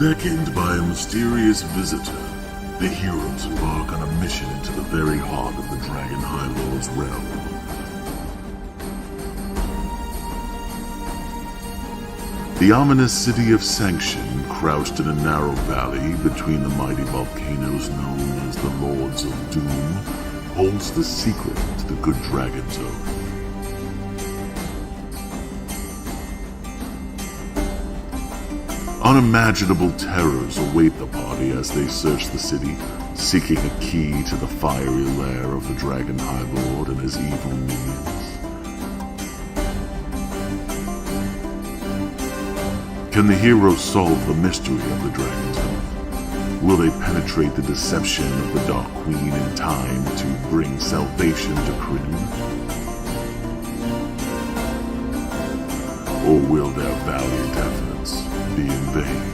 Beckoned by a mysterious visitor, the heroes embark on a mission into the very heart of the Dragon High Lord's realm. The ominous city of Sanction, crouched in a narrow valley between the mighty volcanoes known as the Lords of Doom, holds the secret to the good dragon's oath. Unimaginable terrors await the party as they search the city, seeking a key to the fiery lair of the Dragon High Lord and his evil minions. Can the heroes solve the mystery of the Dragon's Oath? Will they penetrate the deception of the Dark Queen in time to bring salvation to Kryn? Or will their valiant efforts be in vain?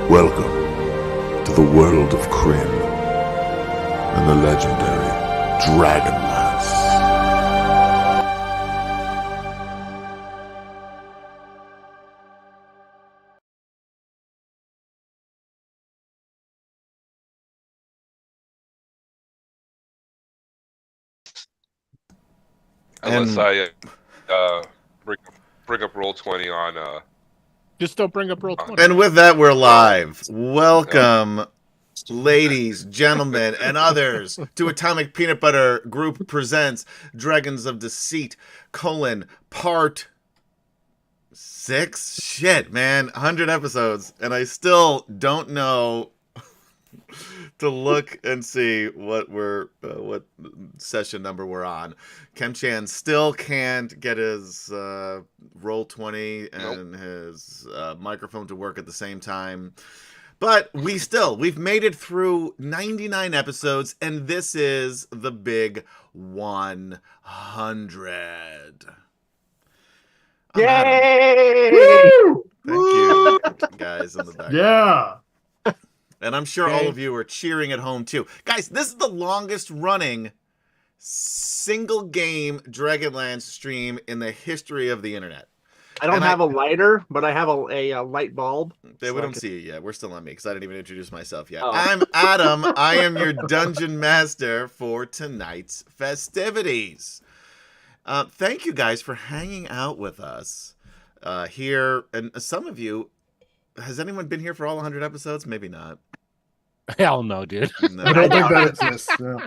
Welcome to the world of Kryn and the legendary DragonLance. Unless I bring up Roll20 on... Just don't bring up Roll20. And with that, we're live. Welcome, ladies, gentlemen, and others, to Atomic Peanut Butter Group presents Dragons of Deceit, part 6? Shit, man. 100 episodes, and I still don't know to look and see what session number we're on. Kem-chan still can't get his Roll20 and his microphone to work at the same time. But we've made it through 99 episodes, and this is the big 100. Yay! Woo! Thank you, guys, in the background. Yeah. And I'm sure all of you are cheering at home, too. Guys, this is the longest running single game Dragonlance stream in the history of the internet. I don't have a lighter, but I have a light bulb. We don't see it yet. We're still on me because I didn't even introduce myself yet. Oh. I'm Adam. I am your dungeon master for tonight's festivities. Thank you guys for hanging out with us here. And some of you, has anyone been here for all 100 episodes? Maybe not. Hell no, dude. No. I don't think that exists. No.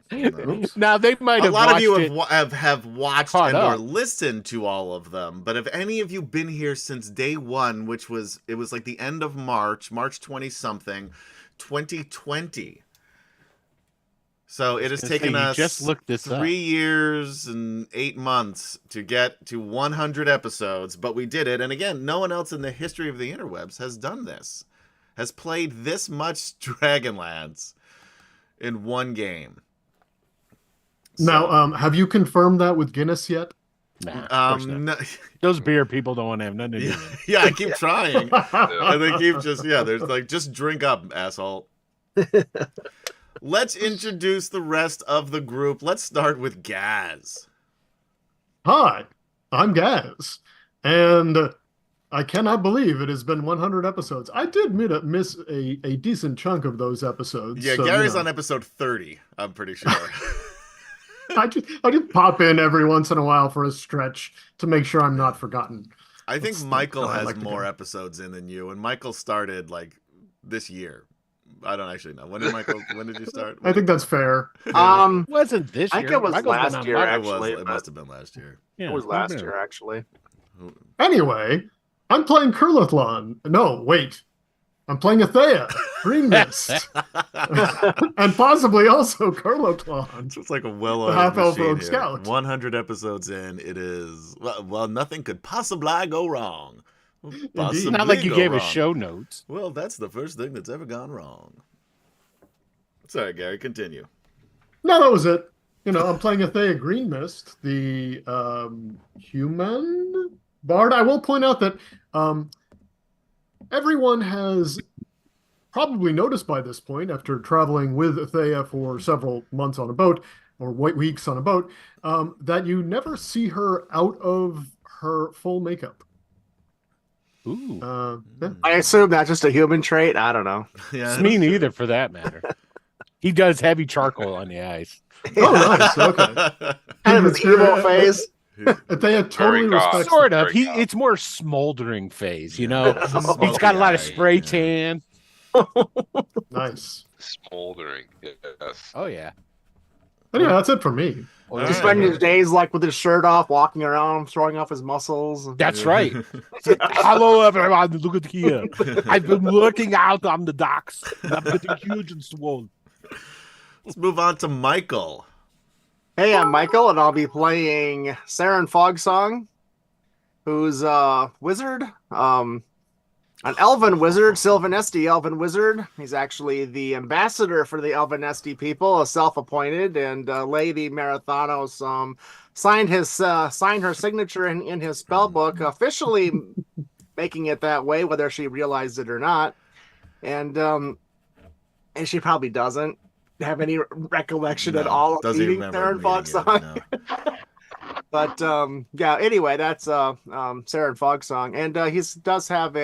Now they might have. A lot of you watched have watched Caught and or up. listened to all of them. But have any of you been here since day one, which was like the end of March 20 something, 2020. So it has taken us just looked this 3 years and 8 months to get to 100 episodes, but we did it. And again, no one else in the history of the interwebs has done this, has played this much Dragonlance in one game. Now, have you confirmed that with Guinness yet? Nah, of course not. No, Those beer people don't want to have nothing to do with it. yeah, I keep trying. And they keep there's like, just drink up, asshole. Let's introduce the rest of the group. Let's start with Gaz. Hi, I'm Gaz, and I cannot believe it has been 100 episodes. I did miss a decent chunk of those episodes. Yeah, so, Gary's on episode 30, I'm pretty sure. I just pop in every once in a while for a stretch to make sure I'm not forgotten. I think That's Michael how I has like to more go. episodes in than you, and Michael started like this year. I don't actually know. When did you start? I think that's fair. Wasn't this year? I think it was Michael's been last on year, my- actually. It must have been last year. Yeah, It was last maybe. year, actually. Anyway, I'm playing Kurlathlon. No, wait. I'm playing Athea, Green Mist, and possibly also Kurlathlon. It's like a The well-oiled half-elf machine rogue here. scout. 100 episodes in, it is well, nothing could possibly go wrong. Indeed. It's not like you go gave us wrong. show notes. Well, that's the first thing that's ever gone wrong. Sorry, Gary, continue. No, that was it. I'm playing Athea Greenmist, the human bard. I will point out that everyone has probably noticed by this point, after traveling with Athea for several months on a boat, or weeks on a boat, that you never see her out of her full makeup. Ooh. Yeah. I assume that's just a human trait. I don't know. Yeah, Me neither, for that matter. He does heavy charcoal on the eyes. Oh, nice. Okay. Kind of his evil phase. Athea totally Very goth. respects. Sort of. Very goth. It's more smoldering phase, He's Smoky got a lot of eye, spray yeah. tan. Nice. Smoldering. Yes. Oh yeah. Anyway, that's it for me. Well, All Just right. spending his days like with his shirt off, walking around, throwing off his muscles. That's right. Hello, everyone. Look at here. I've been working out on the docks. I'm getting huge and swollen. Let's move on to Michael. Hey, I'm Michael, and I'll be playing Saren Fogsong, who's a wizard, an elven wizard, Sylvanesti elven wizard. He's actually the ambassador for the Elvanesti people, a self-appointed, and Lady Marathonos signed her signature in his spell book, officially making it that way, whether she realized it or not, and she probably doesn't have any recollection at all of Doesn't meeting remember Saren Fogsong. no. But yeah, anyway, that's Saren Fogsong, and he does have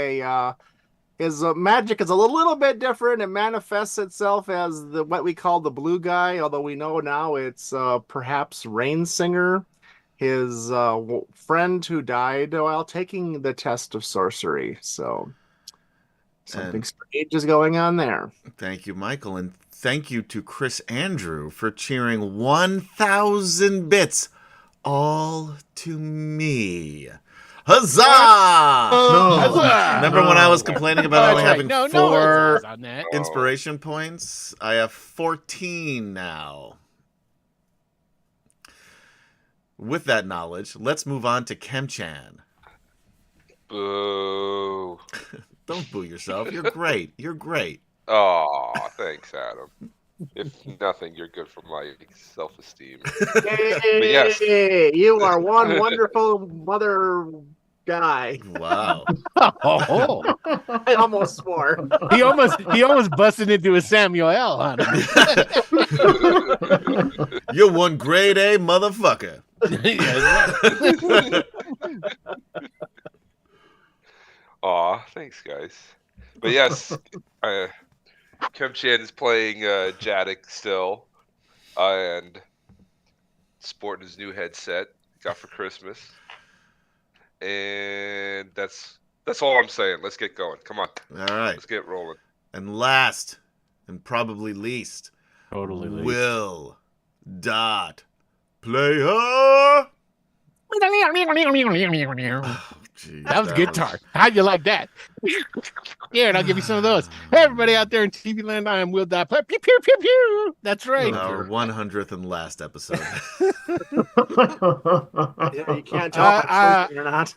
his magic is a little bit different. It manifests itself as what we call the blue guy, although we know now it's perhaps Rainsinger, his friend who died while taking the test of sorcery. So something strange is going on there. Thank you, Michael, and thank you to Chris Andrew for cheering 1,000 bits all to me. Huzzah! No. Remember when I was complaining about only having No 4 on that. inspiration points? I have 14 now. With that knowledge, let's move on to Kemchan. Boo. Don't boo yourself. You're great. You're great. Oh, thanks, Adam. If nothing, you're good for my self-esteem. Hey, yes. you are one wonderful mother guy. Wow. Oh, I almost swore. he almost busted into a Samuel on him. You're one grade A motherfucker. Aw, thanks, guys. But yes, Kemchan is playing Jadek still, and sporting his new headset he got for Christmas. And that's all I'm saying. Let's get going. Come on. All right. Let's get rolling. And last, and probably least, Totally. Will Dot Player. Geez, That was guitar. How'd you like that? Here, and I'll give you some of those. Hey, everybody out there in TV land, I am Will Dot Play. Pew, pew, pew, pew. That's right. Our 100th and last episode. Yeah, you can't tell if I'm sleeping or not.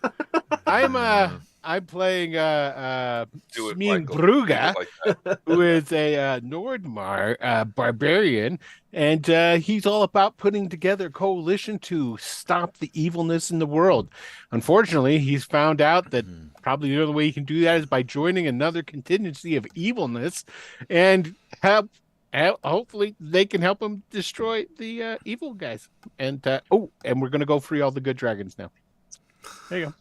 I'm playing Do it, Smeen Michael. Bruga, Do it like that. who is a Nordmar barbarian, and he's all about putting together a coalition to stop the evilness in the world. Unfortunately, he's found out that probably the only way he can do that is by joining another contingency of evilness, and hopefully they can help him destroy the evil guys. And and we're gonna go free all the good dragons now. There you go.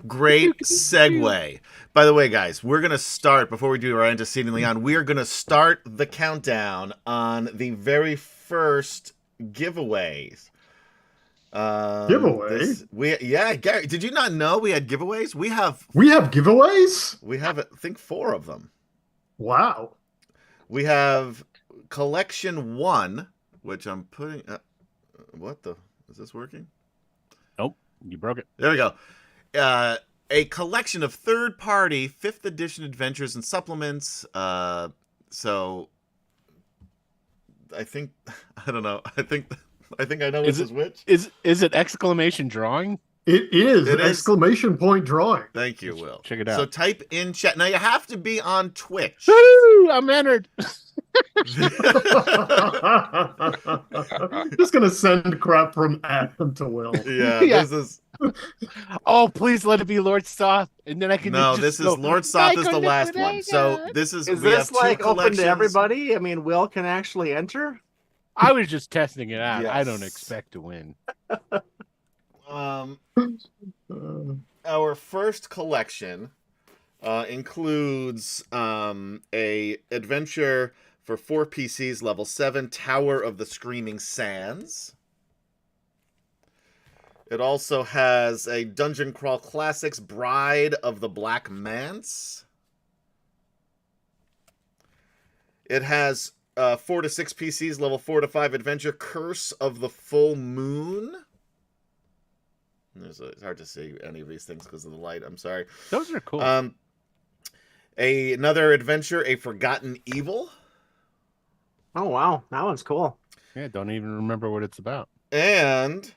Great segue. By the way, guys, we're going to start, before we do our antecedently on, we are going to start the countdown on the very first giveaways. Giveaway? Gary, did you not know we had giveaways? We have giveaways? I think 4 of them. Wow. We have collection 1, which I'm putting, is this working? Nope, you broke it. There we go. A collection of third-party 5th edition adventures and supplements. So I think I don't know. I think I know which is which. Is it exclamation drawing? It is It is. exclamation point drawing. Thank you, Will. Check it So out. type in chat. Now you have to be on Twitch. Woo! I'm entered. Just gonna send crap from Adam to Will. Yeah, Yeah. this is Oh, please let it be Lord Soth, and then I can. no. just This go, is Lord Soth is the Michael last one. So Nicoletta. this is Is we this have two like open collections. to everybody? I mean, Will can actually enter. I was just testing it out. I don't Yes. expect to win. Uh, Our first collection includes a adventure for 4 PCs, level 7, Tower of the Screaming Sands. It also has a Dungeon Crawl Classics, Bride of the Black Manse. It has 4 to 6 PCs, level 4 to 5 adventure, Curse of the Full Moon. It's hard to see any of these things because of the light. I'm sorry. Those are cool. Another adventure, A Forgotten Evil. Oh wow, that one's cool. Yeah, don't even remember what it's about. And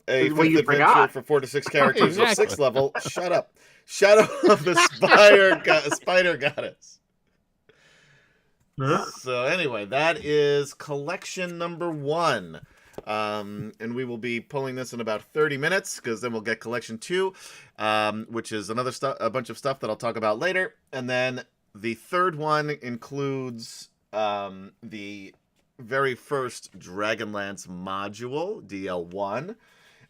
a Well, fifth you adventure forgot. for 4 to 6 characters of Exactly. 6th level. Shut up. Shadow of the Spider Goddess. So anyway, that is collection number 1. And we will be pulling this in about 30 minutes because then we'll get collection 2, which is a bunch of stuff that I'll talk about later. And then the third one includes the very first Dragonlance module, DL1.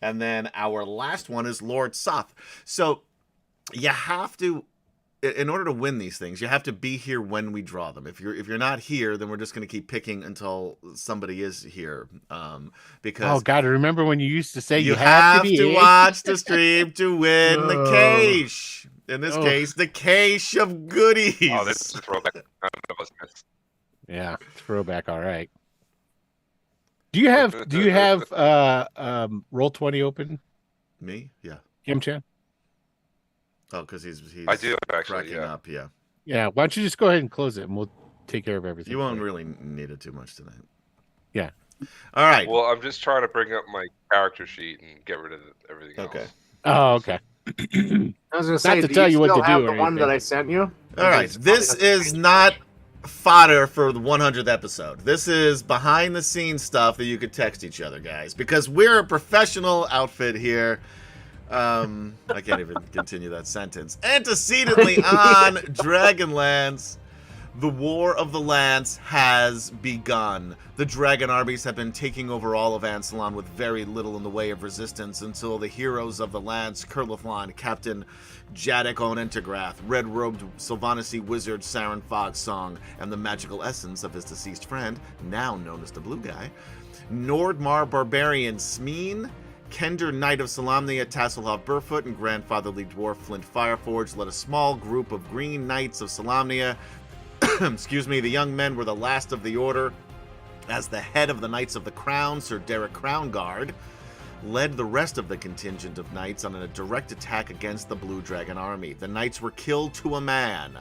And then our last one is Lord Soth. So you have to, in order to win these things, you have to be here when we draw them. If you're not here, then we're just going to keep picking until somebody is here. Because Oh God, remember when you used to say you have have to be to watch the stream to win the Oh. cache. In this Oh. case, the cache of goodies. Oh, this is a throwback. None of us missed. Yeah, throwback. All right. Do you have Roll20 open, Me? Yeah. Kim Chan? Oh, because he's I do actually. cracking Yeah. up. Yeah. Yeah. Why don't you just go ahead and close it, and we'll take care of everything. You won't for really need it too much tonight. Yeah. All right. Well, I'm just trying to bring up my character sheet and get rid of everything Okay. else. Oh, okay. I was gonna say, to do tell you you what still to have do the or one that anything. I sent you? All right. This is not fodder for the 100th episode. This is behind the scenes stuff that you could text each other, guys, because we're a professional outfit here. I can't even continue that sentence. Antecedently on Dragonlance, the War of the Lance has begun. The dragon armies have been taking over all of Ansalon with very little in the way of resistance until the heroes of the Lance, Kurlathlon, Captain Jadek Onentergrath, red-robed Sylvanesi wizard Saren Fogsong, and the magical essence of his deceased friend, now known as the Blue Guy, Nordmar Barbarian Smeen, Kender Knight of Solamnia, Tasselhoff Burfoot, and grandfatherly dwarf Flint Fireforge led a small group of green knights of Solamnia. Excuse me, the young men were the last of the order, as the head of the Knights of the Crown, Sir Derek Crownguard, led the rest of the contingent of knights on a direct attack against the Blue Dragon army. The knights were killed to a man,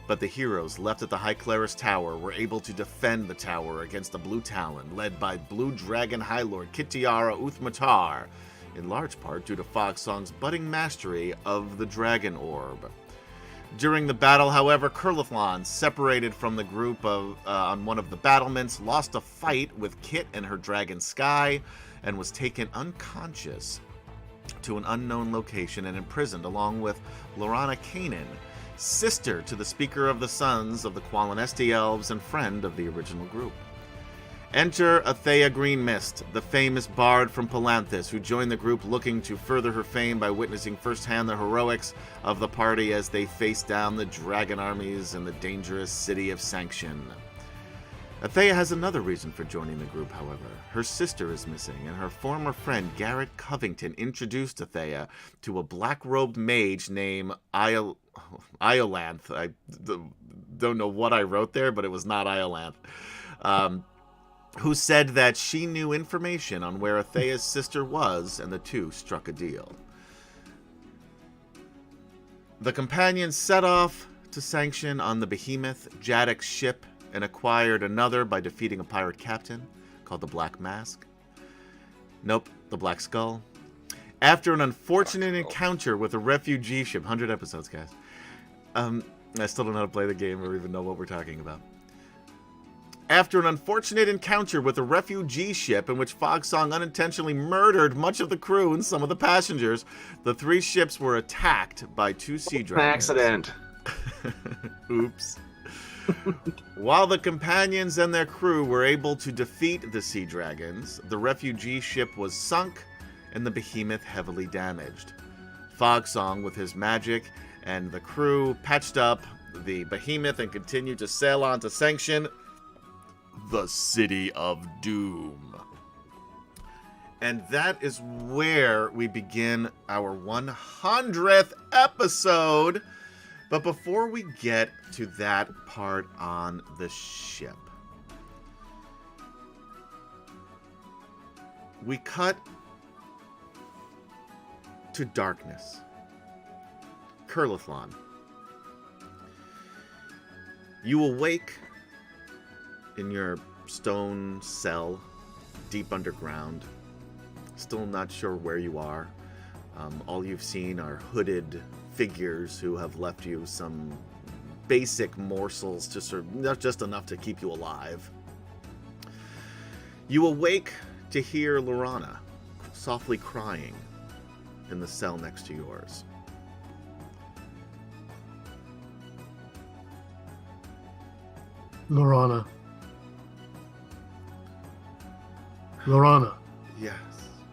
but the heroes left at the High Clerist's Tower were able to defend the tower against the Blue Talon, led by Blue Dragon High Lord Kitiara Uthmatar, in large part due to Fogsong's budding mastery of the Dragon Orb. During the battle, however, Kurlathlon, separated from the group on one of the battlements, lost a fight with Kit and her Dragon Sky, and was taken unconscious to an unknown location and imprisoned along with Lorana Kanan, sister to the Speaker of the Sons of the Qualinesti Elves and friend of the original group. Enter Athea Greenmist, the famous bard from Palanthas, who joined the group looking to further her fame by witnessing firsthand the heroics of the party as they faced down the dragon armies in the dangerous city of Sanction. Athea has another reason for joining the group, however. Her sister is missing, and her former friend Garrett Covington introduced Athea to a black-robed mage named Iolanth. I don't know what I wrote there, but it was not Iolanth. Who said that she knew information on where Athea's sister was, and the two struck a deal. The companions set off to Sanction on the Behemoth, Jadek's ship, and acquired another by defeating a pirate captain called the Black Mask. Nope, the Black Skull. After an unfortunate encounter with a refugee ship, 100 episodes, guys. I still don't know how to play the game or even know what we're talking about. After an unfortunate encounter with a refugee ship in which Fogsong unintentionally murdered much of the crew and some of the passengers, the 3 ships were attacked by 2 sea An dragons. accident. Oops. While the companions and their crew were able to defeat the sea dragons, the refugee ship was sunk and the behemoth heavily damaged. Fogsong, with his magic and the crew, patched up the behemoth and continued to sail on to Sanction, the City of Doom. And that is where we begin our 100th episode. But before we get to that part on the ship, we cut to darkness. Kurlathlon. You awake in your stone cell, deep underground. Still not sure where you are. All you've seen are hooded figures who have left you some basic morsels to serve, not just enough to keep you alive. You awake to hear Lorana softly crying in the cell next to yours. Lorana. Lorana. Yes,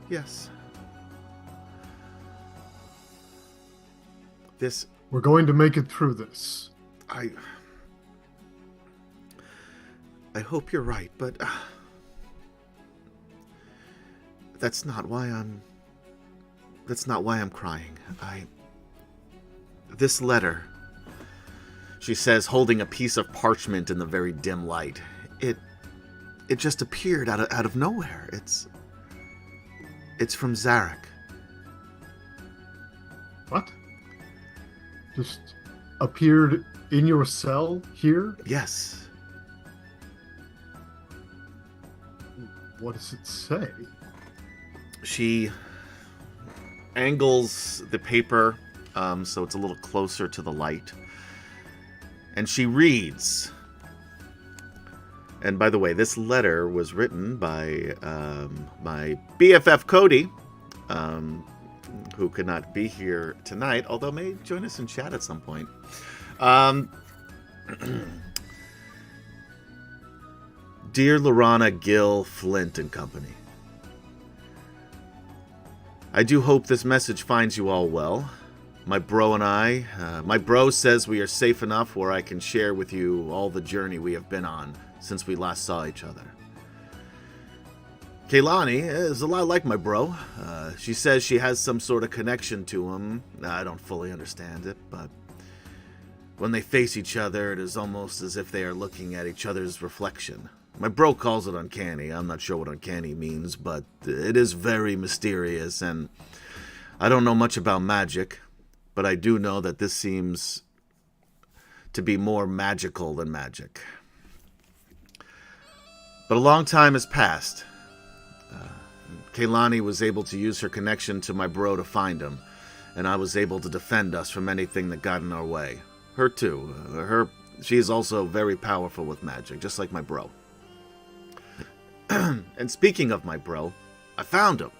yes. This, We're going to make it through this. I hope you're right, but that's not why I'm crying. This letter, she says, holding a piece of parchment in the very dim light. It just appeared out of nowhere. It's from Zarek. What? Just appeared in your cell here? Yes. What does it say? She angles the paper so it's a little closer to the light. And she reads. And by the way, this letter was written by my BFF Cody, who could not be here tonight, although may join us in chat at some point. Dear Lorana, Gil, Flint, and company. I do hope this message finds you all well. My bro and I, my bro says we are safe enough where I can share with you all the journey we have been on since we last saw each other. Kaylani is a lot like my bro. She says she has some sort of connection to him. I don't fully understand it, but when they face each other, it is almost as if they are looking at each other's reflection. My bro calls it uncanny. I'm not sure what uncanny means, but it is very mysterious, and I don't know much about magic, but I do know that this seems to be more magical than magic. But a long time has passed. Kaylani was able to use her connection to my bro to find him, and I was able to defend us from anything that got in our way. Her too. She is also very powerful with magic, just like my bro. And speaking of my bro, I found him.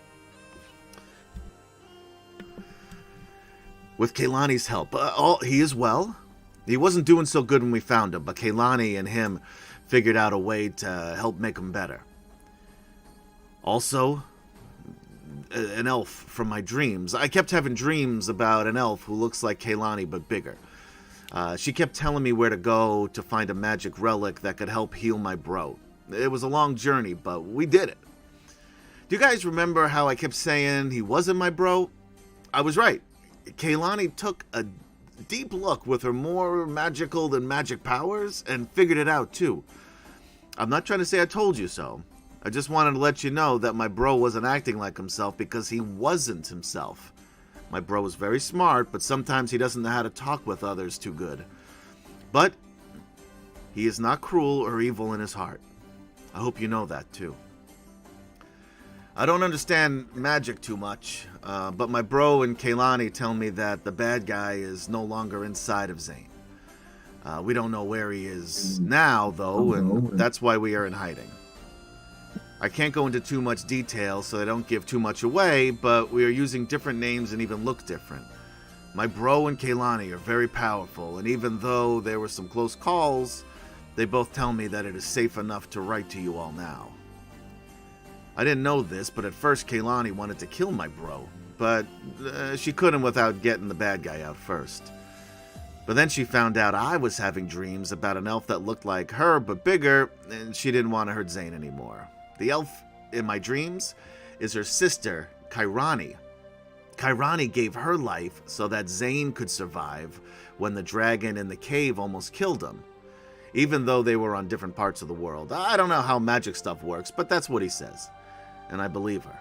With Kaylani's help. He is well. He wasn't doing so good when we found him, but Kaylani and him figured out a way to help make him better. Also, an elf from my dreams. I kept having dreams about an elf who looks like Kaylani but bigger. She kept telling me where to go to find a magic relic that could help heal my bro. It was a long journey, but we did it. Do you guys remember how I kept saying he wasn't my bro? I was right. Kaylani took a deep look with her more magical than magic powers and figured it out too. I'm not trying to say I told you so. I just wanted to let you know that my bro wasn't acting like himself because he wasn't himself. My bro is very smart, but sometimes he doesn't know how to talk with others too good. But he is not cruel or evil in his heart. I hope you know that too. I don't understand magic too much, but my bro and Kaylani tell me that the bad guy is no longer inside of Zane. We don't know where he is now, though, and that's why we are in hiding. I can't go into too much detail so I don't give too much away, but we are using different names and even look different. My bro and Kaylani are very powerful, and even though there were some close calls, they both tell me that it is safe enough to write to you all now. I didn't know this, but at first Kaylani wanted to kill my bro, but she couldn't without getting the bad guy out first. But then she found out I was having dreams about an elf that looked like her but bigger, and she didn't want to hurt Zane anymore. The elf in my dreams is her sister, Kairani. Kairani gave her life so that Zane could survive when the dragon in the cave almost killed him. Even though they were on different parts of the world. I don't know how magic stuff works, but that's what he says. And I believe her.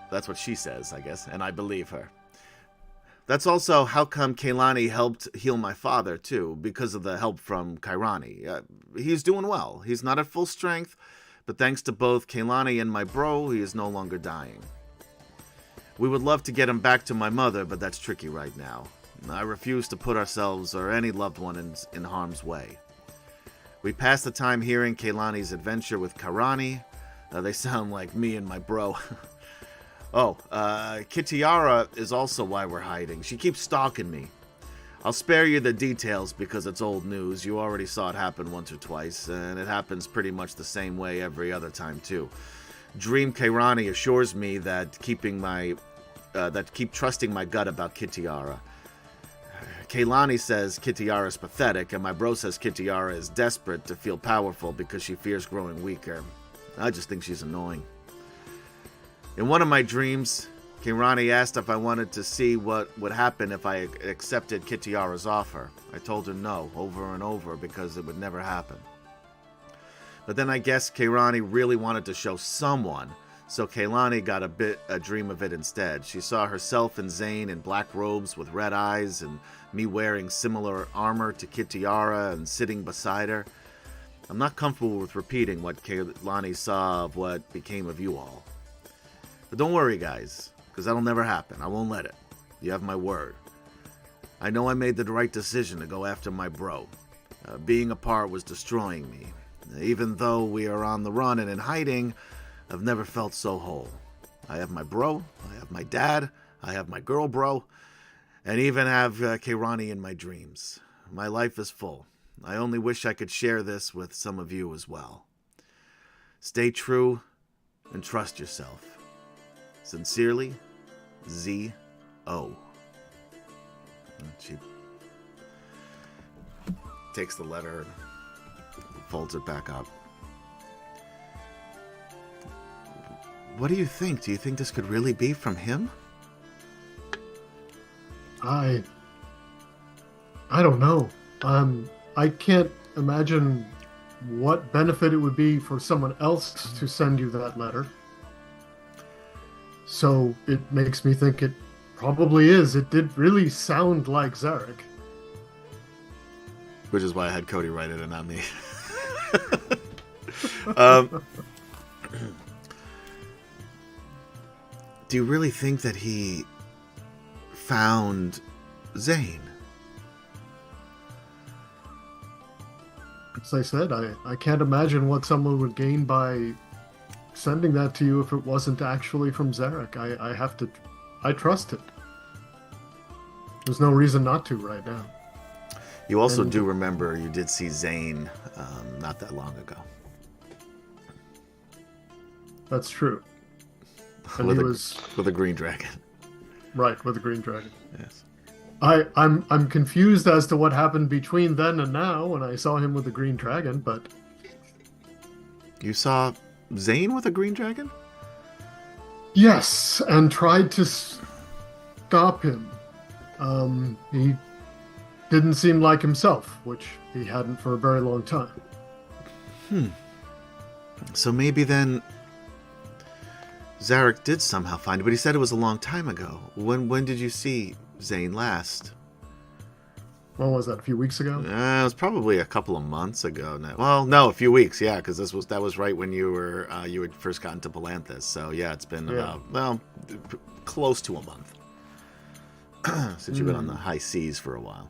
That's what she says, I guess, and I believe her. That's also how come Kaylani helped heal my father, too, because of the help from Kairani. He's doing well. He's not at full strength, but thanks to both Kaylani and my bro, he is no longer dying. We would love to get him back to my mother, but that's tricky right now. I refuse to put ourselves or any loved one in harm's way. We pass the time hearing Kaylani's adventure with Kairani. They sound like me and my bro. Kitiara is also why we're hiding. She keeps stalking me. I'll spare you the details because it's old news. You already saw it happen once or twice, and it happens pretty much the same way every other time too. Dream Kairani assures me that keep trusting my gut about Kitiara. Kaylani says Kitiara is pathetic, and my bro says Kitiara is desperate to feel powerful because she fears growing weaker. I just think she's annoying. In one of my dreams, Kairani asked if I wanted to see what would happen if I accepted Kitiara's offer. I told her no, over and over, because it would never happen. But then I guess Kairani really wanted to show someone, so Kaylani got a dream of it instead. She saw herself and Zane in black robes with red eyes, and me wearing similar armor to Kitiara and sitting beside her. I'm not comfortable with repeating what Kaylani saw of what became of you all. But don't worry, guys, because that'll never happen. I won't let it. You have my word. I know I made the right decision to go after my bro. Being apart was destroying me. Even though we are on the run and in hiding, I've never felt so whole. I have my bro, I have my dad, I have my girl bro, and even have Kairani in my dreams. My life is full. I only wish I could share this with some of you as well. Stay true and trust yourself. Sincerely, Z.O. She takes the letter and folds it back up. What do you think? Do you think this could really be from him? I don't know. I can't imagine what benefit it would be for someone else to send you that letter. So it makes me think it probably is. It did really sound like Zarek. Which is why I had Cody write it and not me. Do you really think that he found Zane? As I said, I can't imagine what someone would gain by sending that to you if it wasn't actually from Zarek. I trust it. There's no reason not to right now. You also do remember you did see Zane not that long ago. That's true. And with a green dragon. Right, with a green dragon. Yes. I'm confused as to what happened between then and now when I saw him with the green dragon, but You saw Zane with a green dragon? yes, and tried to stop him. He didn't seem like himself, which he hadn't for a very long time. So maybe then Zarek did somehow find it, but he said it was a long time ago. When did you see Zane last? When was that? A few weeks ago? It was probably a couple of months ago now. Well, no, a few weeks, yeah, because that was right when you had first gotten to Palanthus. So yeah, it's been about close to a month since you've been on the high seas for a while.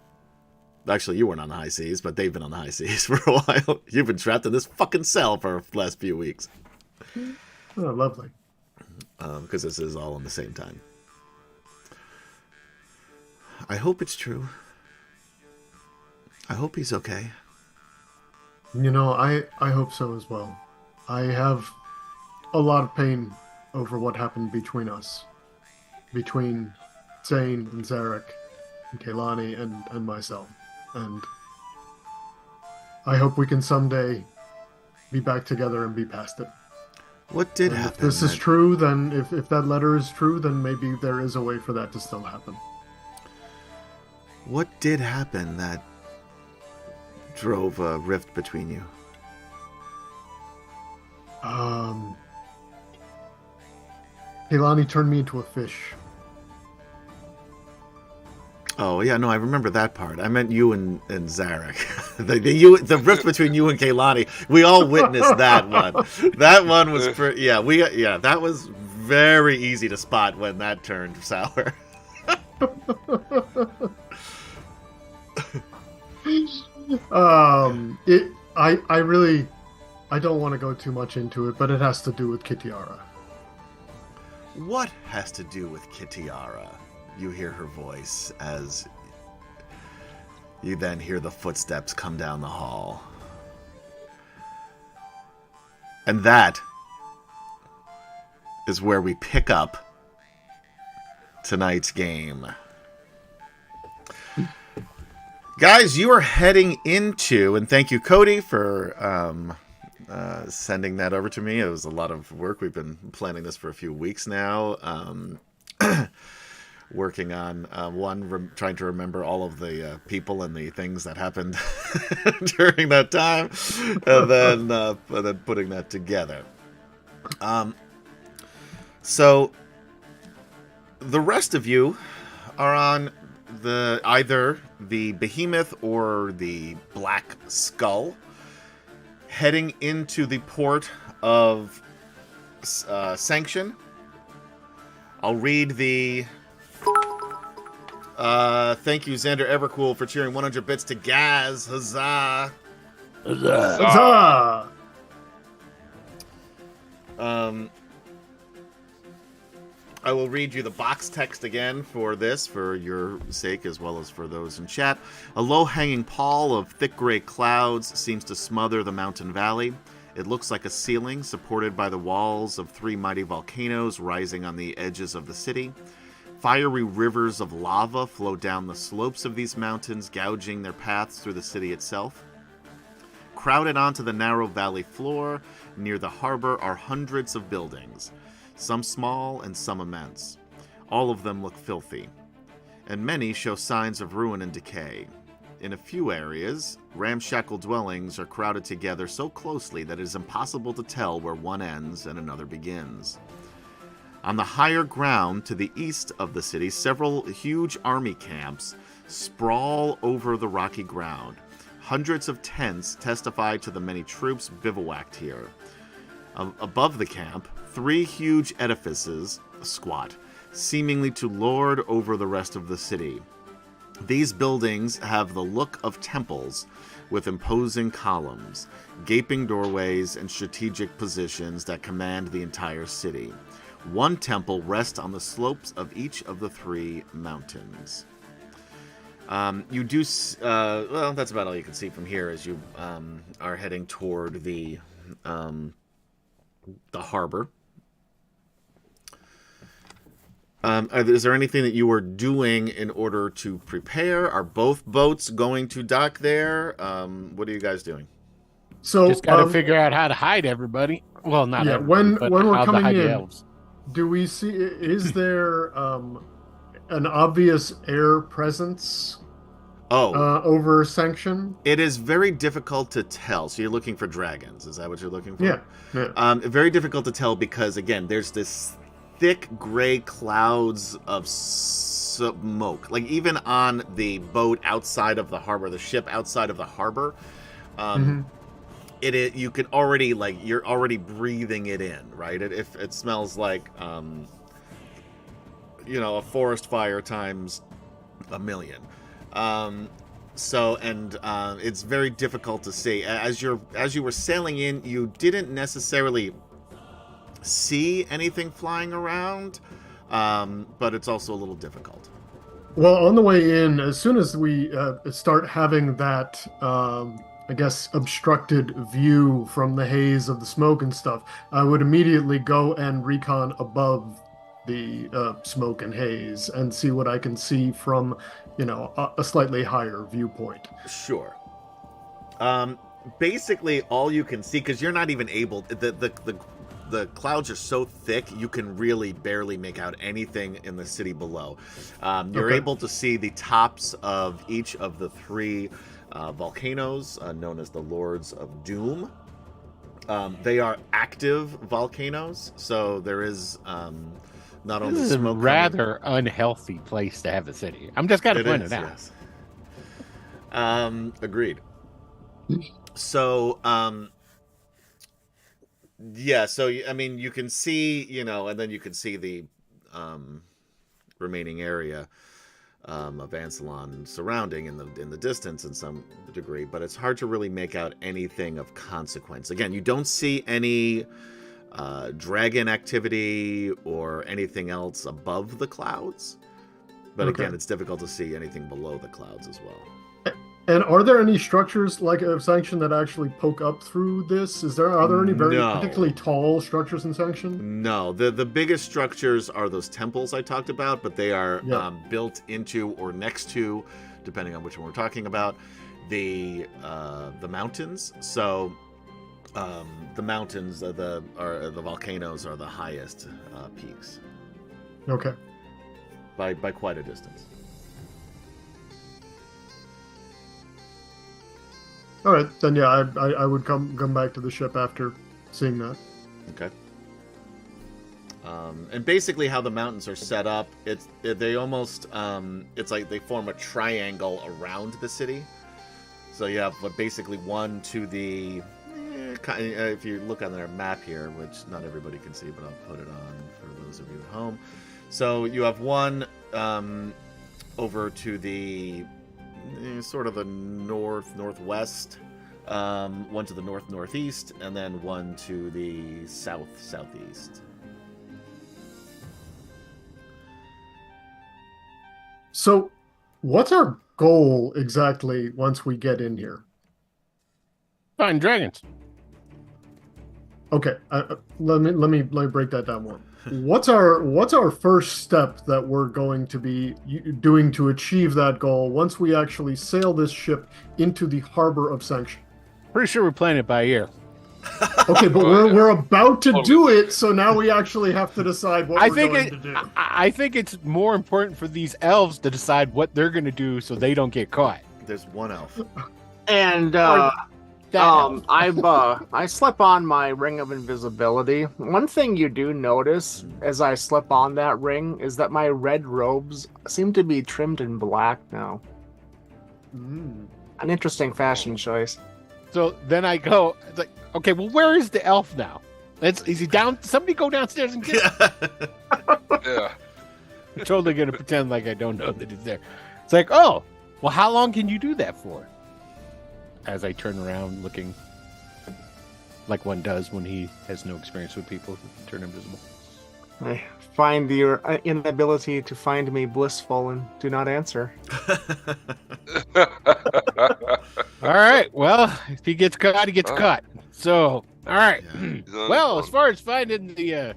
Actually, you weren't on the high seas, but they've been on the high seas for a while. You've been trapped in this fucking cell for the last few weeks. Oh, lovely. Because this is all in the same time. I hope it's true. I hope he's okay. You know, I hope so as well. I have a lot of pain over what happened between us. Between Zane and Zarek and Kaylani and myself. And I hope we can someday be back together and be past it. What did and happen? If this is true, then if that letter is true, then maybe there is a way for that to still happen. What did happen that drove a rift between you? Kaylani turned me into a fish. Oh, yeah, no, I remember that part. I meant you and Zarek. the rift between you and Kaylani. We all witnessed that one. That one was that was very easy to spot when that turned sour. I don't want to go too much into it, but it has to do with Kitiara. What has to do with Kitiara? You hear her voice as you then hear the footsteps come down the hall. And that is where we pick up tonight's game. Guys, you are heading into, and thank you, Cody, for sending that over to me. It was a lot of work. We've been planning this for a few weeks now. Working on trying to remember all of the people and the things that happened during that time, and then putting that together. So the rest of you are on either the Behemoth or the Black Skull, heading into the port of Sanction. I'll read the. Thank you, Xander Evercool, for cheering 100 bits to Gaz. Huzzah! Huzzah! I will read you the box text again for this, for your sake as well as for those in chat. A low-hanging pall of thick gray clouds seems to smother the mountain valley. It looks like a ceiling supported by the walls of 3 mighty volcanoes rising on the edges of the city. Fiery rivers of lava flow down the slopes of these mountains, gouging their paths through the city itself. Crowded onto the narrow valley floor near the harbor are hundreds of buildings, some small and some immense. All of them look filthy, and many show signs of ruin and decay. In a few areas, ramshackle dwellings are crowded together so closely that it is impossible to tell where one ends and another begins. On the higher ground to the east of the city, several huge army camps sprawl over the rocky ground. Hundreds of tents testify to the many troops bivouacked here. Above the camp, 3 huge edifices squat, seemingly to lord over the rest of the city. These buildings have the look of temples, with imposing columns, gaping doorways, and strategic positions that command the entire city. One temple rests on the slopes of each of the 3 mountains. You do, well, that's about all you can see from here as you are heading toward the harbor. Is there anything that you are doing in order to prepare? Are both boats going to dock there? What are you guys doing? So just got to figure out how to hide everybody. Well, not everybody, but when we're how to coming hide the in, elves. do we see? Is there an obvious air presence? Over Sanction? It is very difficult to tell. So you're looking for dragons. Is that what you're looking for? Yeah. Very difficult to tell because, again, there's this thick gray clouds of smoke. Like even on the boat outside of the harbor, the ship outside of the harbor, you could already you're already breathing it in, right? It smells like a forest fire times a million. It's very difficult to see. As you were sailing in, you didn't necessarily see anything flying around, but it's also a little difficult. Well, on the way in, as soon as we start having that, I guess, obstructed view from the haze of the smoke and stuff, I would immediately go and recon above the smoke and haze and see what I can see from, a slightly higher viewpoint. Sure. Basically, all you can see, because you're not even able, the clouds are so thick, you can really barely make out anything in the city below. You're able to see the tops of each of the 3 volcanoes, known as the Lords of Doom. They are active volcanoes, so there is not only This is a smoke. rather unhealthy place to have a city. I'm just going to point it out. Yes. Agreed. So, yeah, so, I mean, you can see, and then you can see the remaining area of Ansalon surrounding in the distance in some degree, but it's hard to really make out anything of consequence. Again, you don't see any dragon activity or anything else above the clouds, but again, it's difficult to see anything below the clouds as well. And are there any structures like a Sanction that actually poke up through this? Are there any very particularly tall structures in Sanction? No, the biggest structures are those temples I talked about, but they are built into or next to, depending on which one we're talking about, the mountains. So the mountains, the volcanoes are the highest peaks. Okay. By quite a distance. All right, then yeah, I would come back to the ship after seeing that. Okay. And basically, how the mountains are set up, they almost it's like they form a triangle around the city. So you have basically one to the if you look on their map here, which not everybody can see, but I'll put it on for those of you at home. So you have one over to the sort of the northwest, one to the northeast, and then one to the southeast. So, what's our goal exactly once we get in here? Find dragons. Okay, let me break that down more. What's our first step that we're going to be doing to achieve that goal once we actually sail this ship into the harbor of Sanction? Pretty sure we're playing it by ear. Okay, but we're about to do it, so now we actually have to decide what we're going to do. I think it's more important for these elves to decide what they're going to do so they don't get caught. There's one elf. And I slip on my ring of invisibility. One thing you do notice as I slip on that ring is that my red robes seem to be trimmed in black now. An interesting fashion choice. So then I go, it's like, okay, well, where is the elf now? Is he down? Somebody go downstairs and get him. Yeah. I'm totally going to pretend like I don't know that he's there. It's like, oh, well, how long can you do that for? As I turn around looking like one does when he has no experience with people who turn invisible. I find your inability to find me blissful and do not answer. All right. Well, if he gets caught, he gets caught. So, all right. Yeah. Well, as far as finding the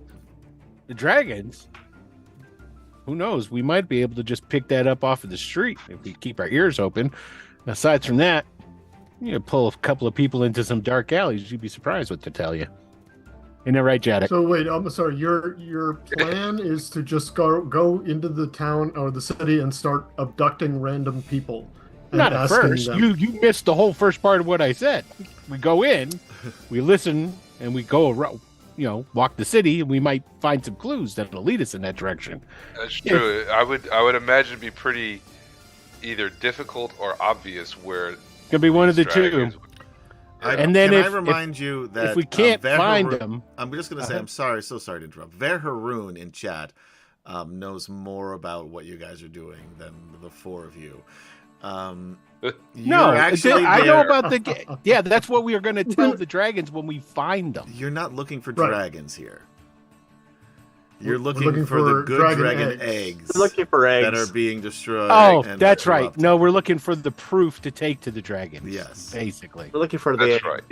dragons, who knows? We might be able to just pick that up off of the street if we keep our ears open. Aside from that, you pull a couple of people into some dark alleys, you'd be surprised what to tell you. Isn't that right, Jadek? So wait, I'm sorry. Your plan is to just go into the town or the city and start abducting random people. And Not at first. them. You missed the whole first part of what I said. We go in, we listen, and we go around. walk the city, and we might find some clues that'll lead us in that direction. That's true. I would imagine it'd be pretty either difficult or obvious where Could be one of the two. dragons- And then can if- I remind you that If we can't find Verharoon- them, I'm just going to say, I'm sorry, so sorry to interrupt. Verharoon in chat knows more about what you guys are doing than the four of you. no, You're actually I know there- about the. Yeah, that's what we are going to tell the dragons when we find them. You're not looking for Right. dragons here. You're We're looking for the good dragon eggs We're looking for eggs. that are being destroyed. Oh, and that's right. corrupted. No, we're looking for the proof to take to the dragons. Yes. basically. We're looking for the That's right.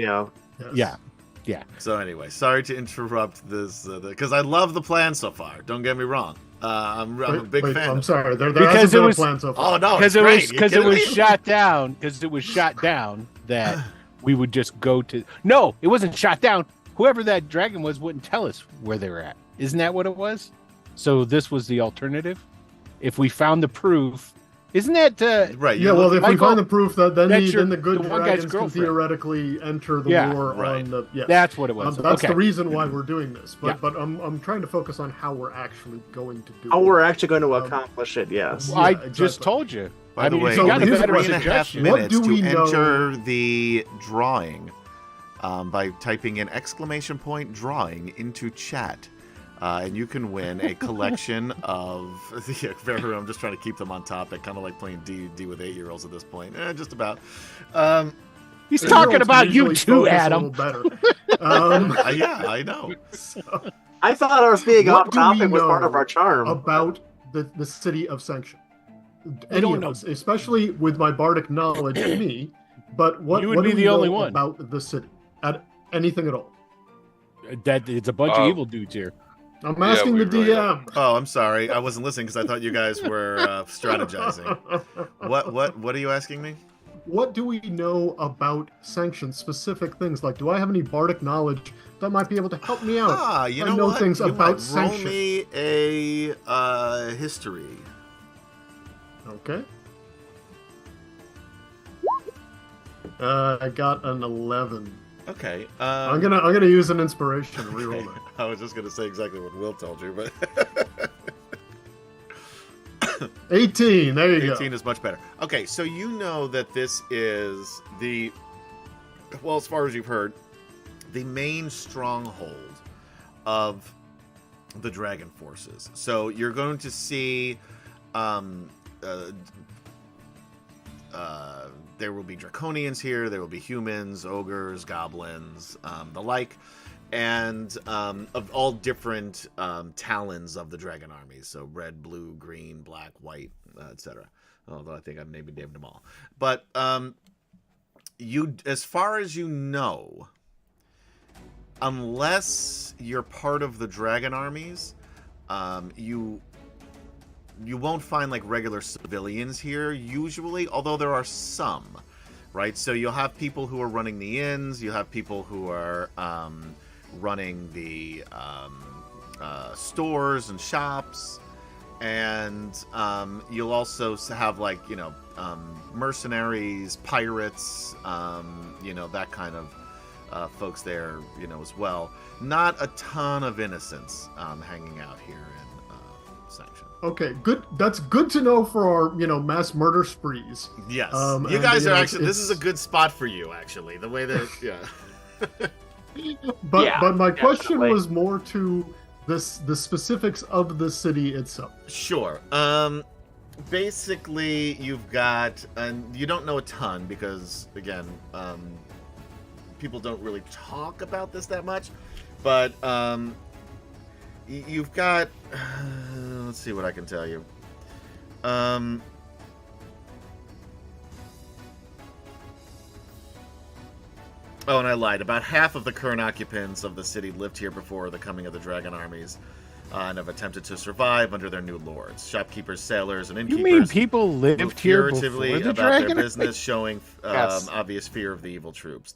Yes. Yeah. So anyway, sorry to interrupt this because I love the plan so far. Don't get me wrong. I'm a big fan. I'm of sorry. There Because hasn't it been was- a plan so far. Oh no, Because it's it great. was You because it kidding was me? shot down. Because it was shot down that we would just go to. No, it wasn't shot down. Whoever that dragon was wouldn't tell us where they were at. Isn't that what it was? So this was the alternative. If we found the proof, isn't that Right. Yeah, you're well, looking- if we Michael, find the proof, then that's then the good the one guy's dragons can girlfriend. theoretically enter the Yeah. war Right. on the. Yes. that's what it was? That's okay. the reason why we're doing this. But Yeah. but I'm trying to focus on how we're actually going to do Oh, it. we're actually going to accomplish it. Yes. I Yeah, just exactly. told you. By I the mean, way, if you got a here's better what- 1.5 suggestion. What minutes do we to know- enter the drawing by typing in !drawing into chat. And you can win a collection of. Yeah, I'm just trying to keep them on topic, kind of like playing D&D with 8-year-olds at this point. Just about. He's The talking heroes about you usually too, focus a Adam. little better. Yeah, I know. I thought I was being What off do we topic was part know of our charm. About the city of Sanction. We Any don't of know. us, especially with my bardic knowledge, me. But what You would what be do we the only know one. about the city? At anything at all? That it's a bunch of evil dudes here. I'm asking we the really DM. Oh, I'm sorry. I wasn't listening because I thought you guys were strategizing. What are you asking me? What do we know about Sanction? Specific things like, do I have any bardic knowledge that might be able to help me out? You I know know what? things You about what? Roll Sanction. me a history. Okay. I got an 11. Okay. I'm gonna use an inspiration and reroll it. I was just gonna say exactly what Will told you, but 18. There you 18 is much better. Okay, so you know that this is the, well, as far as you've heard, the main stronghold of the dragon forces. So you're going to see there will be draconians here, there will be humans, ogres, goblins, the like, and of all different talons of the dragon armies. So red, blue, green, black, white, etc. Although I think I've maybe named them all. But you, as far as you know, unless you're part of the dragon armies, you won't find like regular civilians here usually, although there are some, right? So you'll have people who are running the inns, you have people who are running the stores and shops, and you'll also have like, mercenaries, pirates, that kind of folks there, as well. Not a ton of innocents hanging out here in Sanction. Okay, good. That's good to know for our, mass murder sprees. Yes, you and, guys are it's- actually. This is a it's- good spot for you, actually. The way that, yeah. But my question definitely. was more to the specifics of the city itself. Sure. Basically, you've got, and you don't know a ton because, again, people don't really talk about this that much. But you've got. Let's see what I can tell you. Oh, and I lied. About half of the current occupants of the city lived here before the coming of the dragon armies, and have attempted to survive under their new lords. Shopkeepers, sailors, and You innkeepers mean people moved lived here before furtively the about dragon? their business, showing Yes. obvious fear of the evil troops.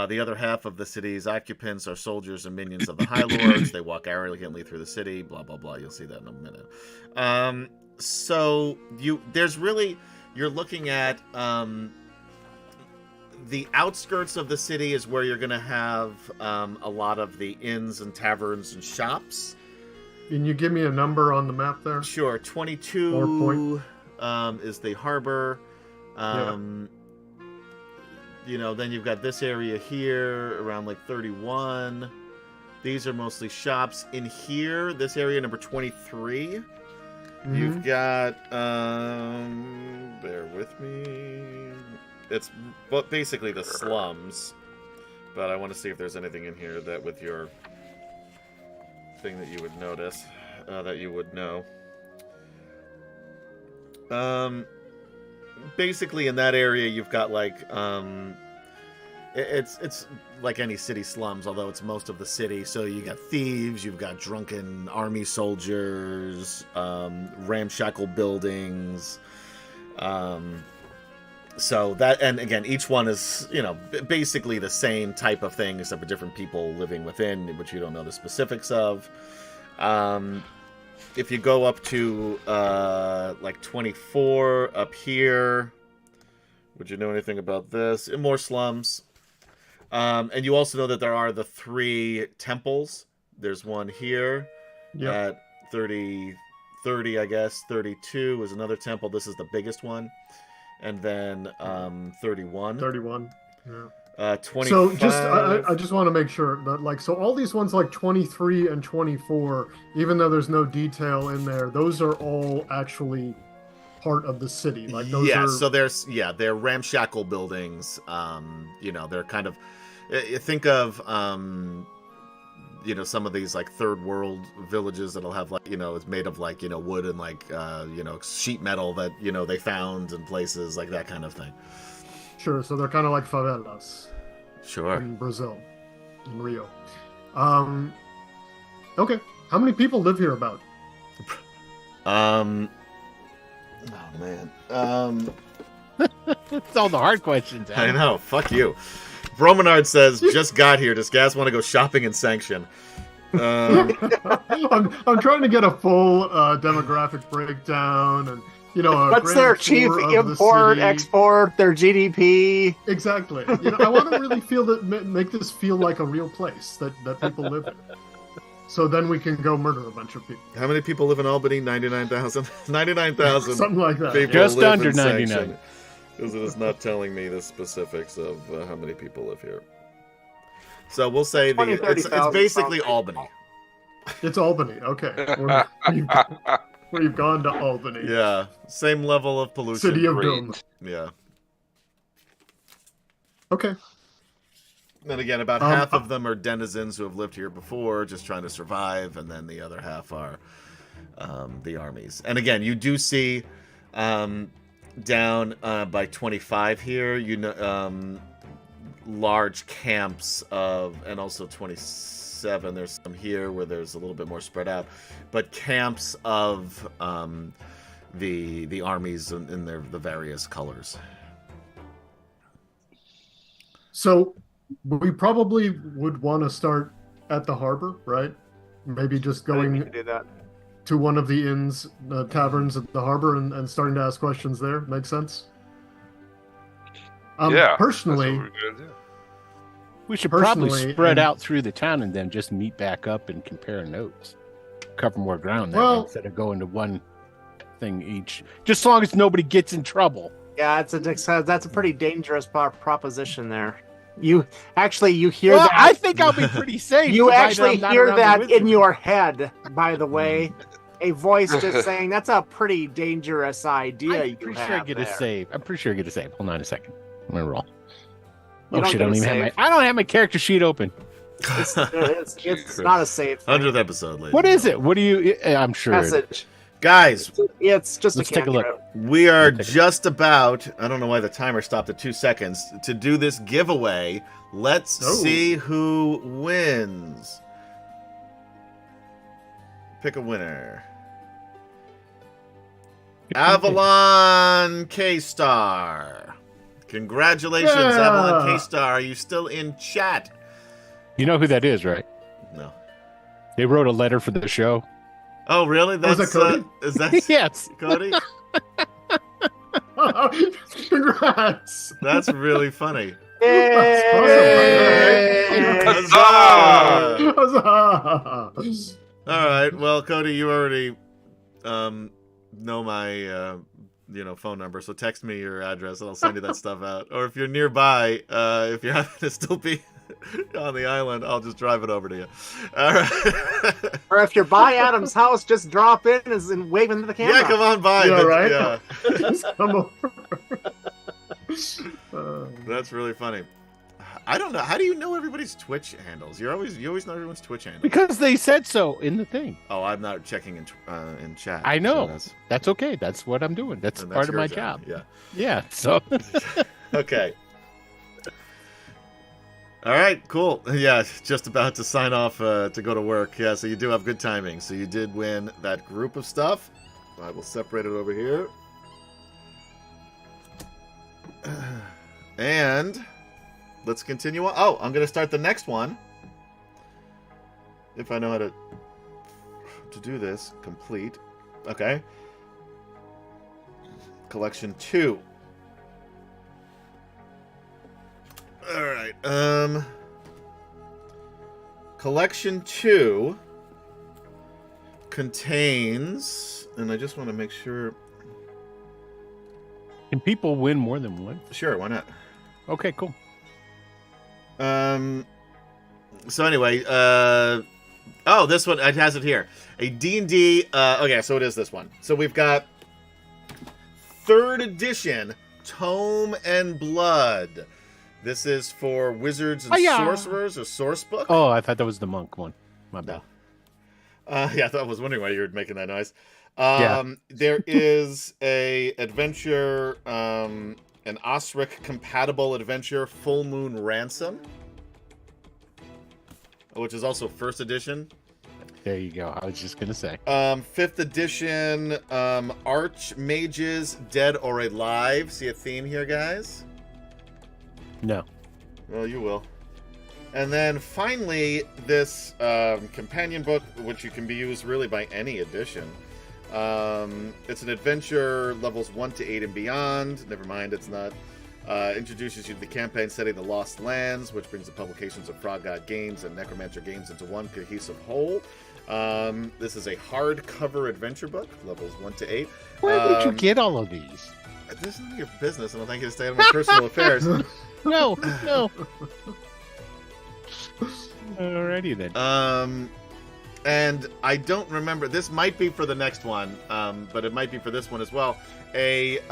The other half of the city's occupants are soldiers and minions of the High Lords. They walk arrogantly through the city, blah, blah, blah. You'll see that in a minute. So you're looking at the outskirts of the city is where you're going to have a lot of the inns and taverns and shops. Can you give me a number on the map there? Sure, 22 is the harbor. You know, then you've got this area here around like 31. These are mostly shops. In here, this area number 23, you've got, bear with me. It's basically the slums, but I want to see if there's anything in here that with your thing that you would notice, that you would know. Basically in that area you've got like it's like any city slums, although it's most of the city. So you got thieves, you've got drunken army soldiers, ramshackle buildings. So that, and again, each one is, you know, basically the same type of thing, except for different people living within, which you don't know the specifics of. If you go up to like 24 up here, would you know anything about this? In more slums. And you also know that there are the 3 temples. There's one here at 30, I guess. 32 is another temple. This is the biggest one. And then 31. 31. Yeah. 25. So I just want to make sure that, like, so all these ones like 23 and 24, even though there's no detail in there, those are all actually part of the city. Like those are... so they're ramshackle buildings. You know, they're kind of, think of you know, some of these like third world villages that'll have like, you know, it's made of like, you know, wood and like you know, sheet metal that, you know, they found in places, like that kind of thing. Sure, so they're kind of like favelas. Sure. In Brazil, in Rio. Okay, how many people live here about? Oh man. It's all the hard questions. I know. Fuck you. Bromenard says, just got here. Does Gaz want to go shopping in Sanction? I'm trying to get a full demographic breakdown and, you know, what's their chief import, export, their GDP? Exactly. You know, I want to really feel that, make this feel like a real place that people live in. So then we can go murder a bunch of people. How many people live in Albany? 99,000? 99,000. Something like that. People just live under in 99. Sanction. Because it is not telling me the specifics of how many people live here. So we'll say 20, it's basically Albany. It's Albany. Okay. We've gone to Albany. Yeah. Same level of pollution. City of Great. Doom. Yeah. Okay. Then again, about half of them are denizens who have lived here before, just trying to survive, and then the other half are the armies. And again, you do see down by 25 here, you know, large camps of, and also 27. There's some here where there's a little bit more spread out, but camps of the armies in the various colors. So we probably would want to start at the harbor, right? Maybe just I didn't mean going to do that. to one of the inns, taverns at the harbor, and starting to ask questions there. Makes sense? Yeah. Personally, That's what we're gonna do. We should probably Personally, spread and- out through the town and then just meet back up and compare notes. Cover more ground that way Well- instead of going to one thing each. Just as long as nobody gets in trouble. Yeah, that's a pretty dangerous proposition there. You hear Well, that. I think I'll be pretty safe. You provided actually I'm not hear around the that wizard. in your head, by the way. A voice just saying, that's a pretty dangerous idea I'm you pretty have sure I get a there. save. I'm pretty sure I get a save. Hold on a second. I'm gonna roll. You Oh don't shit! get I don't a even have save. my. I don't have my character sheet open. It's not a safe thing. 100th episode, ladies. What is it? What do you? I'm sure. Message. Guys, It's just Let's a take a look. cantrip. we are Let's take a just about, I don't know why the timer stopped at 2 seconds, to do this giveaway. Let's Oh. see who wins. Pick a winner. Avalon K-Star. Congratulations, Yeah. Avalon K-Star. Are you still in chat? You know who that is, right? No. They wrote a letter for the show. Oh, really? Was That's that Cody? is that Yes. Cody? congrats. That's really funny. Yay! Huzzah! Huzzah! All right. Well, Cody, you already know my phone number, so text me your address and I'll send you that stuff out. Or if you're nearby, if you happen to still be on the island, I'll just drive it over to you. All right. Or if you're by Adam's house, just drop in and wave into the camera. Yeah, come on by. Yeah, right? Yeah. Just come over. That's really funny. I don't know. How do you know everybody's Twitch handles? You always know everyone's Twitch handle. Because they said so in the thing. Oh, I'm not checking in chat. I know. So That's okay. That's what I'm doing. That's that's part of your my job. Yeah. Yeah. So Okay. All right, cool. Yeah, just about to sign off to go to work. Yeah, so you do have good timing. So you did win that group of stuff. I will separate it over here. And let's continue on. Oh, I'm going to start the next one. If I know how to do this. Complete. Okay. Collection 2. All right. Collection 2 contains, and I just want to make sure. can people win more than one? Sure, why not? Okay, cool. So anyway, this one, it has it here. A D&D, okay, so it is this one. So we've got 3rd edition Tome and Blood. This is for Wizards and Hi-ya. Sorcerers, a source book. Oh, I thought that was the monk one. My bad. Yeah, I was wondering why you were making that noise. Yeah. There is a adventure, an Osric compatible adventure, Full Moon Ransom, which is also 1st edition. There you go. I was just gonna say. 5th edition, Archmages, Dead or Alive. See a theme here, guys? No. Well, you will. And then finally, this companion book, which you can be used really by any edition. It's an adventure, levels 1 to 8 and beyond. Never mind, it's not. Introduces you to the campaign setting The Lost Lands, which brings the publications of Frog God Games and Necromancer Games into one cohesive whole. This is a hardcover adventure book, levels 1 to 8. Where did you get all of these? This is none of your business. I don't think you to stay out of my personal affairs. No. Alrighty then. And I don't remember. This might be for the next one, but it might be for this one as well. Third-party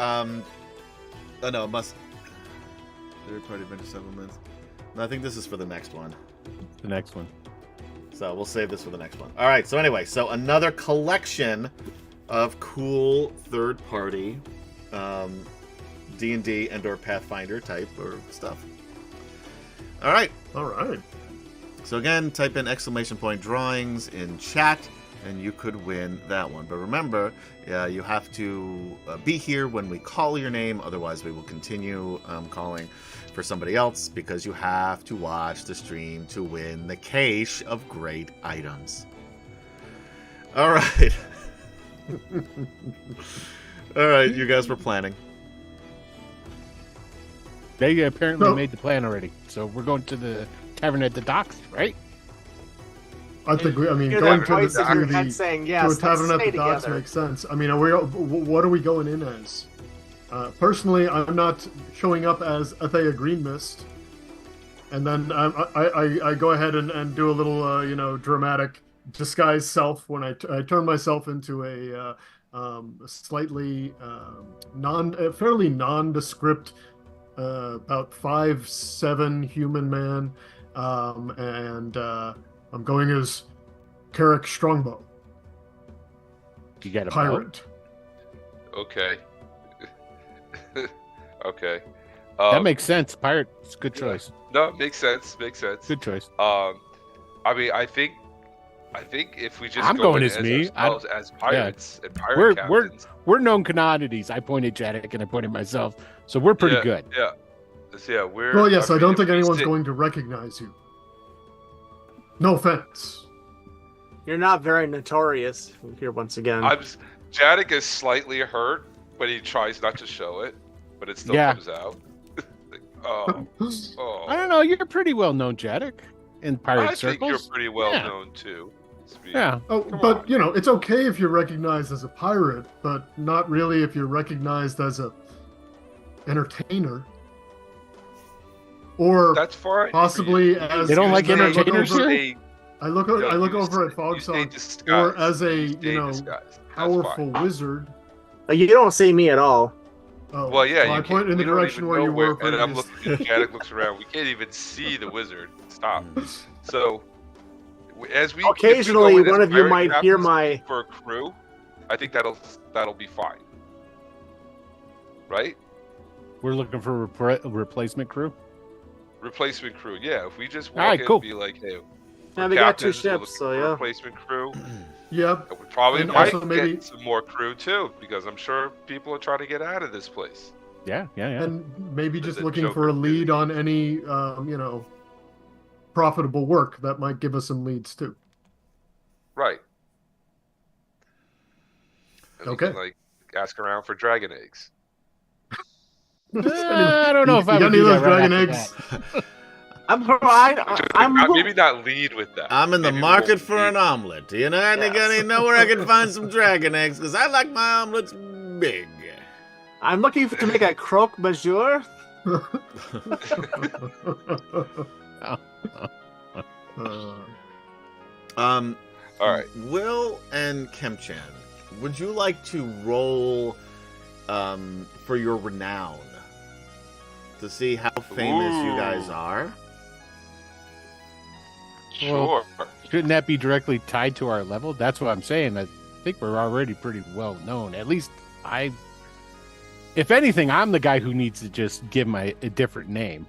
adventure supplements. No, I think this is for the next one. The next one. So we'll save this for the next one. All right. So anyway, another collection of cool third-party D&D and/or Pathfinder type or stuff. All right. All right. So again, type in !drawings in chat, and you could win that one. But remember, you have to be here when we call your name. Otherwise, we will continue calling for somebody else, because you have to watch the stream to win the cache of great items. All right. All right, you guys were planning. They apparently No. made the plan already. So we're going to the tavern at the docks, right? I think going Hear to that voice in your the head saying to yes. a tavern let's at stay the docks together. makes sense. I mean, what are we going in as? Personally, I'm not showing up as Athea Greenmist, and then I go ahead and do a little dramatic disguise self when I turn myself into a slightly fairly nondescript about 5'7" human man, and I'm going as Carrick Strongbow, You got a boat? pirate. Okay. Okay. That makes sense. Pirate. It's a good choice. No, it makes sense. Makes sense. Good choice. I mean, I think if we just I'm go going in as me. ourselves as pirates and pirate captains, We're known commodities. I pointed Jadek and I pointed myself, so we're pretty good. Yeah. Yeah, we're. Well, yes, I mean, don't if think we anyone's sit- going to recognize you. No offense. You're not very notorious here once again. Jadek is slightly hurt, but he tries not to show it, but it still Yeah. comes out. Oh, I don't know. You're pretty well known, Jadek, in pirate I think you're circles. pretty well Yeah. known too. Speed. Yeah. Oh, Come but on. you know, it's okay if you're recognized as a pirate, but not really if you're recognized as a entertainer. Or That's fine. possibly You as They don't like I look entertainers over- here? I look No, over at Fogsong, or as a powerful wizard. You don't see me at all. Oh, Well, yeah, I you point can't- in the we don't direction even where know you were. and I'm previous- looking. Janet looks around. We can't even see the wizard. Stop. So, as we Occasionally, if we go in as one of you pirate might hear captains my. for a crew. I think that'll be fine. Right? We're looking for a replacement crew. Replacement crew. Yeah. If we just walk Alright, in cool. and be like, hey, Yeah, we're we got 2 captains, we're ships, looking so for a yeah. replacement crew. Yeah, We probably And might also maybe- get some more crew too, because I'm sure people are trying to get out of this place. Yeah. and maybe just The looking Joker for a lead busy. on any, profitable work that might give us some leads too. Right. And we Okay. can, like, ask around for dragon eggs. I don't know if I You got would any do of those that right dragon after eggs? that. I'm Maybe not lead with that. I'm in the Maybe we market won't for lead. an omelet. You know, and Yes. you know where I can find some dragon eggs, because I like my omelets big. I'm looking to make a croque monsieur. Um, All right. Will and Kemchan, would you like to roll for your renown to see how famous you guys Ooh. are? Sure. Shouldn't that be directly tied to our level? That's what I'm saying. I think we're already pretty well known. At least if anything, I'm the guy who needs to just give a different name.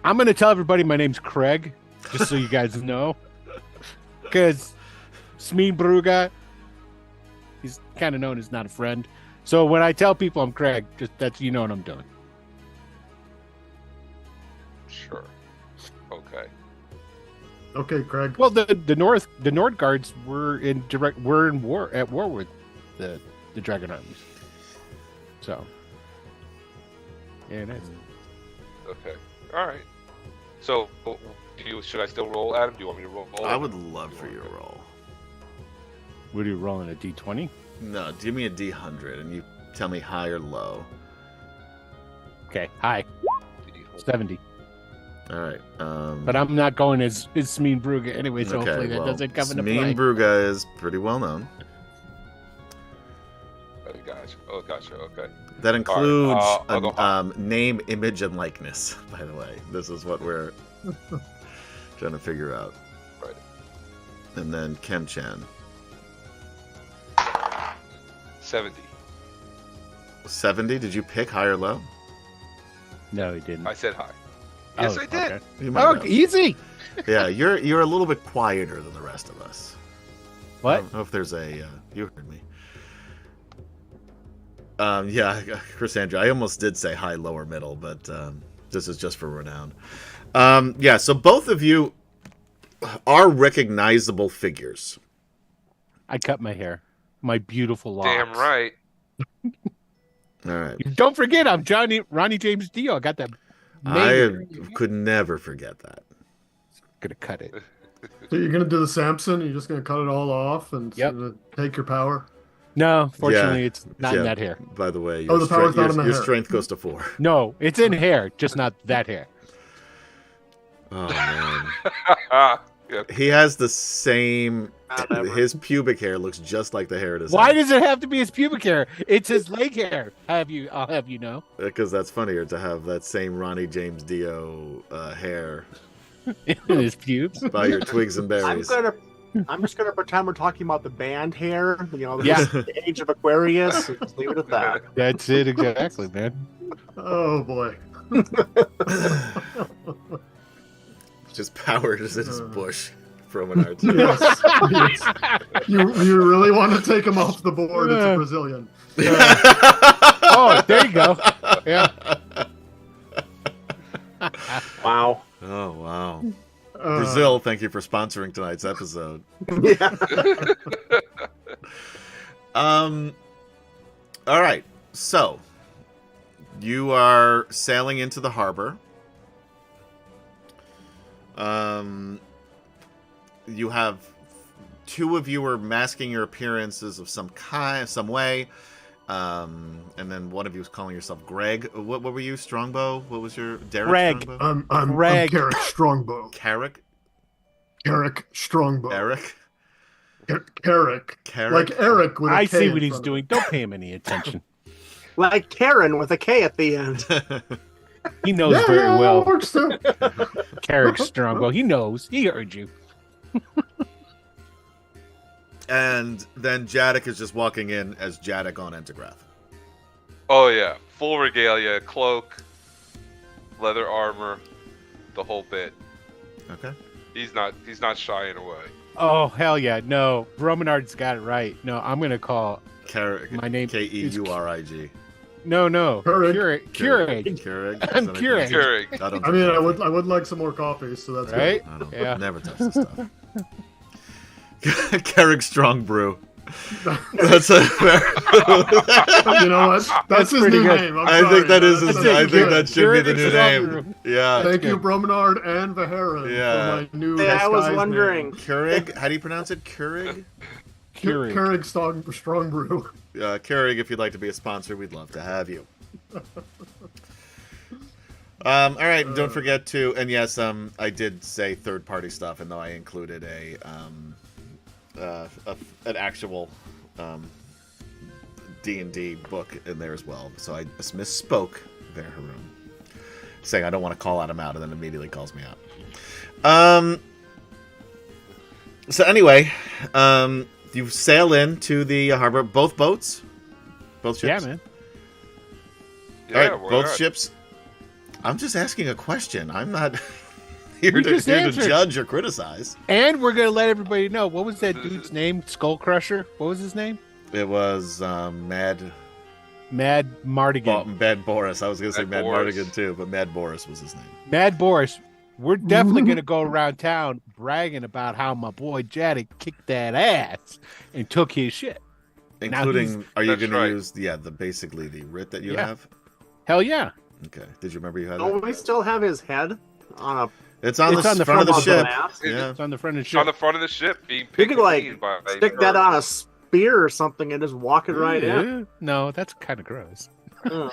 I'm going to tell everybody my name's Craig, just so you guys know. Because Smeen Bruga, he's kind of known as not a friend. So when I tell people I'm Craig, just you know what I'm doing. Sure. Okay. Okay, Craig. Well, the Nord guards were at war with the dragon armies. So, yeah, it is. Okay. All right. So, should I still roll, Adam? Do you want me to roll? I would love for you to roll. What are you rolling, a d20? No, give me a D100 and you tell me high or low. Okay, high, 70. All right. But I'm not going as Smeen Bruga anyway, so hopefully that doesn't come into play. Smeen Bruga is pretty well known. Gotcha. Oh, gotcha. Okay. That includes I'll go high. name, image, and likeness, by the way. This is what we're trying to figure out. Right. And then Kemchan. 70. 70? Did you pick high or low? No, he didn't. I said high. Yes, I did. Okay. You might Oh, have. easy. Yeah, you're a little bit quieter than the rest of us. I What? don't know if there's a... you heard me. Yeah, Cassandra, I almost did say high, lower, middle, but this is just for renown. Yeah, so both of you are recognizable figures. I cut my hair. My beautiful locks. Damn right. All right. Don't forget, I'm Ronnie James Dio. I got that. I could never forget that. Gonna cut it. So you're gonna do the Samson? You're just gonna cut it all off and Yep. sort of take your power? No, fortunately, Yeah, it's not in yeah. that hair. By the way, Oh, the power's not in the your hair. strength goes to 4. No, it's in hair, just not that hair. Oh, man. Yep. He has the same... Whatever. His pubic hair looks just like the hair at his Why head. does it have to be his pubic hair? It's his leg hair. I'll have you know. Because that's funnier to have that same Ronnie James Dio hair In his pubes. by your twigs and berries. I'm just gonna pretend we're talking about the band hair. You know, Yeah. the age of Aquarius. And just leave it at that. That's it exactly, man. Oh boy. Just powers in his bush from an art. Yes. Yes. You really want to take him off the board? It's a Brazilian. Oh, there you go. Yeah. Wow. Oh, wow. Uh, Brazil, thank you for sponsoring tonight's episode. Yeah. All right. So, You are sailing into the harbor. You have two of you are masking your appearances of some way. And then one of you is calling yourself Greg. What were you? Strongbow? What was your Derek Greg. Strongbow? I'm Greg. Carrick Strongbow. Carrick? Carrick Strongbow. Eric? Carrick. Carrick? Like Eric with a I K see in what he's front of doing. Don't pay him any attention. Like Karen with a K at the end. He it. knows Yeah, very yeah, well. works too. Carrick Strongbow. He knows. He heard you. And then Jadek is just walking in as Jadek on Entagrath. Oh yeah, full regalia, cloak, leather armor, the whole bit. Okay. He's not shying away. Oh, hell yeah. No, Romanard's got it right. No, I'm going to call Carrick. my name. Keurig. No. Keurig. Keurig. Keurig. I'm Keurig. Keurig. I mean, I would like some more coffee, so that's Right? I don't Yeah. never touch this stuff. Keurig Strong Brew. good. That's a fair. You know what? That's his pretty new good. name. I'm I sorry. think that is. That's His, pretty I think good. that should be the Keurig new Strong name. Yeah. Thank you, good. Bromenard and Vaharan, Yeah. for my new Yeah, I was disguise wondering. name. Keurig. How do you pronounce it? Keurig. Keurig. Keurig Strong Brew. Keurig, if you'd like to be a sponsor, we'd love to have you. All right, and don't forget to, and yes, I did say third-party stuff, and though I included an actual D&D book in there as well, so I just misspoke there, Haroon, saying I don't want to call him out, and then immediately calls me out. So anyway, you sail into the harbor, both boats, both ships. Yeah, man. Yeah, All right, why both not? ships. I'm just asking a question. I'm not here We to just answered. judge or criticize. And we're going to let everybody know. What was that dude's name? Skull Crusher? What was his name? It was Mad Mardigan. Mad Boris. I was going to say Mad Mad Boris. Mardigan too, but Mad Boris was his name. Mad Boris. We're definitely going to go around town bragging about how my boy Jadek kicked that ass and took his shit. Including, are you That's going to right. use basically the writ that you Yeah. have? Hell yeah. Okay. Did you remember you had Don't that? we still have his head on a It's on It's the on the front of the on ship. mast? Yeah. It's on the front of the It's on ship. the front of the ship, being You picked could like clean by stick that on a spear or something and just walk it right in. Yeah. No, that's kind of gross. Ugh.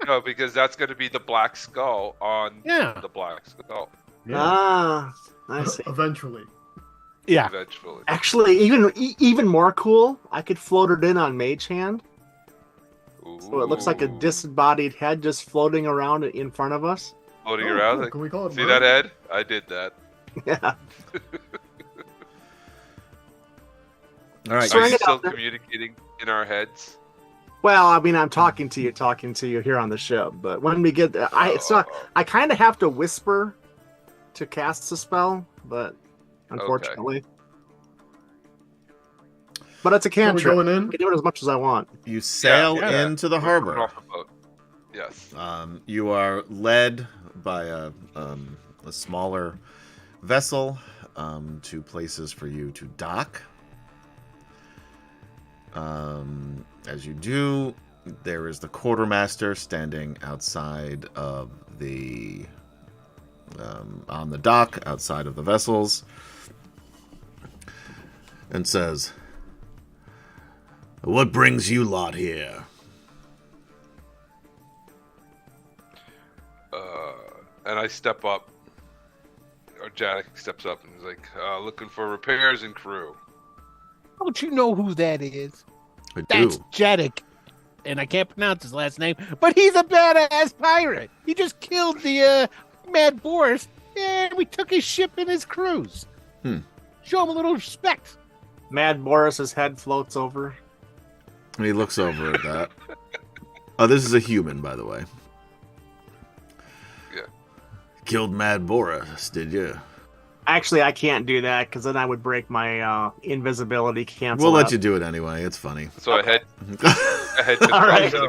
No, because that's going to be the black skull on Yeah. the black skull Yeah. Ah, I see. Eventually. Yeah. eventually. Actually, even more cool, I could float it in on Mage Hand, so it looks like a Ooh. disembodied head just floating around in front of us. Floating Oh, around. cool. Like, Can we call it see bird? that, Ed? I did that. Yeah. All right. String Are you it still out there. communicating in our heads? Well, I mean, I'm talking to you here on the ship, but when we get there, I kind of have to whisper to cast the spell, but unfortunately. But it's a Are we cantrip. going I in? can do it as much as I want. You sail Yeah. into the We're coming harbor. off a boat. Yes. You are led by a smaller vessel to places for you to dock. As you do, there is the quartermaster standing outside of the on the dock outside of the vessels and says, "What brings you lot here?" And I step up, or Jadek steps up and is like, looking for repairs and crew. Don't you know who that is? I That's do. Jadek. And I can't pronounce his last name, but he's a badass pirate. He just killed the Mad Boris, and we took his ship and his crews. Show him a little respect. Mad Boris's head floats over. And he looks over at that. Oh, this is a human, by the way. Yeah. Killed Mad Boris, did you? Actually, I can't do that because then I would break my invisibility cancel. We'll let out. you do it anyway. It's funny. So I head just All right. drops to the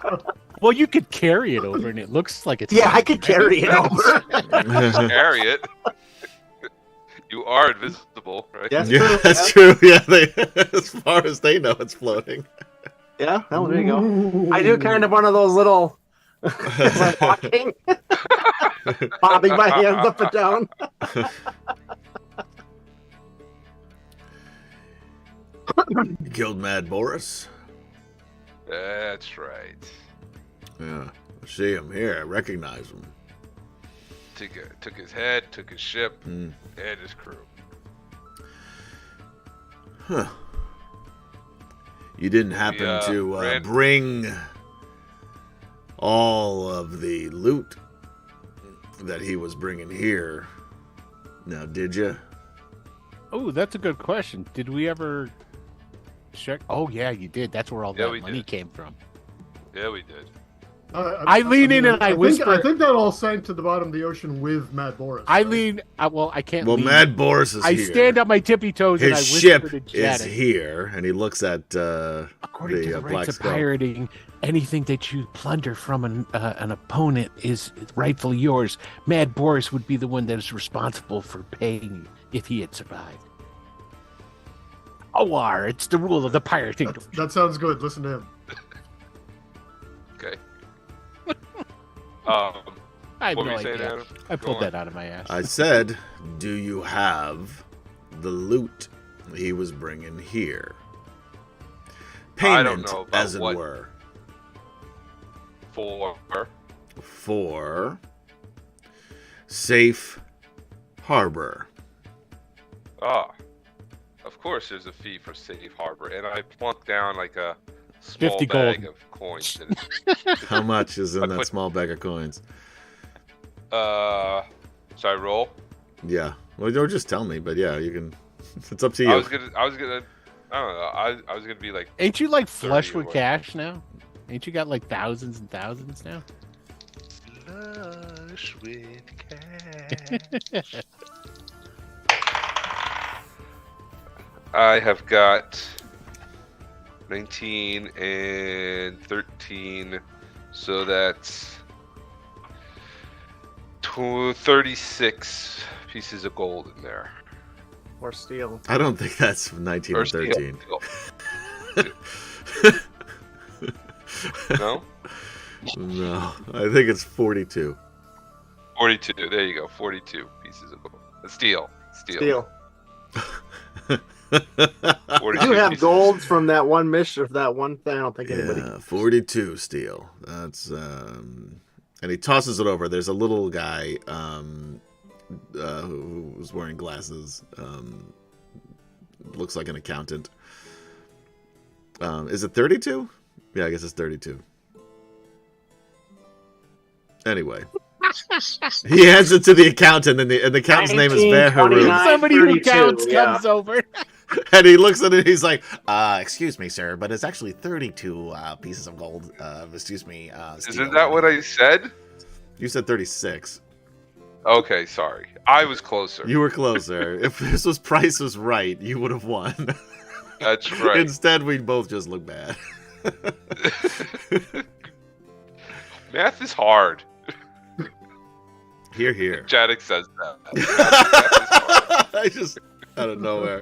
ground. Well, you could carry it over, and it looks like it's. Yeah, I could carry it over. Carry it. You are invisible, right? Yes. Yeah, true, that's true. Yeah, as far as they know, it's floating. Yeah, well, there you go. I do Ooh. kind of one of those little as I'm walking, bobbing my hands up and down. You killed Mad Boris? That's right. Yeah. I see him here. I recognize him. Took his head, took his ship, Hmm. and his crew. Huh. You didn't happen to ran- bring all of the loot that he was bringing here. Now, did you? Oh, that's a good question. Did we ever check? Oh, yeah, you did. That's where all Yeah, that we money did. came from. Yeah, we did. I lean in and I whisper- I think that all sank to the bottom of the ocean with Mad Boris. I right? lean. I can't. Well, lean. Mad Boris is I here. stand on my tippy toes and I His whisper ship to is Janet. here, and he looks at According to the Black rights of Skull. pirating, anything that you plunder from an opponent is rightfully yours. Mad Boris would be the one that is responsible for paying you if he had survived. OR, it's the rule of the pirating. That sounds good. Listen to him. Okay. I have what no were you saying, idea. Adam? I Go pulled on. that out of my ass. I said, do you have the loot he was bringing here? Payment, I don't know about as it what- were, for safe harbor. Ah, of course there's a fee for safe harbor, and I plunked down like a small 50 bag gold. of coins. In it. How much is in I that put- small bag of coins? Should I roll? Yeah. Well, don't just tell me, but yeah, you can. It's up to you. I was gonna. I don't know. I was gonna be like, Ain't you like 30 flush or with what. cash now? Ain't you got like thousands and thousands now? flush with cash. I have got 19 and 13, so that's 36 pieces of gold in there. Or steel. I don't think that's 19 Or and steel. 13. No? No, I think it's 42. 42. There you go. 42 pieces of gold. Steel. Steel. 42 You have pieces. golds from that one mission, that one thing. I don't think anybody. Yeah, 42 steel. That's and he tosses it over. There's a little guy who was wearing glasses. Looks like an accountant. Is it 32? Yeah, I guess it's 32. Anyway, he hands it to the accountant, and the accountant's name is 19, Beharu. 29. Somebody who 32, counts yeah. comes over. And he looks at it, he's like, excuse me, sir, but it's actually 32 pieces of gold. Excuse me. Steel. Isn't that what I said? You said 36. Okay, sorry. I was closer. You were closer. If this was Price was right, you would have won. That's right. Instead, we both just look bad. Math is hard. Here, here. Jadek says that. Math is hard. I just, out of nowhere.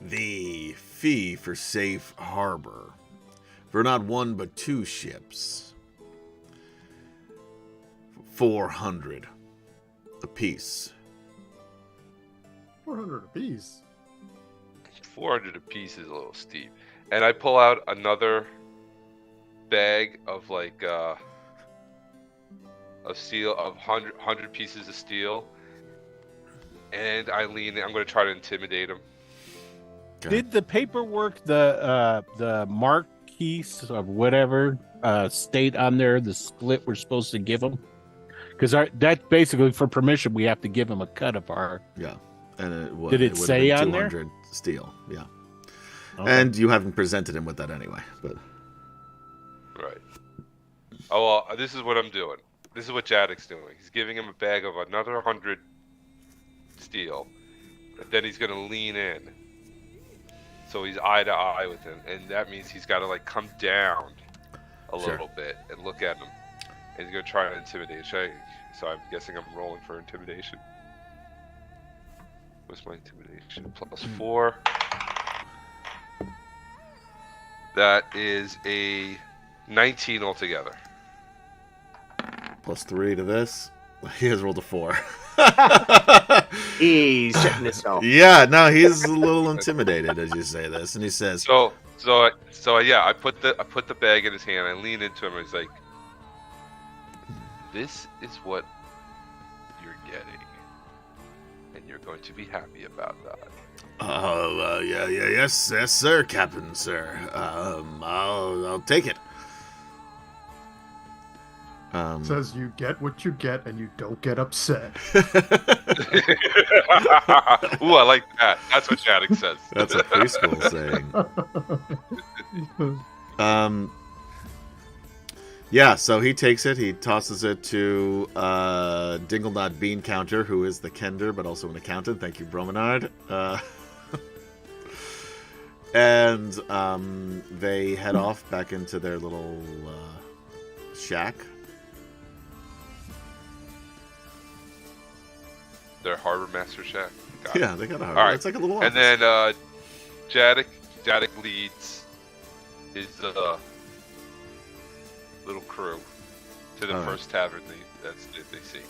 The fee for safe harbor. For not one but two ships. 400 apiece. 400 apiece. 400 apiece is a little steep. And I pull out another bag of like of steel, of 100 pieces of steel. And I lean in. I'm going to try to intimidate him. Did the paperwork, the marquise or whatever, state on there the split we're supposed to give them? Because that basically for permission we have to give them a cut of our. Yeah. And Did it would have say been on there? 200 steel, yeah. Okay. And you haven't presented him with that anyway, but Right. Oh, well, this is what I'm doing. This is what Jadek's doing. He's giving him a bag of another 100 steel. And then he's going to lean in. So he's eye to eye with him. And that means he's got to like come down a Sure. little bit and look at him. And he's going to try to intimidate. So I'm guessing I'm rolling for intimidation. What's my intimidation? +4. That is a 19 altogether. +3 to this. He has rolled a 4. He's shitting himself. Yeah, no, he's a little intimidated as you say this, and he says, So yeah, I put the bag in his hand. I lean into him. And he's like, "This is what you're getting, and you're going to be happy about that." "Oh, yes, sir, Captain, sir. I'll take it." Says you get what you get and you don't get upset. Ooh, I like that. That's what Jadek says. That's a preschool saying. Yeah, so he takes it. He tosses it to Dinglenod Bean Counter, who is the Kender, but also an accountant. Thank you, Bromenard. And they head off back into their little shack. Their harbor master shack. Got it. Yeah, they got a harbor. All right. It's like a little And office. then Jadek leads his little crew to the All right. first tavern they see.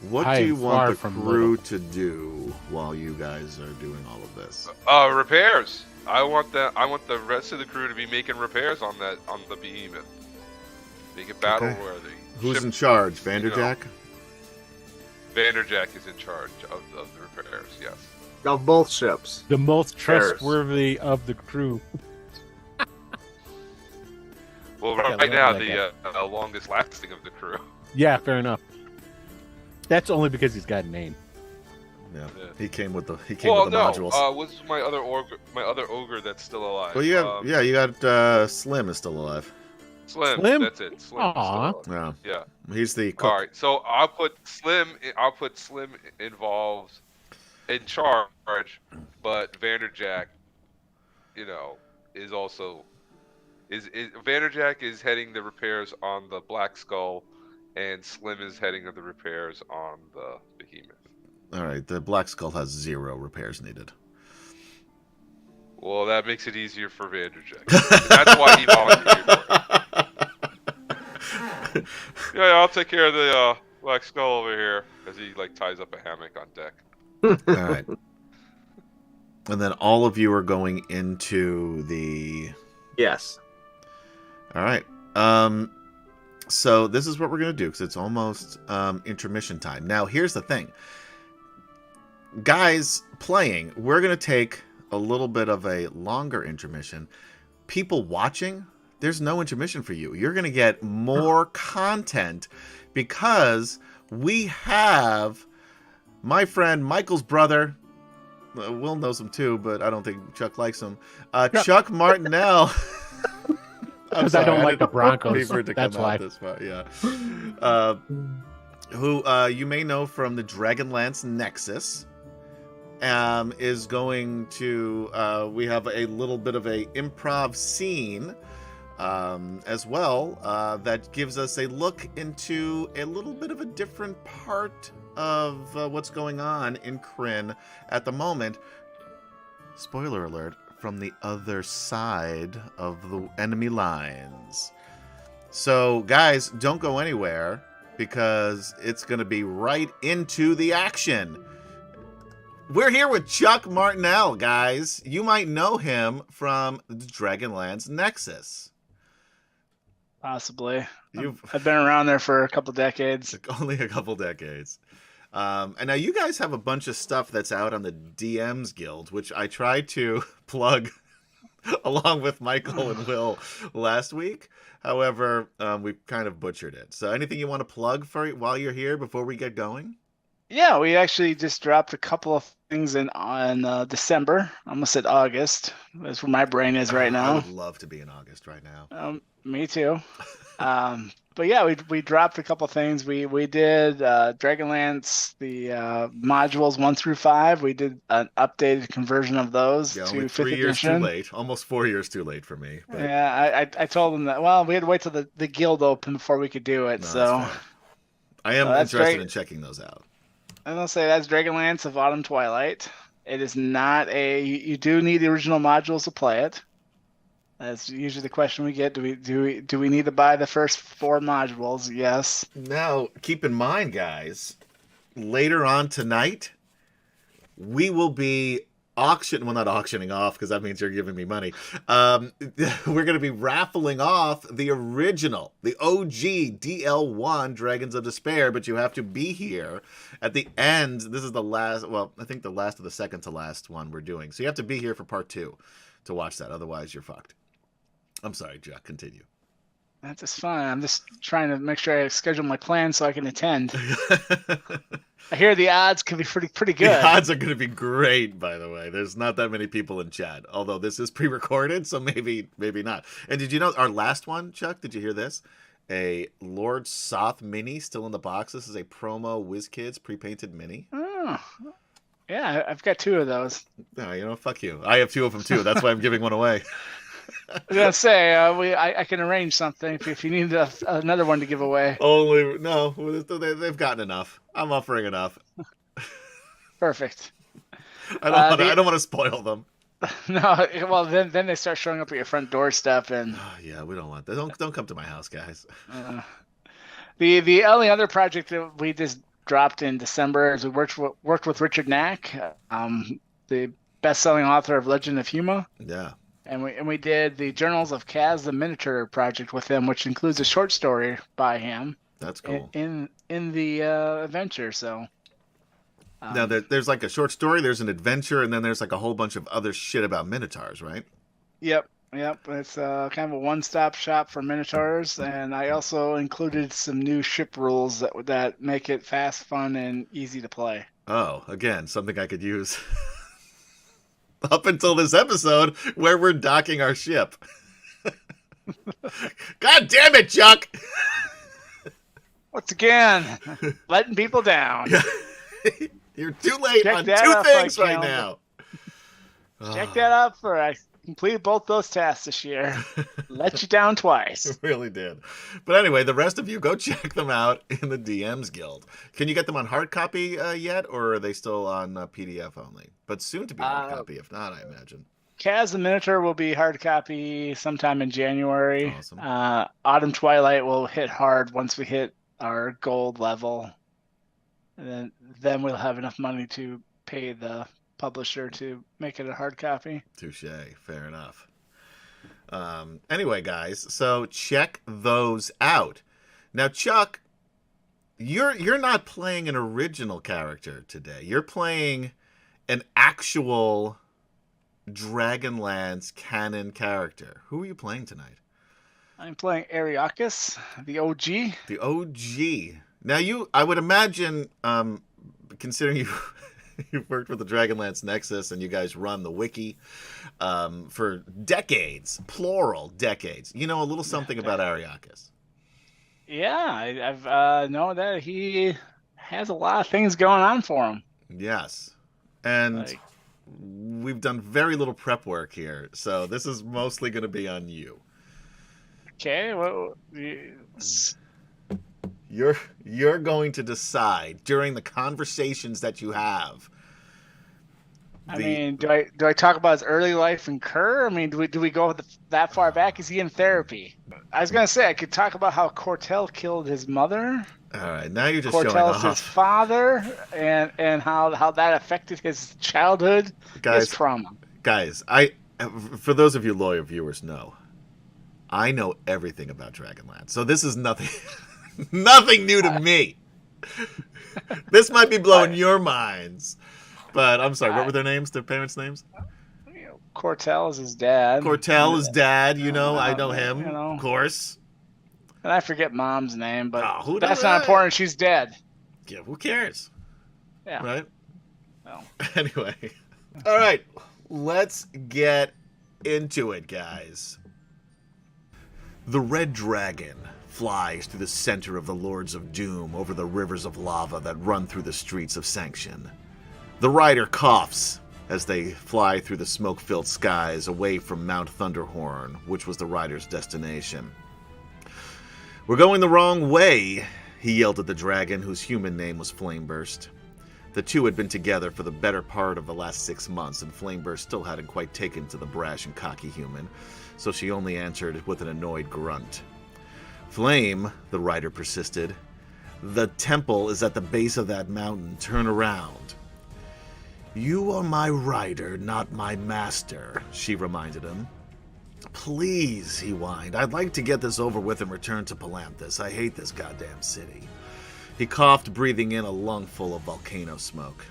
What I do am you far want the from crew little. to do while you guys are doing all of this? Repairs. I want the rest of the crew to be making repairs on the behemoth. Make it battle worthy. Who's in charge? Vanderjack? Vanderjack is in charge of the repairs. Yes. Of both ships. The most Repairs. trustworthy of the crew. Well, Yeah, right now like the longest lasting of the crew. Yeah, fair enough. That's only because he's got a name. Yeah. Yeah. He came with the Well, modules. what's my other ogre that's still alive? Well, you have you got Slim is still alive. Slim. Slim? That's it. Slim. Aw. Still alive. Yeah. Yeah. He's the cook. All right. So I'll put Slim involved in charge, but Vanderjack, is also is Vanderjack is heading the repairs on the Black Skull, and Slim is heading the repairs on the Behemoth. All right. The Black Skull has 0 repairs needed. Well, that makes it easier for Vanderjack. That's why he volunteered for it. Yeah, I'll take care of the Black Skull over here as he ties up a hammock on deck. All right. And then all of you are going into the. Yes. All right. So this is what we're gonna do because it's almost intermission time. Now, here's the thing, guys. Playing, we're gonna take a little bit of a longer intermission. People watching, there's no intermission for you. You're gonna get more content because we have my friend Michael's brother. Will knows him too, but I don't think Chuck likes him. Chuck Martinell. Because I don't like the Broncos. That's why. This far. Yeah. Who you may know from the DragonLance Nexus. Is going to we have a little bit of a improv scene as well that gives us a look into a little bit of a different part of what's going on in Kryn at the moment. Spoiler alert, from the other side of the enemy lines. So guys, don't go anywhere because it's going to be right into the action. We're here with Chuck Martinell, guys. You might know him from the Dragonlance Nexus. Possibly. You've I've been around there for a couple decades. only a couple decades. And now you guys have a bunch of stuff that's out on the DMs Guild, which I tried to plug along with Michael and Will last week. However, we kind of butchered it. So anything you want to plug for while you're here before we get going? Yeah, we actually just dropped a couple of things on December. I almost said August. That's where my brain is right I now. would love to be in August right now. Me too. But yeah, we dropped a couple things. We did Dragonlance, the modules 1 through 5. We did an updated conversion of those Yeah, to only 5th 3 years edition. too late. Almost 4 years too late for me. But Yeah, I told them that. Well, we had to wait till the guild opened before we could do it. no, so that's fair. I am that's interested great. in checking those out. I'm gonna say that's Dragonlance of Autumn Twilight, It is not a. You do need the original modules to play it. That's usually the question we get. Do we need to buy the first 4 modules? Yes. Now, keep in mind, guys, later on tonight, we will be not auctioning off, because that means you're giving me money. We're going to be raffling off the original, the OG DL1 Dragons of Despair, but you have to be here at the end. This is the last, well, I think the last of the second to last one we're doing. So you have to be here for part 2 to watch that. Otherwise, you're fucked. I'm sorry, Jack, continue. That's just fine. I'm just trying to make sure I schedule my plan so I can attend. I hear the odds can be pretty good. The odds are going to be great, by the way. There's not that many people in chat, although this is pre-recorded, so maybe not. And did you know our last one, Chuck? Did you hear this? A Lord Soth mini still in the box. This is a promo WizKids pre-painted mini. Oh, yeah, I've got 2 of those. No, fuck you. I have 2 of them too. That's why I'm giving one away. I was gonna say I can arrange something if you need another one to give away. No, they've gotten enough. I'm offering enough. Perfect. I don't want to spoil them. No, well then they start showing up at your front doorstep and. Oh, yeah, we don't want that. Don't come to my house, guys. The only other project that we just dropped in December is we worked with Richard Knack, the best-selling author of Legend of Huma. Yeah. And we did the Journals of Kaz the Minotaur project with him, which includes a short story by him. That's cool. In the adventure, so. Now there's like a short story, there's an adventure, and then there's like a whole bunch of other shit about minotaurs, right? Yep. It's kind of a one-stop shop for minotaurs, and I also included some new ship rules that make it fast, fun, and easy to play. Oh, again, something I could use. Up until this episode where we're docking our ship. God damn it, Chuck! Once again, letting people down. You're too late Check on that 2 off things my right calendar. now. Check that out for I completed both those tasks this year. Let you down twice. Really did. But anyway, the rest of you, go check them out in the DMs Guild. Can you get them on hard copy yet, or are they still on PDF only? But soon to be hard copy, if not, I imagine. Kaz the Minotaur will be hard copy sometime in January. Awesome. Autumn Twilight will hit hard once we hit our gold level. And then we'll have enough money to pay the publisher to make it a hard copy. Touche. Fair enough. Anyway, guys, so check those out. Now, Chuck, you're not playing an original character today. You're playing an actual DragonLance canon character. Who are you playing tonight? I'm playing Ariakis, the OG. The OG. Now, I would imagine, considering you've worked with the DragonLance Nexus and you guys run the wiki for decades, plural decades. You know a little something about Ariakis. Yeah, I've know that he has a lot of things going on for him. Yes. And we've done very little prep work here, so this is mostly going to be on you. Okay, well, You're going to decide during the conversations that you have. I mean, do I talk about his early life in Kerr? I mean, do we go that far back? Is he in therapy? I was gonna say I could talk about how Cortel killed his mother. All right, now you're just showing Cortel's off. his father, and how that affected his childhood, his trauma. Guys, for those of you loyal viewers know, I know everything about Dragonlance, so this is nothing. Nothing new to me. This might be blowing your minds, but I'm sorry. What were their names? Their parents' names? Cortel is his dad. Cortel is dad. I know him, of course. And I forget mom's name, but who that's does not that? important. She's dead. Yeah, who cares? Yeah. Right. Well. Anyway, all right. Let's get into it, guys. The Red Dragon flies through the center of the Lords of Doom over the rivers of lava that run through the streets of Sanction. The rider coughs as they fly through the smoke-filled skies away from Mount Thunderhorn, which was the rider's destination. "We're going the wrong way," he yelled at the dragon, whose human name was Flameburst. The two had been together for the better part of the last 6 months, and Flameburst still hadn't quite taken to the brash and cocky human, so she only answered with an annoyed grunt. Flame, the rider persisted, the temple is at the base of that mountain. Turn around. You are my rider, not my master, she reminded him. Please, he whined. I'd like to get this over with and return to Palanthus. I hate this goddamn city. He coughed, breathing in a lungful of volcano smoke.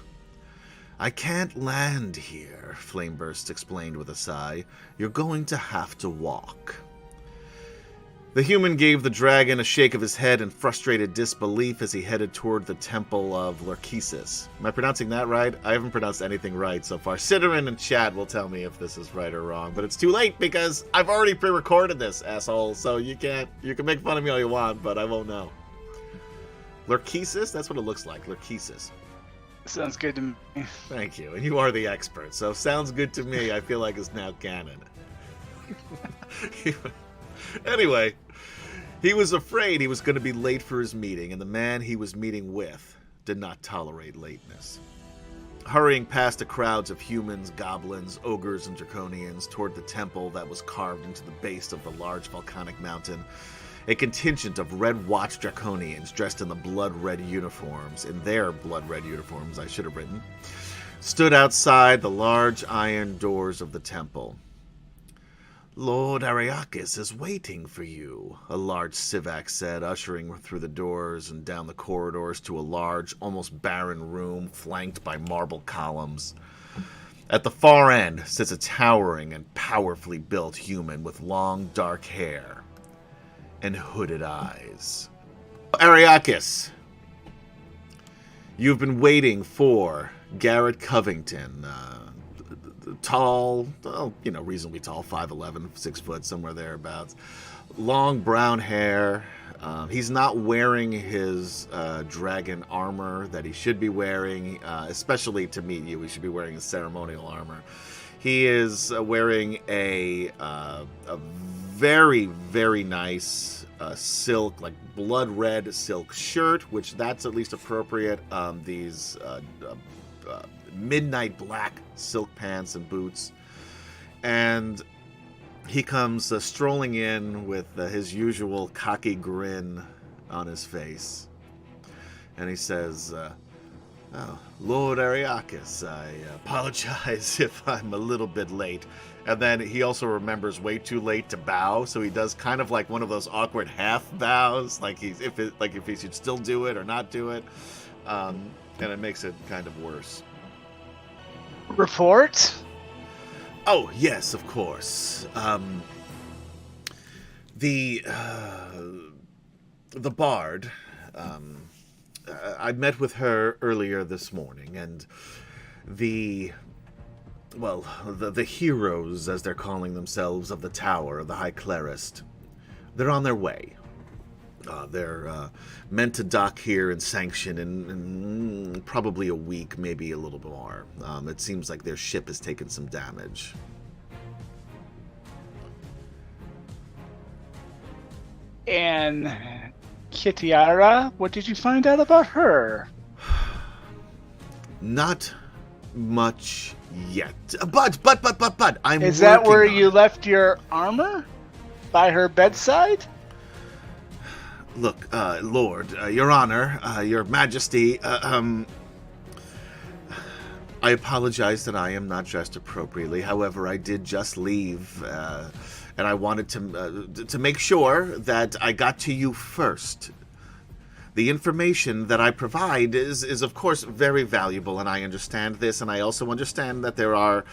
I can't land here, Flameburst explained with a sigh. You're going to have to walk. The human gave the dragon a shake of his head in frustrated disbelief as he headed toward the temple of Lurkesis. Am I pronouncing that right? I haven't pronounced anything right so far. Ciderin in chat will tell me if this is right or wrong, but it's too late because I've already pre-recorded this, asshole, so you can make fun of me all you want, but I won't know. Lurkesis? That's what it looks like, Lurkesis. Sounds good to me. Thank you, and you are the expert, so sounds good to me, I feel like it's now canon. Anyway, he was afraid he was going to be late for his meeting, and the man he was meeting with did not tolerate lateness. Hurrying past the crowds of humans, goblins, ogres, and draconians toward the temple that was carved into the base of the large volcanic mountain, a contingent of Red Watch draconians dressed in the blood-red uniforms, in their blood-red uniforms, I should have written, stood outside the large iron doors of the temple. Lord Ariakis is waiting for you, a large Sivak said, ushering through the doors and down the corridors to a large, almost barren room flanked by marble columns. At the far end sits a towering and powerfully built human with long, dark hair and hooded eyes. Ariakis, you've been waiting for Garrett Covington, tall, reasonably tall, 5'11", 6 foot, somewhere thereabouts. Long brown hair. He's not wearing his dragon armor that he should be wearing, especially to meet you. He should be wearing his ceremonial armor. He is wearing a very, very nice silk, like blood red silk shirt, which that's at least appropriate. These midnight black silk pants and boots. And he comes strolling in with his usual cocky grin on his face. And he says, oh, Lord Ariakis, I apologize if I'm a little bit late. And then he also remembers way too late to bow, so he does kind of like one of those awkward half bows, like if he should still do it or not do it. And it makes it kind of worse. Report? Oh, yes, of course. The bard, I met with her earlier this morning, and the heroes, as they're calling themselves, of the Tower, of the High Clerist, they're on their way. They're meant to dock here in Sanction in probably a week, maybe a little bit more. It seems like their ship has taken some damage. And Kitiara, what did you find out about her? Not much yet. But I'm Is that where working on you it. left your armor? By her bedside? Look, Lord, Your Honor, Your Majesty, I apologize that I am not dressed appropriately. However, I did just leave, and I wanted to make sure that I got to you first. The information that I provide is of course very valuable, and I understand this, and I also understand that there are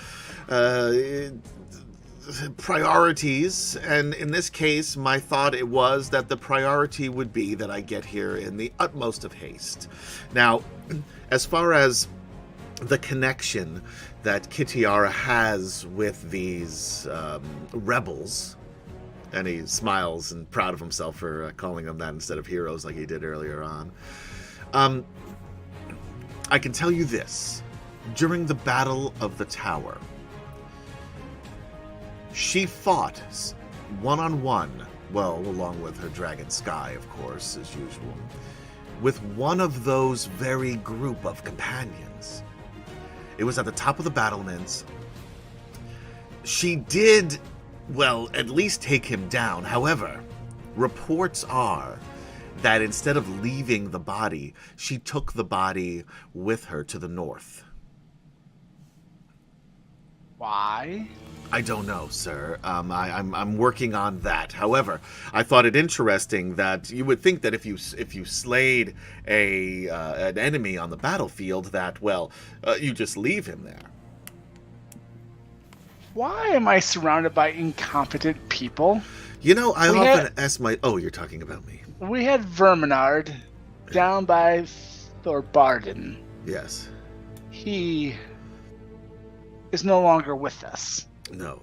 priorities, and in this case, my thought it was that the priority would be that I get here in the utmost of haste. Now, as far as the connection that Kitiara has with these rebels, and he smiles and proud of himself for calling them that instead of heroes like he did earlier on. I can tell you this. During the Battle of the Tower, she fought one-on-one, well, along with her Dragon Sky, of course, as usual, with one of those very group of companions. It was at the top of the battlements. She did, well, at least take him down. However, reports are that instead of leaving the body, she took the body with her to the north. Why? I don't know, sir. I'm working on that. However, I thought it interesting that you would think that if you slayed an enemy on the battlefield, that you just leave him there. Why am I surrounded by incompetent people? You know, I often ask my. Oh, you're talking about me. We had Verminard down by Thorbarden. Yes. He is no longer with us. No.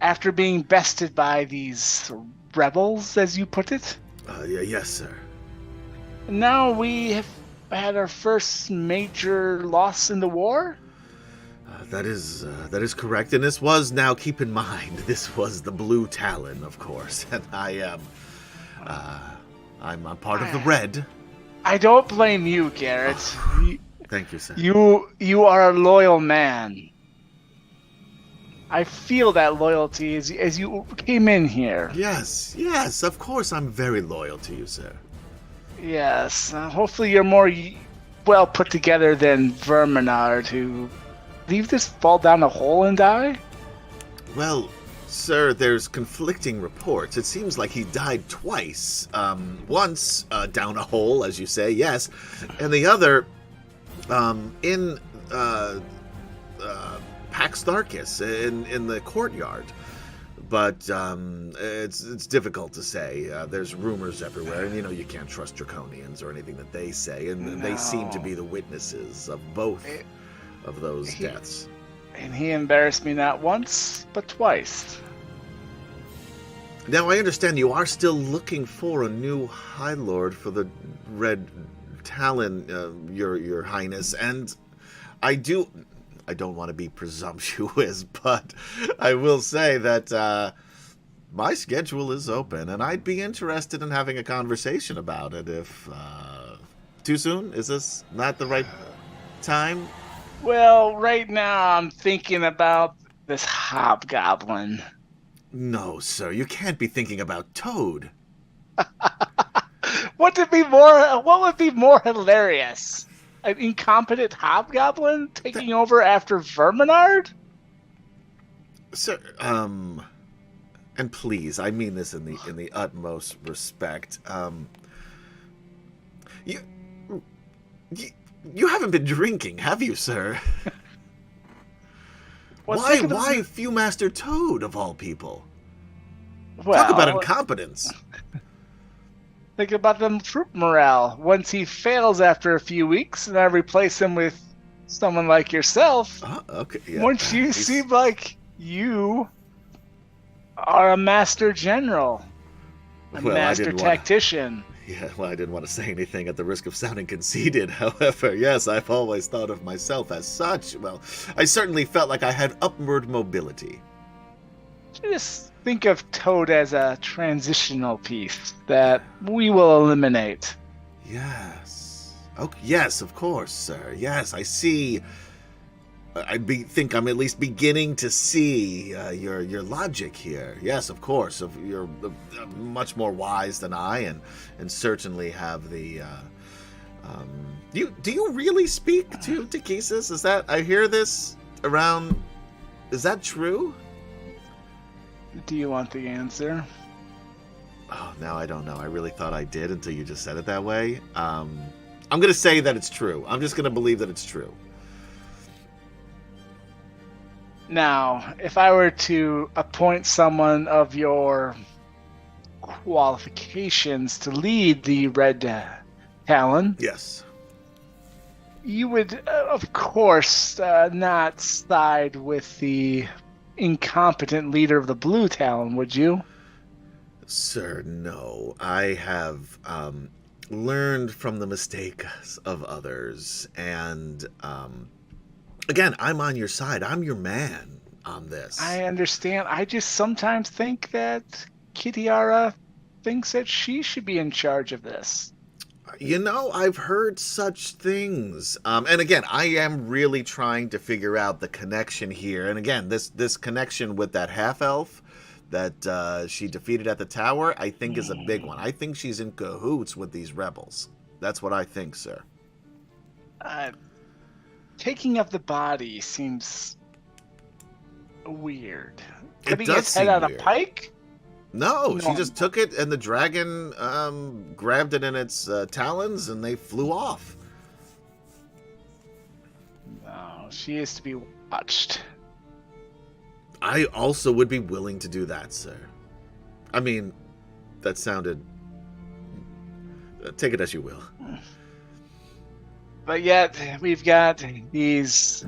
After being bested by these rebels, as you put it. Yes, sir. Now we have had our first major loss in the war. That is correct, and this was, now keep in mind, this was the Blue Talon, of course, and I'm part of the Red. I don't blame you, Garrett. Thank you, sir. You are a loyal man. I feel that loyalty as you came in here. Yes, of course I'm very loyal to you, sir. Yes, hopefully you're more well put together than Verminard, who leave this fall down a hole and die? Well, sir, there's conflicting reports. It seems like he died twice. Once down a hole, as you say, yes, and the other in Pax Tharkis in the courtyard. But it's difficult to say. There's rumors everywhere, and you can't trust Draconians or anything that they say, and they seem to be the witnesses of both of those deaths. And he embarrassed me not once, but twice. Now, I understand you are still looking for a new High Lord for the Red Talon, your Highness, and I don't want to be presumptuous, but I will say that my schedule is open, and I'd be interested in having a conversation about it if... too soon? Is this not the right time? Well, right now I'm thinking about this hobgoblin. No, sir, you can't be thinking about Toad. What would be more hilarious? An incompetent hobgoblin taking over after Verminard? Sir, and please, I mean this in the utmost respect. You haven't been drinking, have you, sir? Why Viewmaster Toad, of all people? Well, talk about incompetence. Think about the troop morale. Once he fails after a few weeks, and I replace him with someone like yourself. Okay. Yeah. Once you seem like you are a master general, a master tactician. Yeah, well, I didn't want to say anything at the risk of sounding conceited. However, yes, I've always thought of myself as such. Well, I certainly felt like I had upward mobility. Just think of Toad as a transitional piece that we will eliminate. Yes. Okay. Yes, of course, sir. Yes, I see. Think I'm at least beginning to see your logic here. Yes, of course. You're much more wise than I, and certainly have the. Do you really speak to Takesis? Is that, I hear this around? Is that true? Do you want the answer? Oh, now I don't know. I really thought I did until you just said it that way. I'm going to say that it's true. I'm just going to believe that it's true. Now, if I were to appoint someone of your qualifications to lead the Red Talon, yes, you would, of course, not side with the incompetent leader of the Blue Talon, would you? Sir, no. I have learned from the mistakes of others, and again, I'm on your side. I'm your man on this. I understand. I just sometimes think that Kitiara thinks that she should be in charge of this. You know, I've heard such things. And again, I am really trying to figure out the connection here. And again, this connection with that half-elf that she defeated at the tower, I think is a big one. I think she's in cahoots with these rebels. That's what I think, sir. Taking up the body seems weird. It Cutting does its head seem on a weird. pike? No, she No. just took it, and the dragon grabbed it in its talons, and they flew off. No, she is to be watched. I also would be willing to do that, sir. I mean, that sounded... take it as you will. But yet, we've got these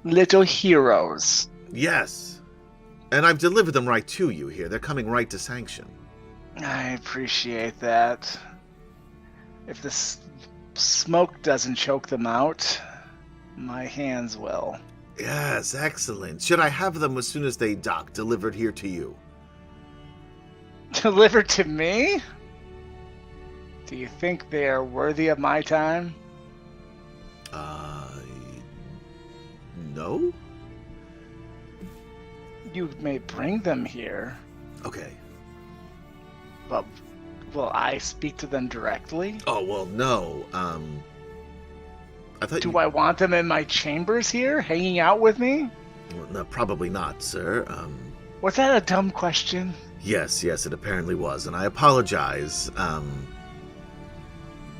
little heroes. Yes. And I've delivered them right to you here. They're coming right to Sanction. I appreciate that. If the smoke doesn't choke them out, my hands will. Yes, excellent. Should I have them as soon as they dock, delivered here to you? Delivered to me? Do you think they are worthy of my time? No? You may bring them here, Okay. but will I speak to them directly? Oh, well, no. I thought Do you... I want them in my chambers here, hanging out with me? Well, no, probably not, sir. Was that a dumb question? Yes, it apparently was, and I apologize.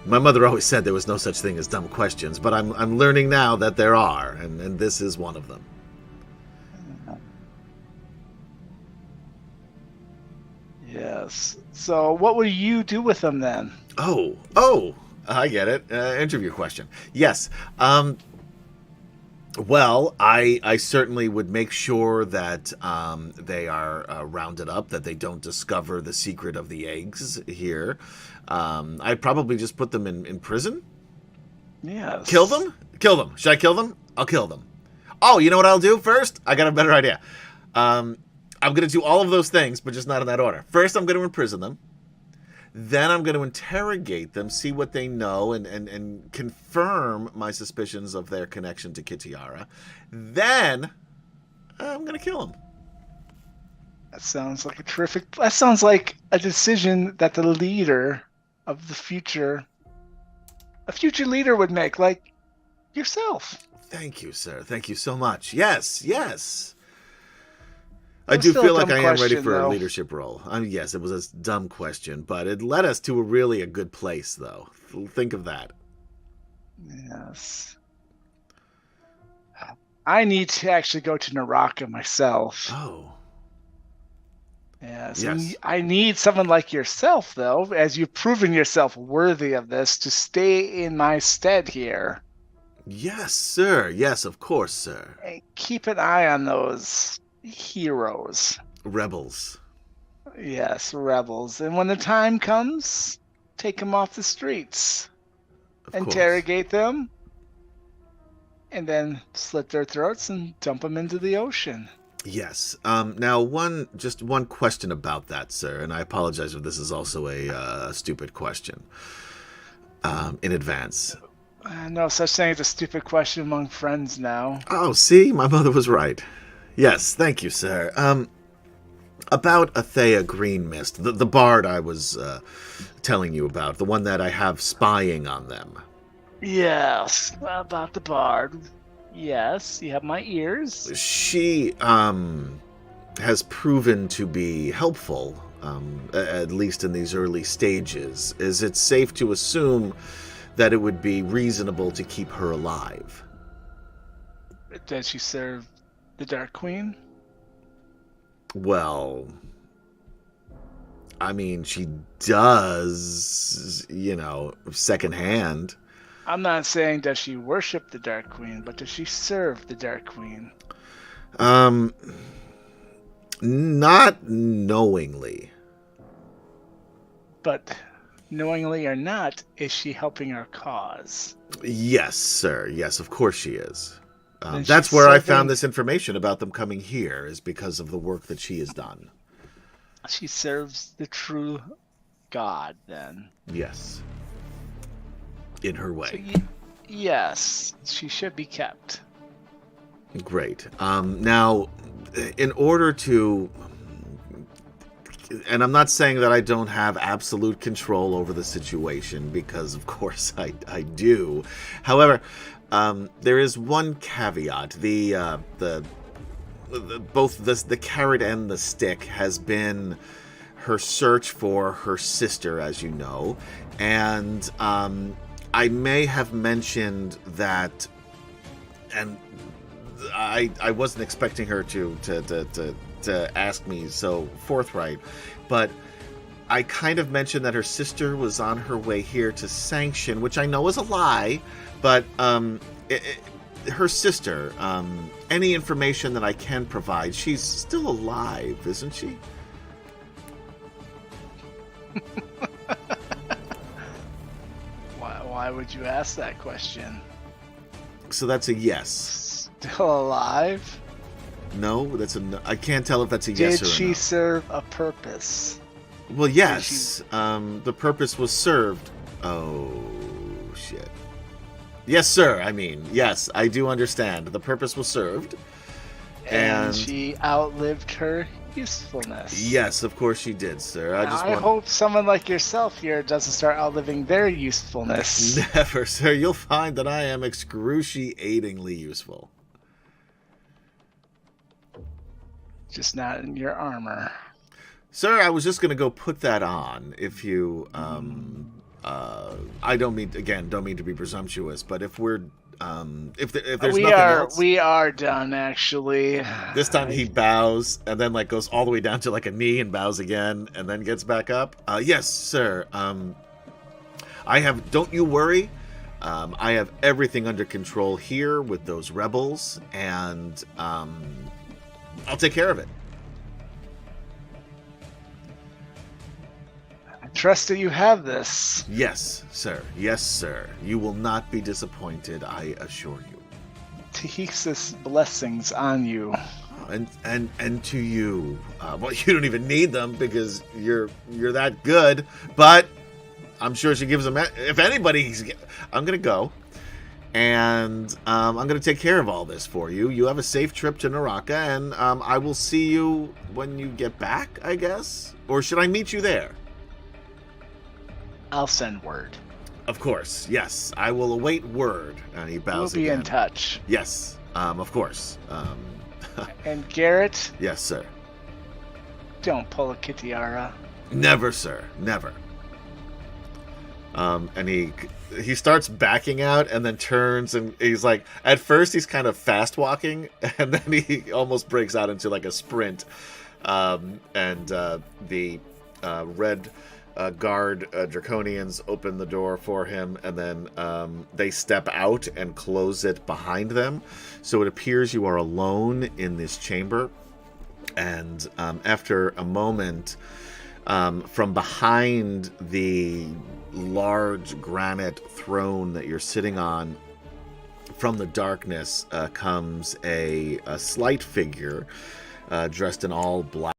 My mother always said there was no such thing as dumb questions, but I'm learning now that there are, and this is one of them. Yes. So what will you do with them then? Oh, I get it. Interview question. Yes. Well, I certainly would make sure that they are rounded up, that they don't discover the secret of the eggs here. I'd probably just put them in prison. Yes. Kill them? Kill them. Should I kill them? I'll kill them. Oh, you know what I'll do first? I got a better idea. I'm going to do all of those things, but just not in that order. First, I'm going to imprison them. Then I'm going to interrogate them, see what they know, and confirm my suspicions of their connection to Kitiara. Then I'm going to kill them. That sounds like that sounds like a decision that the leader of the future, a future leader would make, like yourself. Thank you, sir. Thank you so much. Yes. I It was do still feel a like dumb I am ready question, for a though. leadership role. I mean, yes, it was a dumb question, but it led us to a good place, though. Think of that. Yes. I need to actually go to Naraka myself. Oh. Yes. Yes. And I need someone like yourself, though, as you've proven yourself worthy of this, to stay in my stead here. Yes, sir. Yes, of course, sir. And keep an eye on those heroes. Rebels. Yes, rebels. And when the time comes, take them off the streets. Of course. Interrogate them. And then slit their throats and dump them into the ocean. Yes. Now, one question about that, sir, and I apologize if this is also a stupid question in advance. No such thing as a stupid question among friends now. Oh, see? My mother was right. Yes, thank you, sir. About Athea Greenmist, the bard I was telling you about, the one that I have spying on them. Yes, about the bard. Yes, you have my ears. She has proven to be helpful, at least in these early stages. Is it safe to assume that it would be reasonable to keep her alive? Does she serve the Dark Queen? Well, I mean, she does, secondhand. I'm not saying does she worship the Dark Queen, but does she serve the Dark Queen? Not knowingly. But knowingly or not, is she helping our cause? Yes, sir. Yes, of course she is. Then That's she's where I serving- found this information about them coming here, is because of the work that she has done. She serves the true God, then. Yes. in her So way. yes, she should be kept. Great. Now, in order to, and I'm not saying that I don't have absolute control over the situation, because of course I do. However, there is one caveat. Both the carrot and the stick has been her search for her sister, as you know, and I may have mentioned that, and I wasn't expecting her to ask me so forthright, but I kind of mentioned that her sister was on her way here to Sanction, which I know is a lie, but her sister, any information that I can provide, she's still alive, isn't she? Why would you ask that question? So that's a yes. Still alive? No, that's a no. I can't tell if that's a yes or Did a she no. serve a purpose? Well, yes. The purpose was served. Oh, shit. Yes, sir. I mean, yes, I do understand. The purpose was served. And she outlived her usefulness. Yes, of course she did, sir. I hope someone like yourself here doesn't start outliving their usefulness. Never, sir. You'll find that I am excruciatingly useful. Just not in your armor. Sir, I was just going to go put that on if you... I don't mean to be presumptuous, but if we're... if there's nothing else... We are done, actually. This time he bows and then like goes all the way down to like a knee and bows again and then gets back up. Yes, sir. I have... Don't you worry. I have everything under control here with those rebels, and I'll take care of it. I trust that you have this. Yes, sir. Yes, sir. You will not be disappointed, I assure you. Tehesis blessings on you. And to you. Well, you don't even need them because you're that good. But I'm sure she gives them. If anybody, I'm gonna go, and I'm gonna take care of all this for you. You have a safe trip to Naraka, and I will see you when you get back, I guess. Or should I meet you there? I'll send word. Of course, yes. I will await word. And he bows We'll be again. in touch. Yes, of course. And Garrett, Yes, sir. don't pull a Kitiara. Never, sir. Never. And he starts backing out and then turns and he's like, at first he's kind of fast walking and then he almost breaks out into like a sprint. The red guard Draconians open the door for him, and then they step out and close it behind them. So it appears you are alone in this chamber. And after a moment, from behind the large granite throne that you're sitting on, from the darkness comes a slight figure dressed in all black.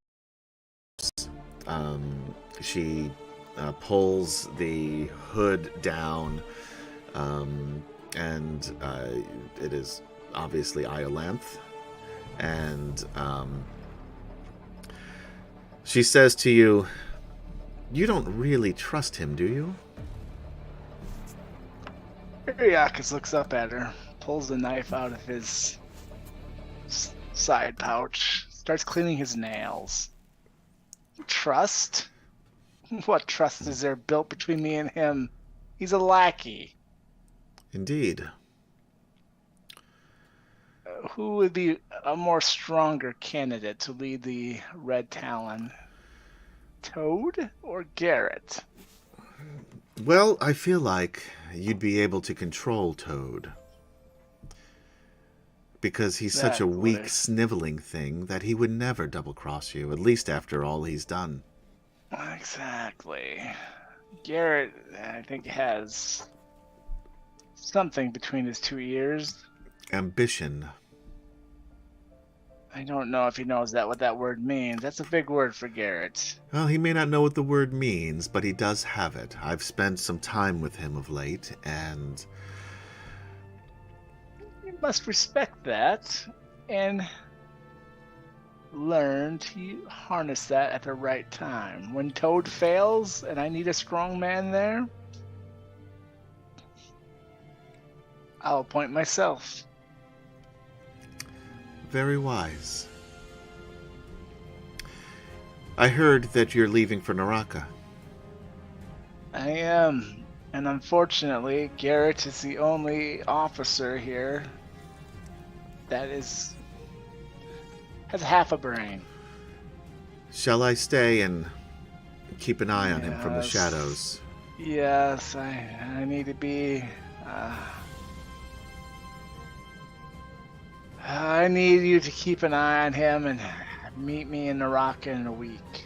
She pulls the hood down, and it is obviously Iolanth. And she says to you, "You don't really trust him, do you?" Ariakis looks up at her, pulls the knife out of his side pouch, starts cleaning his nails. Trust? What trust is there built between me and him? He's a lackey. Indeed. Who would be a more stronger candidate to lead the Red Talon? Toad or Garrett? Well, I feel like you'd be able to control Toad. Because he's such a weak, sniveling thing that he would never double-cross you, at least after all he's done. Exactly. Garrett, I think, has something between his two ears. Ambition. I don't know if he knows what that word means. That's a big word for Garrett. Well, he may not know what the word means, but he does have it. I've spent some time with him of late, and You must respect that and learn to harness that at the right time. When Toad fails and I need a strong man there, I'll appoint myself. very wise. I heard that you're leaving for Naraka. I am. And unfortunately, Garrett is the only officer here that has half a brain. Shall I stay and keep an eye on him from the Yes. shadows? Yes, I need to be. I need you to keep an eye on him and meet me in Naraka in a week.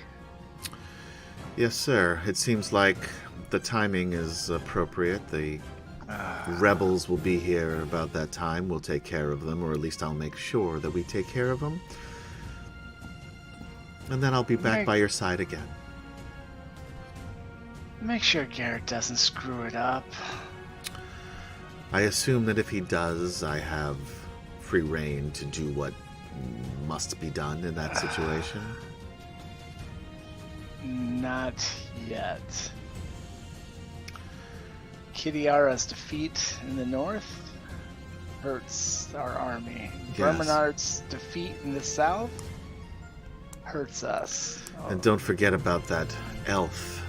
Yes, sir. It seems like the timing is appropriate. The rebels will be here about that time. We'll take care of them, or at least I'll make sure that we take care of them. And then I'll be back Make- by your side again. Make sure Garrett doesn't screw it up. I assume that if he does, I have free reign to do what must be done in that situation. Not yet. Kitiara's defeat in the north hurts our army. Yes. Verminard's defeat in the south hurts us. And don't forget about that elf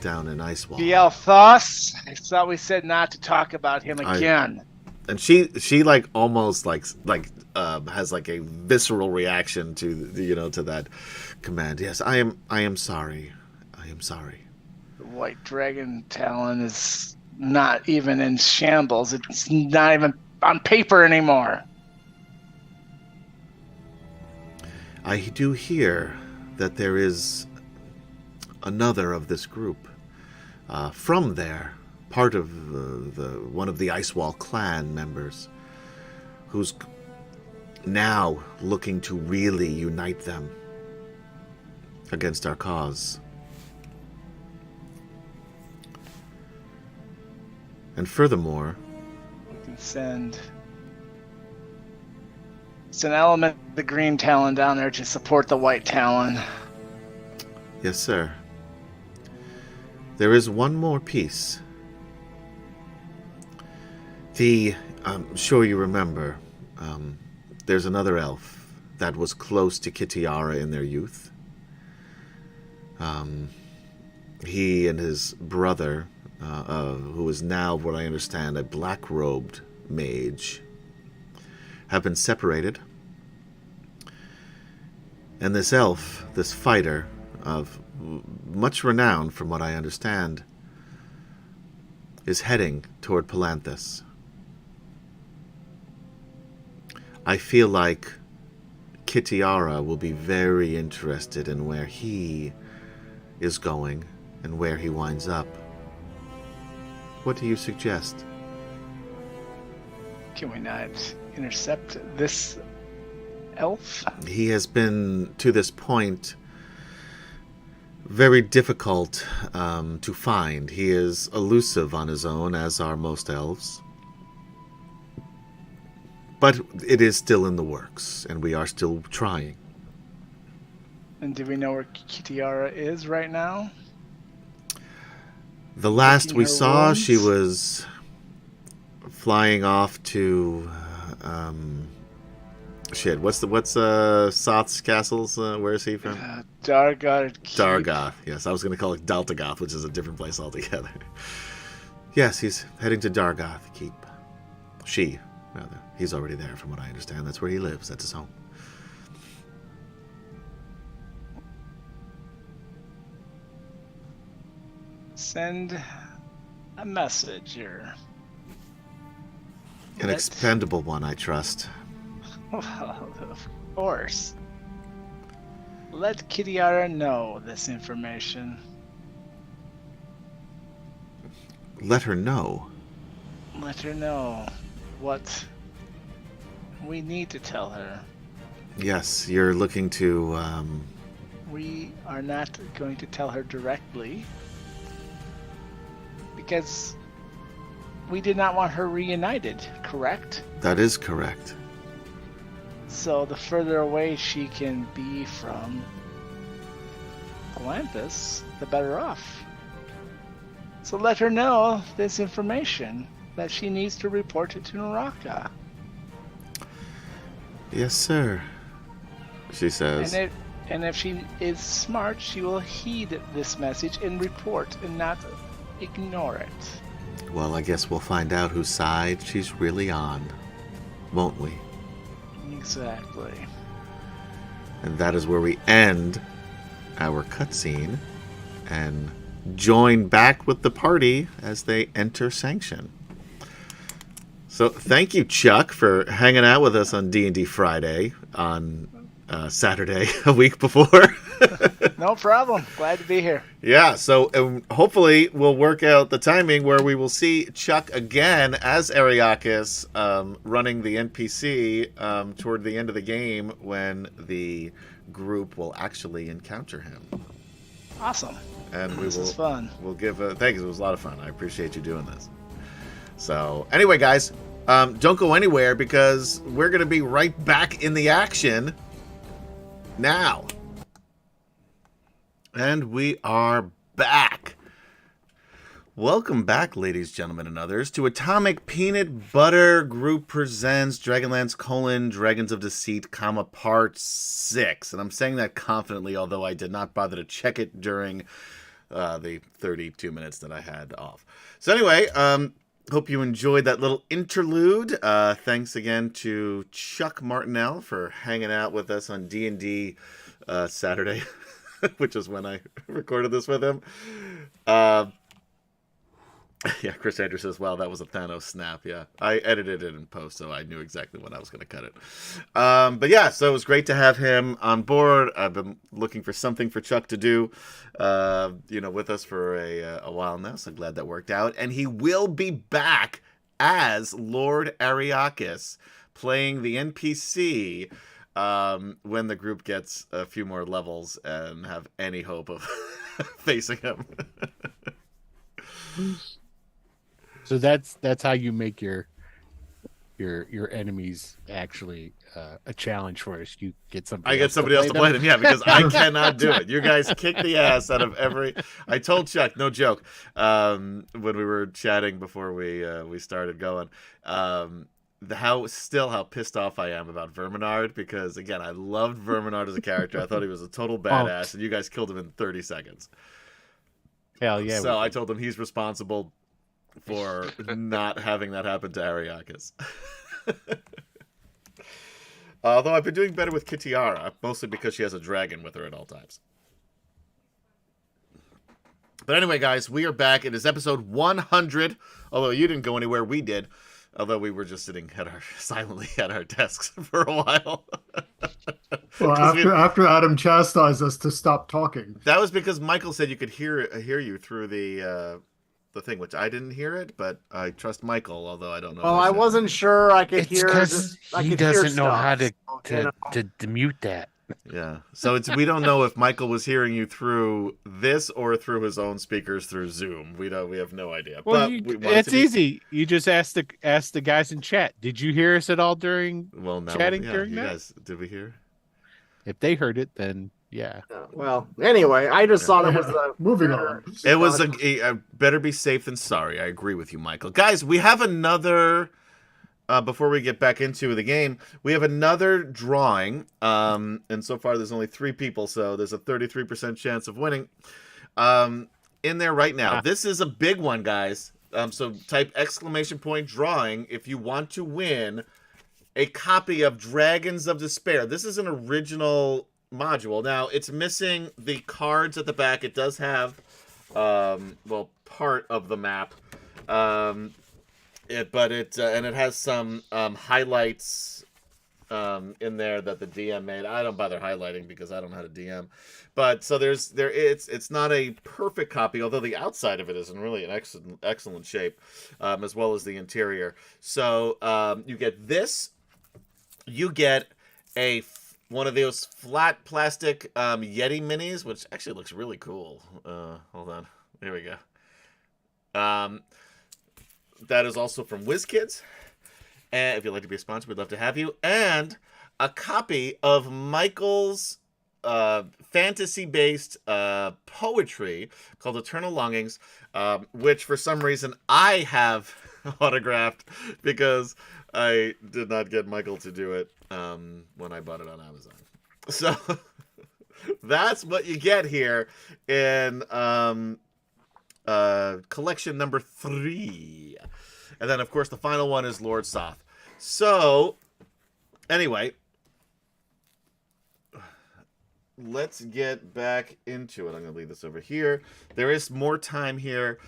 down in Icewall. Beel'thas? I thought we said not to talk about him again. And she like almost has like a visceral reaction to that command. Yes, I am sorry. I am sorry. The White Dragon Talon is not even in shambles. It's not even on paper anymore. I do hear that there is another of this group from there, part of one of the Icewall clan members, who's now looking to really unite them against our cause. And furthermore, We can send an element of the Green Talon down there to support the White Talon. yes, sir, there is one more piece. I'm sure you remember, there's another elf that was close to Kitiara in their youth. He and his brother, who is now, what I understand, a black-robed mage, have been separated. And this elf, this fighter, of much renown from what I understand, is heading toward Palanthas. I feel like Kitiara will be very interested in where he is going and where he winds up. What do you suggest? Can we not intercept this elf? He has been, to this point, very difficult to find. He is elusive on his own, as are most elves. But it is still in the works, and we are still trying. And do we know where Kitiara is right now? The last Licking we her saw, wounds? she was flying off to what's Soth's castles? Where is he from? Dargoth. Dargoth. Yes, I was going to call it Daltagoth, which is a different place altogether. Yes, he's heading to Dargoth Keep. She, rather. He's already there, from what I understand. That's where he lives. That's his home. Send a message here. An expendable one, I trust. Well, of course. Let Kitiara know this information. Let her know. Let her know what we need to tell her. Yes, you're looking to. We are not going to tell her directly because we did not want her reunited, correct? That is correct. So the further away she can be from Olympus, the better off. So let her know this information, that she needs to report it to Naraka. Yes, sir. She says. And if she is smart, she will heed this message and report and not ignore it. Well, I guess we'll find out whose side she's really on, won't we? Exactly. And that is where we end our cutscene and join back with the party as they enter Sanction. So thank you, Chuck, for hanging out with us on D&D Friday on Saturday, a week before. No problem. Glad to be here. Yeah, so hopefully we'll work out the timing where we will see Chuck again as Ariakis running the NPC toward the end of the game when the group will actually encounter him. Awesome. And This is fun. We'll give thanks. It was a lot of fun. I appreciate you doing this. So anyway, guys, don't go anywhere because we're going to be right back in the action now. And we are back. Welcome back, ladies, gentlemen, and others, to Atomic Peanut Butter Group presents DragonLance: Dragons of Deceit, Part 6. And I'm saying that confidently, although I did not bother to check it during the 32 minutes that I had off. So anyway, hope you enjoyed that little interlude. Thanks again to Chuck Martinell for hanging out with us on D&D Saturday, which is when I recorded this with him. Yeah, Chris Andrews says, wow, that was a Thanos snap. Yeah, I edited it in post, so I knew exactly when I was going to cut it. But yeah, so it was great to have him on board. I've been looking for something for Chuck to do, with us for a while now, so glad that worked out. And he will be back as Lord Ariakis, playing the NPC when the group gets a few more levels and have any hope of facing him. So that's how you make your enemies actually a challenge for us. You get somebody. I get somebody else to play them, yeah, because I cannot do it. You guys kick the ass out of every. I told Chuck, no joke, when we were chatting before we started going, how pissed off I am about Verminard, because again, I loved Verminard as a character. I thought he was a total badass, and you guys killed him in 30 seconds. Hell yeah! So I told him he's responsible for not having that happen to Ariakis. Although I've been doing better with Kitiara, mostly because she has a dragon with her at all times. But anyway, guys, we are back. It is episode 100. Although you didn't go anywhere, we did. Although we were just sitting silently at our desks for a while. Well, after Adam chastised us to stop talking. That was because Michael said you could hear you through the thing, which I didn't hear it, but I trust Michael, although I don't know. Well, I wasn't sure I could It's hear. because he doesn't know how to mute that. Yeah, so we don't know if Michael was hearing you through this or through his own speakers through Zoom. We have no idea. Well, it's easy. You just ask the guys in chat. Did you hear us at all during chatting during that? Guys, did we hear? If they heard it, then yeah. Well, anyway, I just thought it was moving on. It was a better be safe than sorry. I agree with you, Michael. Guys, we have another. Before we get back into the game, we have another drawing, and so far there's only 3 people, so there's a 33% chance of winning. In there right now, this is a big one, guys. So type !drawing if you want to win a copy of Dragons of Despair. This is an original module. Now it's missing the cards at the back. It does have, part of the map. But it has some highlights in there that the DM made. I don't bother highlighting because I don't know how to DM. But so it's not a perfect copy, although the outside of it is in really an excellent shape, as well as the interior. So you get this. You get a one of those flat plastic Yeti minis, which actually looks really cool. Hold on. Here we go. That is also from WizKids. And if you'd like to be a sponsor, we'd love to have you. And a copy of Michael's fantasy-based poetry called Eternal Longings, which for some reason I have autographed because I did not get Michael to do it when I bought it on Amazon. So that's what you get here in collection number 3. And then, of course, the final one is Lord Soth. So, anyway, let's get back into it. I'm going to leave this over here. There is more time here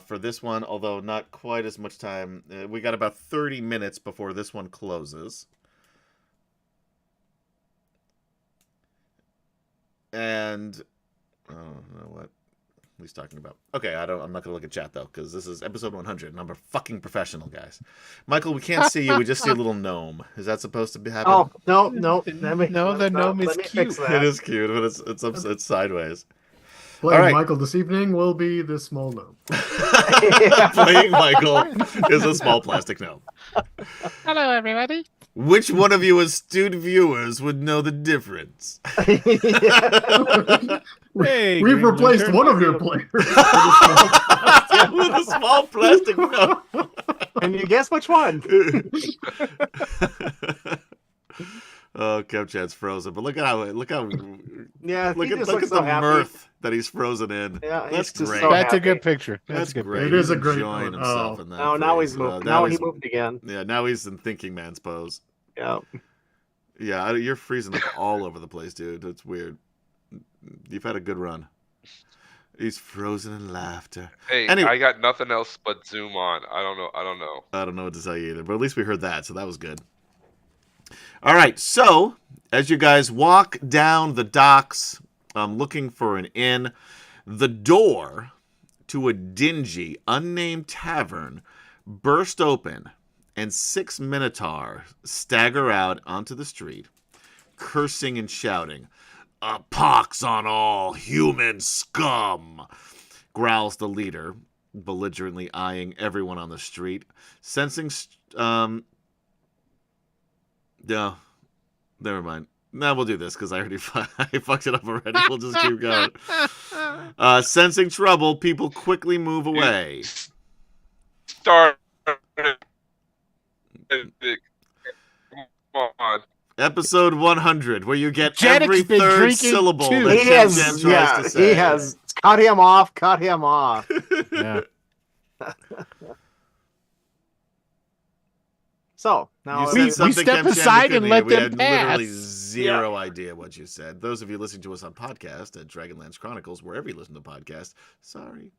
for this one, although not quite as much time. We got about 30 minutes before this one closes. And I don't know what he's talking about. Okay, I'm not gonna look at chat though, because this is episode 100, and I'm a fucking professional, guys. Michael, we can't see you. We just see a little gnome. Is that supposed to be happening? Oh no. The gnome is cute. It is cute, but it's sideways. Playing All right. Michael this evening will be this small gnome. Playing Michael is a small plastic gnome. Hello, everybody. Which one of you astute viewers would know the difference? Hey, We've Green replaced Lantern. one of your players. With a small plastic gnome. Can you guess which one? Oh, Kevchat's frozen, but look how Yeah, look he at just looks the so happy. mirth that he's frozen in. Yeah, he's That's just great. so That's a happy. good picture. That's a good great. It is a He's great enjoying one. himself Oh. in that. Oh, now phase. he's moved. Now Now he's he moved again. Yeah, now he's in thinking man's pose. Yeah. Yeah, you're freezing like all over the place, dude. It's weird. You've had a good run. He's frozen in laughter. Hey, Anyway. I got nothing else but Zoom on. I don't know. I don't know what to tell you either, but at least we heard that, so that was good. All right, so as you guys walk down the docks looking for an inn, the door to a dingy, unnamed tavern burst open, and 6 minotaurs stagger out onto the street, cursing and shouting. "A pox on all human scum," growls the leader, belligerently eyeing everyone on the street. Sensing... no, never mind. No, we'll do this, because I already I fucked it up already. We'll just keep going. Sensing trouble, people quickly move away. Start. Come on. Episode 100, where you get Jedic's every been third drinking syllable too. that He Jen has, tries yeah, to say. he has cut him off. Yeah. So now You We- said we something, step Kem Chan, aside we and couldn't let hear. We them had literally pass. zero idea what you said. Those of you listening to us on podcast at DragonLance Chronicles, wherever you listen to podcasts, sorry.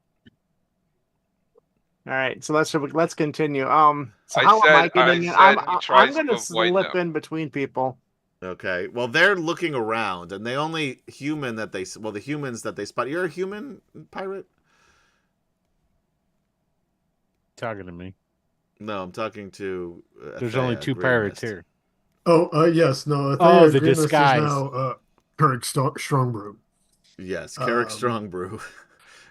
all right, so let's continue. So I how am I said- getting I in? I'm said he tries going to to avoid slip them. in between people. Okay. Well, they're looking around, and the only human that they the humans that they spot. You're a human pirate? Talking to me. No, I'm talking to. There's only Athea, 2 Green pirates Mist. here. Oh, yes, no. Oh, the Green Mist disguise. is now Keurig Strongbrew. Yes, Carrick Strongbrew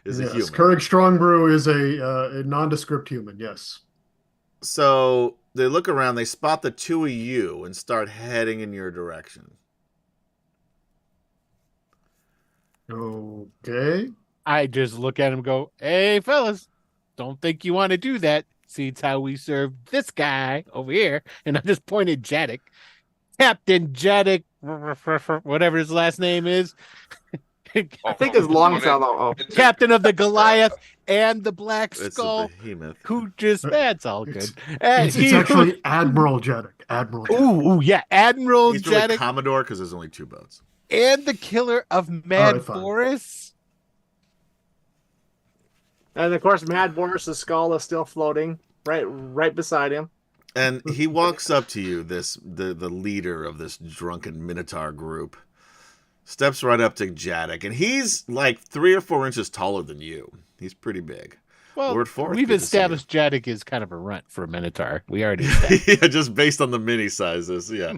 is a Yes, human. Keurig Strongbrew is a nondescript human. Yes. So they look around, they spot the 2 of you, and start heading in your direction. Okay. I just look at him and go, "Hey, fellas, don't think you want to do that. See, it's how we serve this guy over here." And I just pointed Jadic. Captain Jadic, whatever his last name is. I think it's Longfellow. Oh. Captain of the Goliath and the Black It's a Skull. behemoth. Who just, that's all good. It's actually Admiral Jeddick. Admiral Jeddick. Ooh, yeah. Admiral He's really Jadic Commodore because there's only 2 boats. and the killer of Mad right, fine. Boris. And of course, Mad Boris's skull is still floating right beside him. And he walks up to you, the leader of this drunken Minotaur group, steps right up to Jadic, and he's like 3 or 4 inches taller than you. He's pretty big. Well, Lord Forth, we've good to see established Jadic is kind of a runt for a Minotaur. We already established. Yeah, just based on the mini sizes, yeah.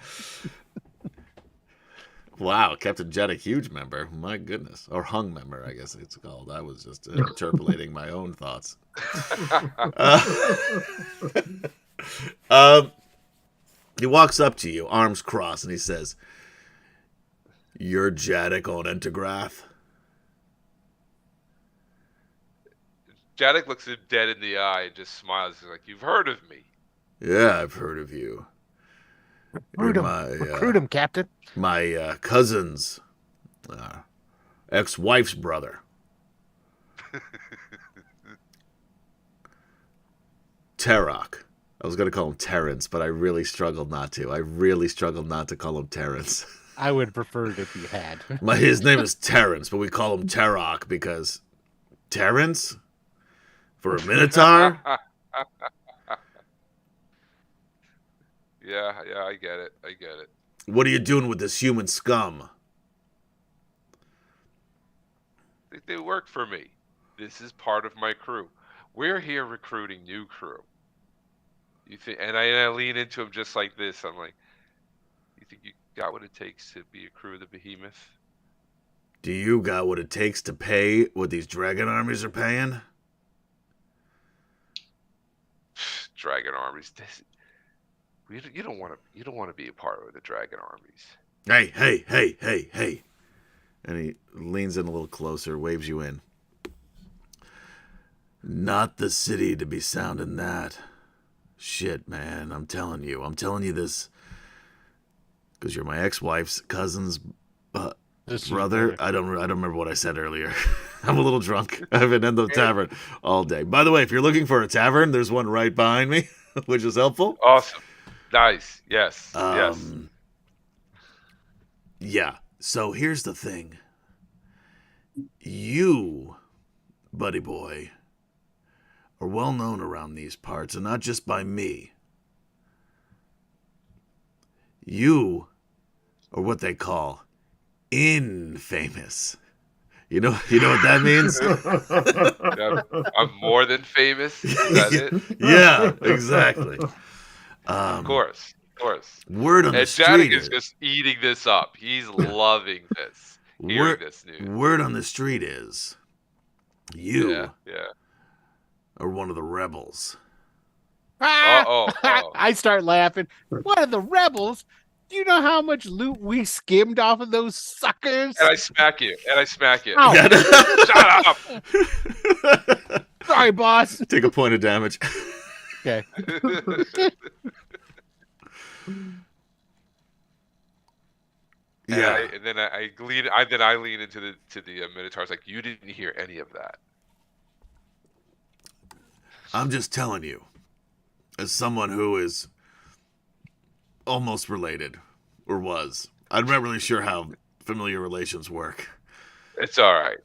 Wow, Captain Jeddick, huge member. My goodness. Or hung member, I guess it's called. I was just interpolating my own thoughts. He walks up to you, arms crossed, and he says, "You're Jeddick on Entergrath?" Jadek looks him dead in the eye and just smiles. He's like, "You've heard of me." "Yeah, I've heard of you. Recruit him. Recruit him, Captain. My cousin's ex-wife's brother. Tarok. I was going to call him Terrence, but I really struggled not to. I really struggled not to call him Terrence. I would prefer it if you had. His name is Terrence, but we call him Tarok because Terrence? For a Minotaur? Yeah, I get it. I get it. What are you doing with this human scum? They work for me. This is part of my crew. We're here recruiting new crew. You think? And I lean into him just like this. I'm like, "You think you got what it takes to be a crew of the Behemoth?" Do you got what it takes to pay what these dragon armies are paying? Dragon armies. You don't want to be a part of the dragon armies. Hey. And he leans in a little closer, waves you in. Not the city to be sounding that. Shit, man, I'm telling you this because you're my ex-wife's cousin's brother. I don't remember what I said earlier. I'm a little drunk. I've been in the tavern all day. By the way, if you're looking for a tavern, there's one right behind me, which is helpful. Awesome. Nice. Yes. Yes. Yeah. So here's the thing. You, buddy boy, are well known around these parts, and not just by me. You are what they call infamous. You know what that means? I'm more than famous. Is that it? Yeah, exactly. Of course. Word on the And street Janik is just eating this up. He's loving this. Hearing this news. Word on the street is you Yeah. are one of the rebels. Oh. I start laughing. What are the rebels? Do you know how much loot we skimmed off of those suckers? And I smack you. Ow. Shut up. Sorry, boss. Take a point of damage. Okay. Yeah. And then I lean into the Minotaurs like, "You didn't hear any of that." I'm just telling you, as someone who is almost related, or was. I'm not really sure how familiar relations work. It's all right.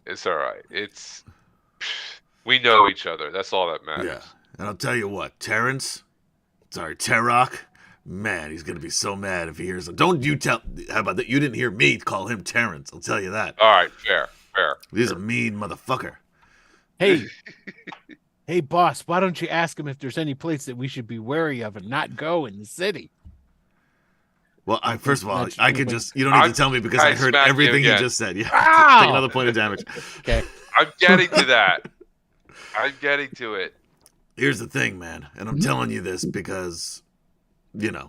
We know each other. That's all that matters. Yeah. And I'll tell you what, Tarok, man, he's going to be so mad if he hears it. Don't you tell, how about that? You didn't hear me call him Terrence. I'll tell you that. All right, fair. He's a mean motherfucker. Hey, boss, why don't you ask him if there's any place that we should be wary of and not go in the city? Well, first of all, I could just, you don't need to tell me because I heard everything you just said. Yeah. Ow! Take another point of damage. Okay. I'm getting to that. I'm getting to it. Here's the thing, man. And I'm telling you this because, Yeah.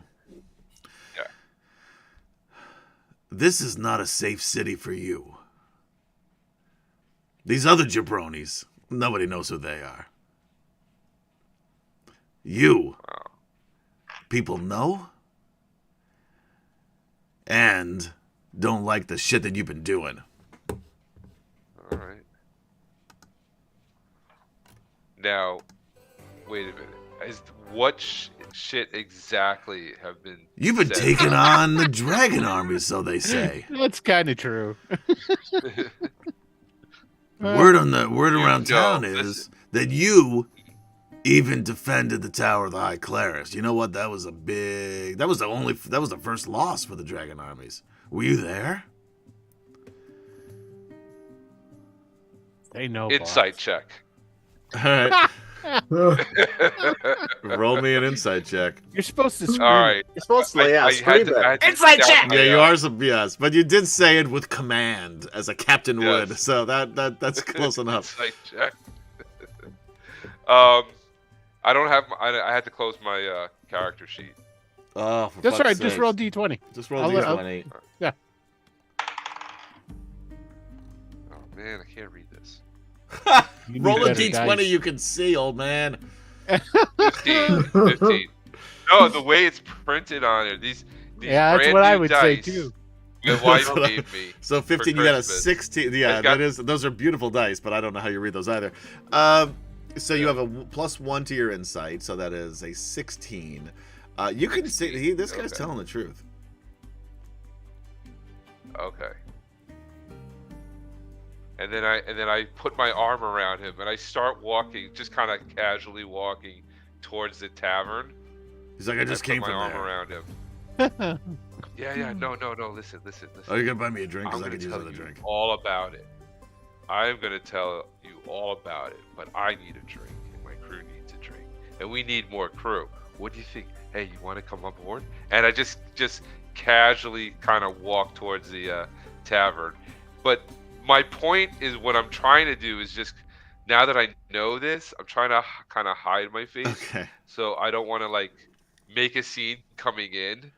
This is not a safe city for you. These other jabronis, nobody knows who they are. You, people know and don't like the shit that you've been doing. All right. Now, wait a minute. What shit exactly have been? You've been said? taking on the dragon army, so they say. That's kind of true. Word around know, town is that you even defended the Tower of the High Clerist. You know what? That was the first loss for the dragon armies. Were you there? They know. Insight boss. check. All right. Roll me an insight check. You're supposed to scream. All right. You're supposed to, yeah, I scream had to, it. I had to Insight down check! my, Yeah, you are some yes, but you did say it with command, as a captain would. Yes. So that's close enough. Insight check. I don't have. I had to close my character sheet. Oh, for That's fuck's right. Just sakes. roll d20. Just roll I'll- d20. Oh man, I can't read this. You need Roll a better d20 dice. you can see, old man. 15. 15. No, the way it's printed on it. These Yeah, that's brand what I new would say dice too. My wife That's what I- gave me. So 15, For you got a Christmas. 16. Yeah, It's got- those are beautiful dice, but I don't know how you read those either. So you have a +1 to your insight, so that is a 16. You can see this guy's Okay. telling the truth. Okay. And then I put my arm around him and I start walking, just kind of casually walking towards the tavern. He's like, I just came put my from arm there. around him. Yeah. No. Listen. Oh, you're gonna buy me a drink I'm because I gonna could use tell another you drink. all about it. I'm gonna tell you all about it, but I need a drink and my crew needs a drink, and we need more crew. What do you think? Hey, you want to come on board? And I just casually kind of walk towards the tavern. But my point is, what I'm trying to do is just, now that I know this, I'm trying to kind of hide my face, Okay. so I don't want to like make a scene coming in.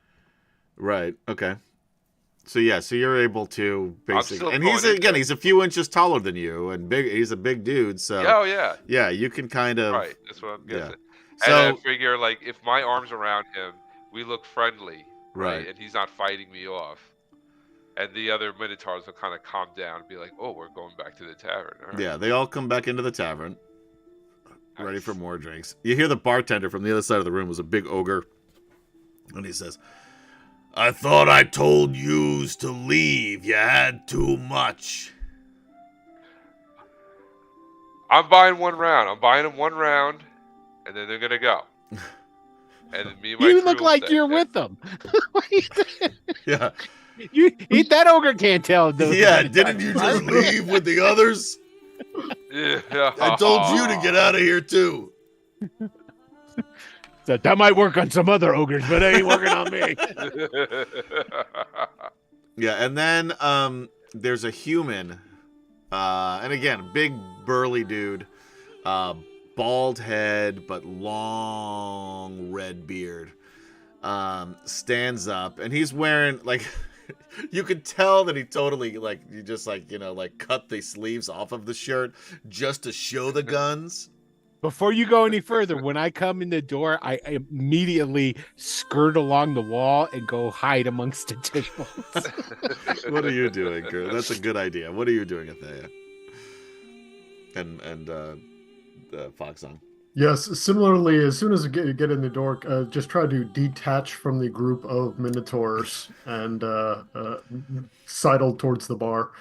Right. Okay. So yeah, so you're able to still basically, and going he's into it. he's a few inches taller than you, and big. He's a big dude, so Oh yeah, yeah, you can kind of right. That's what I'm yeah. guessing. So And I figure, like, if my arm's around him, we look friendly, Right. And he's not fighting me off. And the other Minotaurs will kind of calm down and be like, oh, we're going back to the tavern. All right. yeah, they all come back into the tavern, ready Nice. for more drinks. You hear the bartender from the other side of the room was a big ogre, and he says, "I thought I told yous to leave. You had too much." I'm buying one round. I'm buying them one round, and then they're going to go. And then me and my You crew look will like stay. you're with them. Yeah, That ogre can't tell. those yeah. kind of Didn't you times. just leave with the others? Yeah. I told you to get out of here too. That might work on some other ogres, but it ain't working on me. Yeah, and then there's a human, and again, big burly dude, bald head but long red beard, stands up, and he's wearing like, you could tell that he totally like, you just like, like cut the sleeves off of the shirt just to show the guns. Before you go any further, when I come in the door, I immediately skirt along the wall and go hide amongst the tables. What are you doing, girl? That's a good idea. What are you doing, Athea? And Foxong. Yes, similarly, as soon as you get in the door, just try to detach from the group of Minotaurs and sidle towards the bar.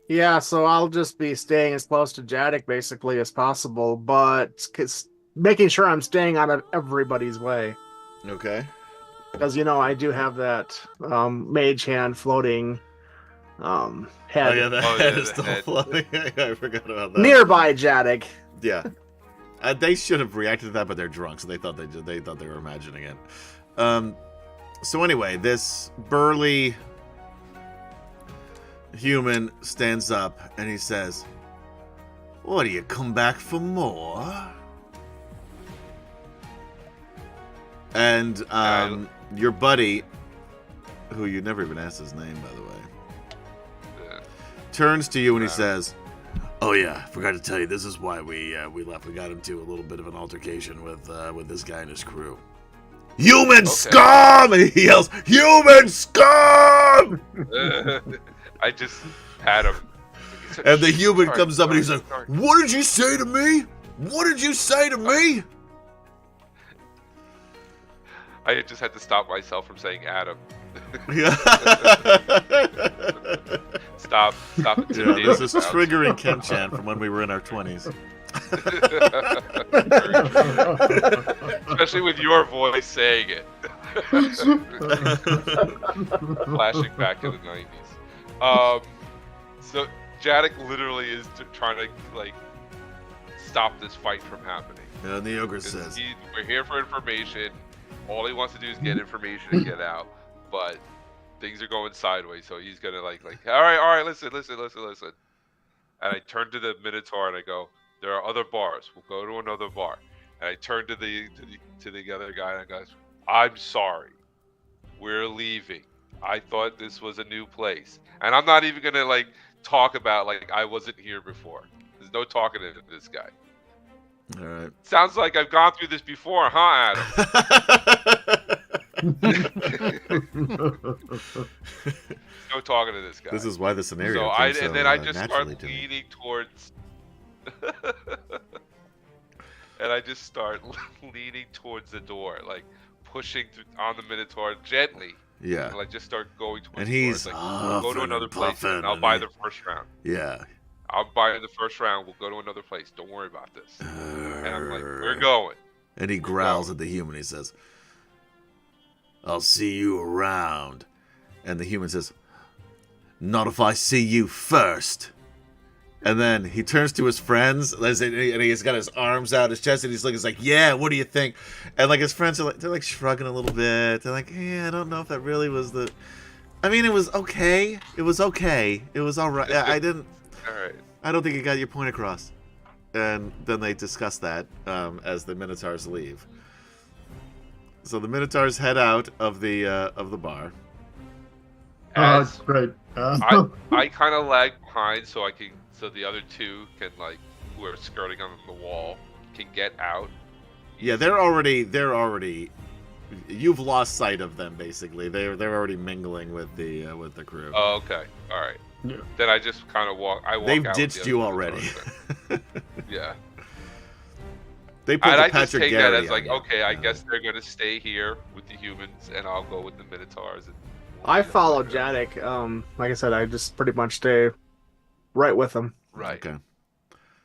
Yeah, so I'll just be staying as close to Jadek basically as possible, but making sure I'm staying out of everybody's way. Okay. Because, I do have that mage hand floating head Oh yeah, the Oh, head yeah, is the still head. floating. I forgot about that. nearby Jadek. Yeah. They should have reacted to that, but they're drunk, so they thought they were imagining it. So anyway, this burly human stands up and he says, "What, do you come back for more?" And your buddy, who you never even asked his name, by the way, turns to you and he says, "Oh yeah, forgot to tell you. This is why we left. We got into a little bit of an altercation with this guy and his crew. Human scum!" And he yells, "Human scum!" I just pat him. And the human comes up and he's sorry, like, sorry. "What did you say to me? What did you say to me?" I just had to stop myself from saying Adam. Stop Yeah, intimidating this is me. triggering Kemchan from when we were in our 20s. Especially with your voice saying it. Flashing back to the 90s. So Jadek literally is trying to like stop this fight from happening. And the ogre 'Cause says, we're here for information. All he wants to do is get information and get out. But things are going sideways, so he's gonna like, all right, listen. And I turn to the Minotaur and I go, there are other bars. We'll go to another bar. And I turn to the other guy and I go, I'm sorry. We're leaving. I thought this was a new place. And I'm not even gonna like talk about like I wasn't here before. There's no talking to this guy. all right. Sounds like I've gone through this before, huh, Adam? No talking to this guy. This is why the scenario. So came and then I just start naturally to me. leaning towards. And I just start leaning towards the door, like pushing on the Minotaur gently. Yeah. And I just start going towards And the door. he's It's like, we'll go to huffing another and place puffing and I'll and buy he- the first round. Yeah. I'll buy the first round. We'll go to another place. Don't worry about this. And I'm like, we're going. And he growls at the human. He says, I'll see you around. And the human says, not if I see you first. And then he turns to his friends, and he's got his arms out his chest, and he's like, yeah, what do you think? And like his friends are like, they're like shrugging a little bit. They're like, yeah, I don't know if that really was the. I mean, it was okay. It was okay. It was all right. I didn't. All right. I don't think you got your point across. And then they discuss that as the Minotaurs leave. So the Minotaurs head out of the bar. As Great. I kind of lag behind so the other two can like who are skirting on the wall can get out. Yeah, they're already. You've lost sight of them basically. They're already mingling with the crew. Oh, okay. All right. Yeah. Then I just kind of walk. They've out with ditched the you other already. Minotaurs. Yeah. They put And the I just Patrick take Gary that as on like, you. okay, I guess they're gonna stay here with the humans, and I'll go with the Minotaurs. And I follow Jadik. Like I said, I just pretty much stay right with him. Right. Okay.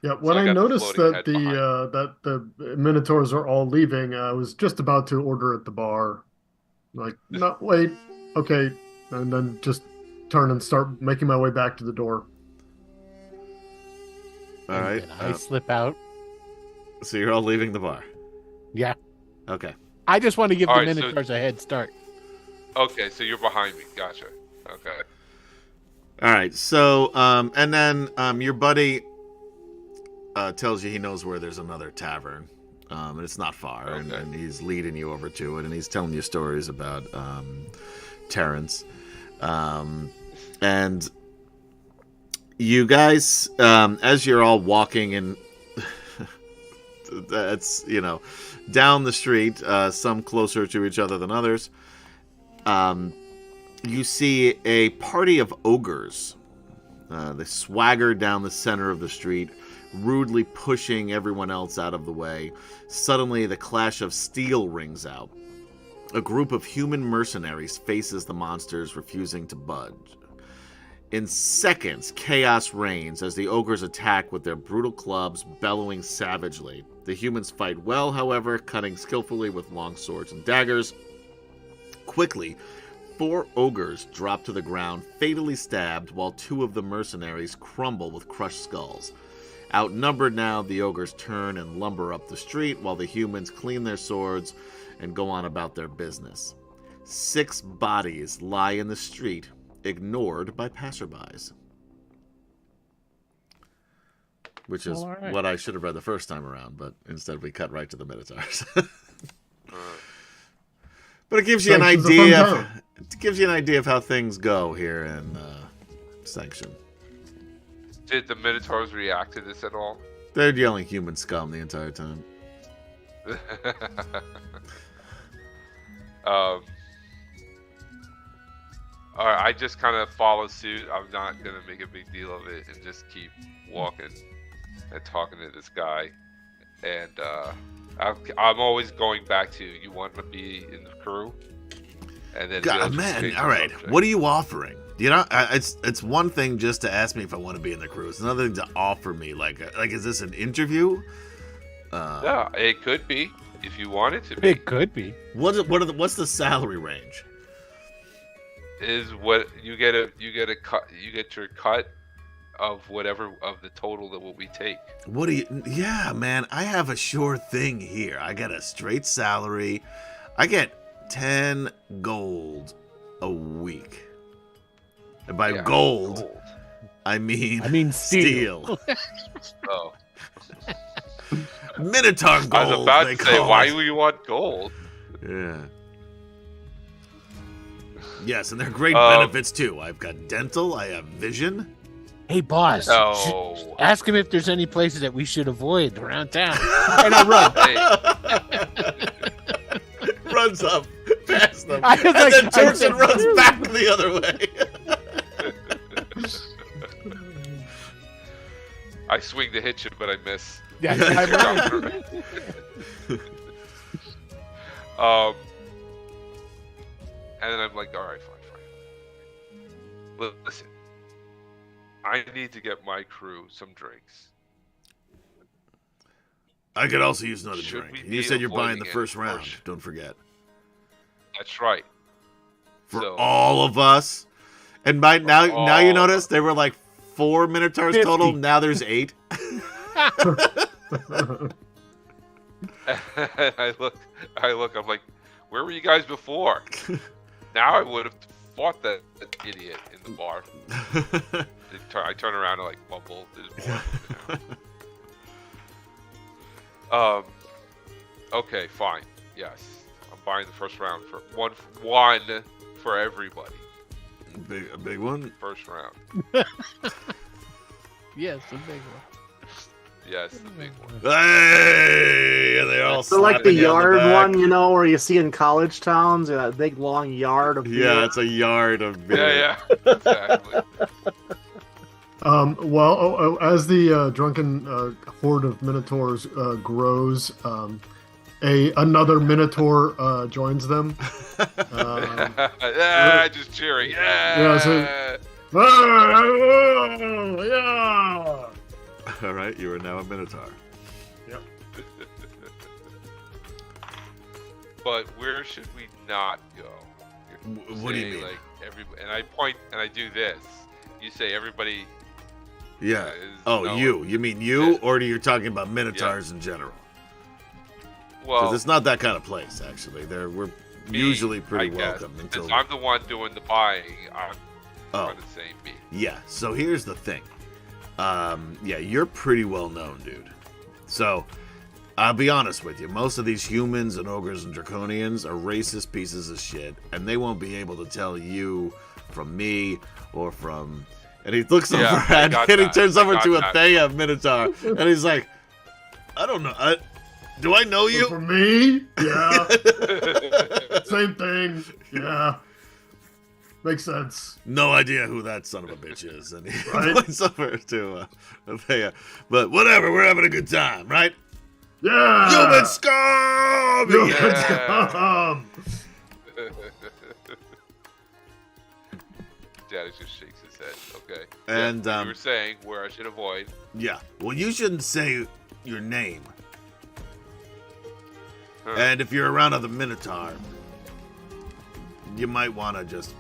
Yeah, when I I got the noticed floating that head behind. that the Minotaurs are all leaving, I was just about to order at the bar. Like, no, wait, okay, and then just turn and start making my way back to the door. All right. And I slip out. So you're all leaving the bar. Yeah. Okay. I just want to give All the right, so- Minotaurs a head start. Okay, so you're behind me. Gotcha. Okay. All right. So and then your buddy tells you he knows where there's another tavern. And it's not far, Okay. and he's leading you over to it, and he's telling you stories about Terrence. And you guys, as you're all walking in, that's, down the street, some closer to each other than others, you see a party of ogres. They swagger down the center of the street, rudely pushing everyone else out of the way. Suddenly, the clash of steel rings out. A group of human mercenaries faces the monsters, refusing to budge. In seconds, chaos reigns as the ogres attack with their brutal clubs, bellowing savagely. The humans fight well, however, cutting skillfully with long swords and daggers. Quickly, 4 ogres drop to the ground, fatally stabbed, while 2 of the mercenaries crumble with crushed skulls. Outnumbered now, the ogres turn and lumber up the street, while the humans clean their swords and go on about their business. 6 bodies lie in the street, ignored by passerbys. Which is All right. what I should have read the first time around, but instead we cut right to the Minotaurs. But it gives you an Sanction's a fun idea. town. It gives you an idea of how things go here in Sanction. Did the Minotaurs react to this at all? They're yelling human scum the entire time. All right, I just kind of follow suit. I'm not gonna make a big deal of it and just keep walking and talking to this guy. And I'm always going back to, you want to be in the crew? And then they'll God, just man, change all the right. subject. What are you offering? It's one thing just to ask me if I want to be in the crew. It's another thing to offer me. Like is this an interview? Yeah, it could be if you want it to be. It could be. What's the salary range? Is what you get your cut of whatever of the total that will we take. What do you? Yeah, man, I have a sure thing here. I got a straight salary. I get 10 gold a week. And by Yeah, gold, I mean steel. Oh, Minotaur gold. I was about they to say, call why it. do you want gold? Yeah. Yes, and they're great Um, benefits too. I've got dental. I have vision. Hey, boss. Oh. Ask him if there's any places that we should avoid around town. And I run. Hey, Runs up past them, I was and like- then I turns said- and runs back the other way. I swing to hit you, but I miss. Yeah, I run. And then I'm like, all right, fine. Listen, I need to get my crew some drinks. I could also use another Should drink. we be You said you're buying the avoiding first it, round. or should- Don't forget. That's right. For So- all of us. And by now you all- notice there were like 4 Minotaurs 50. total. Now there's 8. I look. I'm like, where were you guys before? Now I would have fought that idiot in the bar. I turn around and like mumble. "There's more." Okay, fine. Yes, I'm buying the first round for one for everybody. A big one. First round. Yes, a big one. Yes, the big one. Hey! And they all So like the slapping you on yard back. one, you know, where you see in college towns, that big long yard of beer. Yeah, it's a yard of beer. Yeah, exactly. As the drunken horde of minotaurs grows, another minotaur joins them. Yeah, just cheering. Yeah. Yeah, yeah. All right, you are now a Minotaur. But where should we not go? What do you Say, mean? Like and I point and I do this. You say everybody. Yeah. is Oh, no- you mean you, or are you talking about Minotaurs in general? Because Well, it's not that kind of place, actually. We're me, usually pretty I guess. welcome Since until. I'm the one doing the buying, I'm Oh, going to say me. yeah. So here's the thing. Yeah, you're pretty well known, dude. So I'll be honest with you. Most of these humans and ogres and draconians are racist pieces of shit, and they won't be able to tell you from me or from. And he looks over Yeah, I and got he that. turns I over got to that. Athea Minotaur, and he's like, "I don't know. Do I know you?" For me, yeah, same thing. Yeah, makes sense. No idea who that son of a bitch is, and he Right. points over to Athea. But whatever, we're having a good time, right? Yeah, Human scum! Human Yeah. scum. Daddy just shakes his head. Okay. And, you were saying where I should avoid. Yeah. Well, you shouldn't say your name. Huh. And if you're around other Minotaur, you might want to just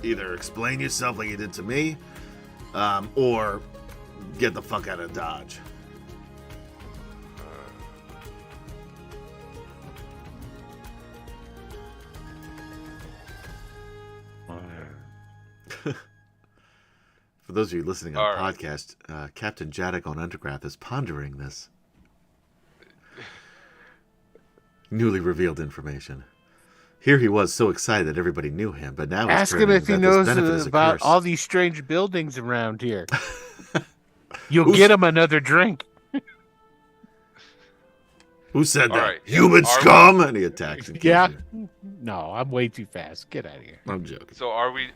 either explain yourself like you did to me, or get the fuck out of Dodge. For those of you listening on All the right. podcast, Captain Jaddock on Undergraph is pondering this newly revealed information. Here he was so excited that everybody knew him, but now Ask he's him if he turning that this knows benefit is a about curse. all these strange buildings around here. You'll Who's- get him another drink. Who said All that? right. Human Are scum! And he attacks and kills Yeah. you. No, I'm way too fast. Get out of here. I'm joking. So are we?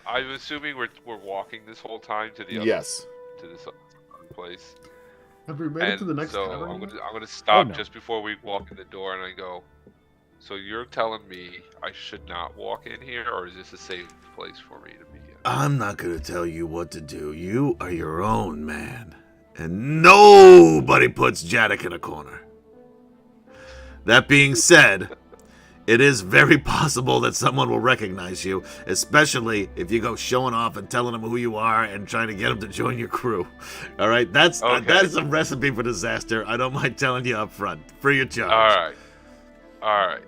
I'm assuming we're walking this whole time to the other, Yes. to this other place. Have we made it to the next so tavern? I'm yet? gonna stop no. just before we walk in the door, and I go. So you're telling me I should not walk in here, or is this a safe place for me to be in? I'm not going to tell you what to do. You are your own man. And nobody puts Jaddock in a corner. That being said, it is very possible that someone will recognize you, especially if you go showing off and telling them who you are and trying to get them to join your crew. All right, that is a recipe for disaster. I don't mind telling you up front. Free of charge. All right.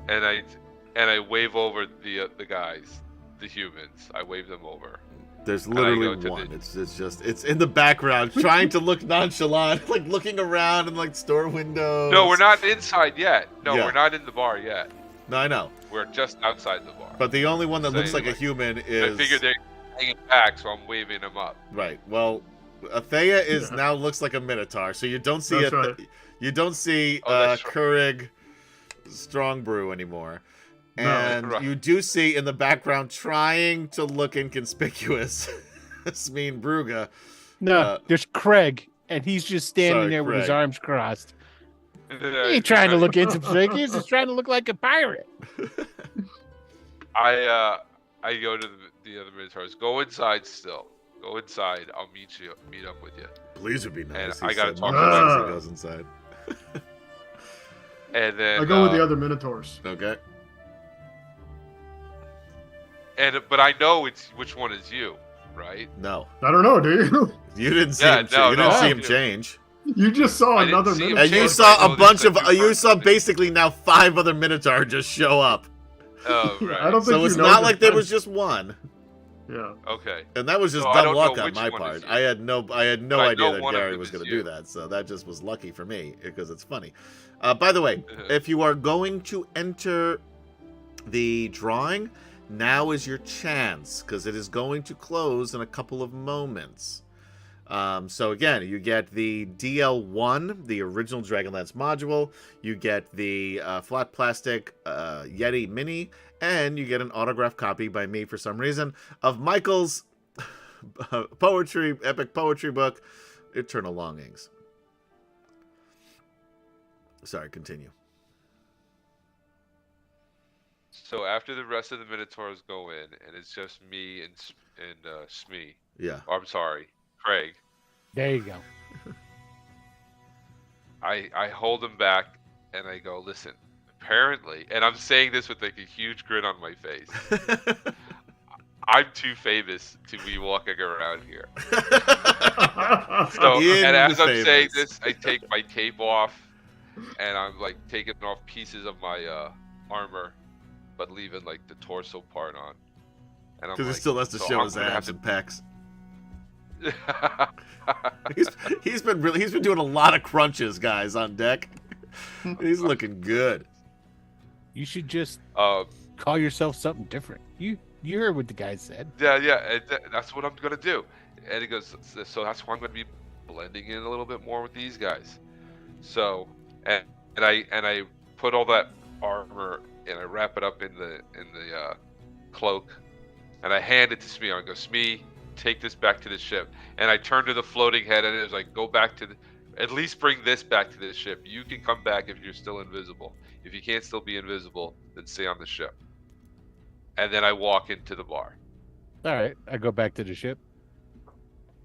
And I wave over the guys, the humans. I wave them over. There's literally one. It's in the background, trying to look nonchalant, like looking around in like store windows. No, we're not inside yet. No, we're not in the bar yet. No, I know. We're just outside the bar. But the only one that looks like a human is. I figured they're hanging back, so I'm waving them up. Right. Well, Athea is now looks like a minotaur, so you don't see you don't see Keurig Strong Brew anymore. And you do see in the background, trying to look inconspicuous, Smeen Bruga. No, there's Craig, and he's just standing there with his arms crossed. He ain't trying to look inconspicuous. He's just trying to look like a pirate. I go to the other minotaurs. Go inside still. Go inside. I'll meet up with you. Please would be nice. And I gotta talk to him. He goes inside. And then I go with the other minotaurs. Okay. But I know which one is you, right? No. I don't know, do you? You didn't see him. You didn't see him change. You just saw another minotaur. And you saw a bunch of. You saw basically now 5 other minotaur just show up. Oh, right. I don't think so it's not like there was just one. Yeah. Okay. And that was just dumb luck on my part. I had no idea that Gary was going to do that. So that just was lucky for me because it's funny. By the way, if you are going to enter the drawing, now is your chance because it is going to close in a couple of moments. So again, you get the DL1, the original DragonLance module. You get the flat plastic Yeti Mini, and you get an autographed copy by me for some reason of Michael's epic poetry book, Eternal Longings. Sorry, continue. So after the rest of the Minotaurs go in, and it's just me and Smee. Yeah. Oh, I'm sorry, Craig. There you go. I hold him back, and I go, listen. Apparently, and I'm saying this with like a huge grin on my face. I'm too famous to be walking around here. So, and as I'm saying this, I take my cape off, and I'm like taking off pieces of my armor, but leaving like the torso part on. And I'm because it still has to show his abs and pecs. he's been doing a lot of crunches, guys, on deck. He's looking good. You should just call yourself something different. You heard what the guy said. Yeah, that's what I'm gonna do. And he goes, so that's why I'm gonna be blending in a little bit more with these guys. So, and I put all that armor and I wrap it up in the cloak, and I hand it to Smee. I go, Smee, take this back to the ship. And I turn to the floating head, and it was like, go back to at least bring this back to the ship. You can come back if you're still invisible. If you can't still be invisible, then stay on the ship. And then I walk into the bar. All right, I go back to the ship.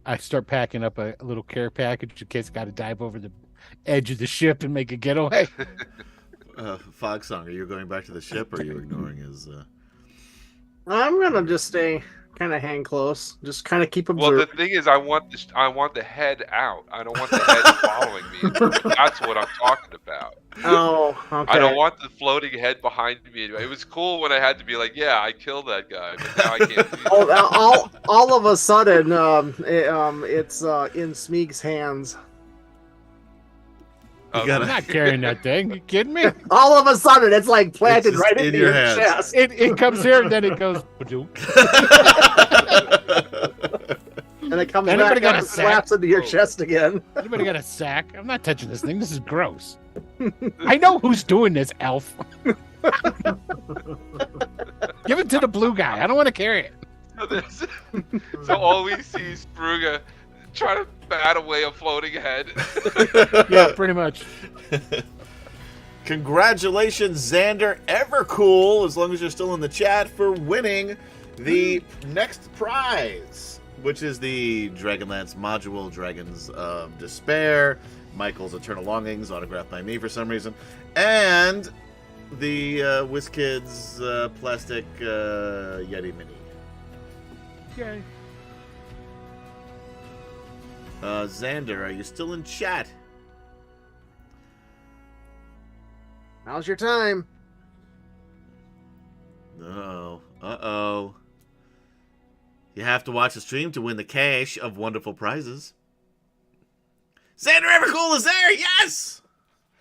I start packing up a little care package in case I got to dive over the edge of the ship and make a getaway. Fogsong, are you going back to the ship, or are you ignoring his? I'm gonna just stay, kind of hang close, just kind of keep observing. Well, the thing is, I want the head out. I don't want the head following me. That's what I'm talking about. Oh, okay. I don't want the floating head behind me. It was cool when I had to be like, yeah, I killed that guy, but now I can't do that. all of a sudden, it's in Smeeg's hands. I'm not carrying that thing. You kidding me? All of a sudden, it's like planted right in into your your hands. chest. It comes here and then it goes. And it comes Anybody back got and a slaps into your chest again. Anybody got a sack? I'm not touching this thing. This is gross. I know who's doing this, Elf. Give it to the blue guy. I don't want to carry it. So all we see is Bruga trying to bat away a floating head. Yeah, pretty much. Congratulations, Xander Evercool, as long as you're still in the chat, for winning the next prize, which is the Dragonlance module, Dragons of Despair, Michael's Eternal Longings, autographed by me for some reason, and the WizKids plastic Yeti Mini. Okay. Xander, are you still in chat? Now's your time. Uh-oh. Uh-oh. You have to watch the stream to win the cash of wonderful prizes. Xander Evercool is there! Yes!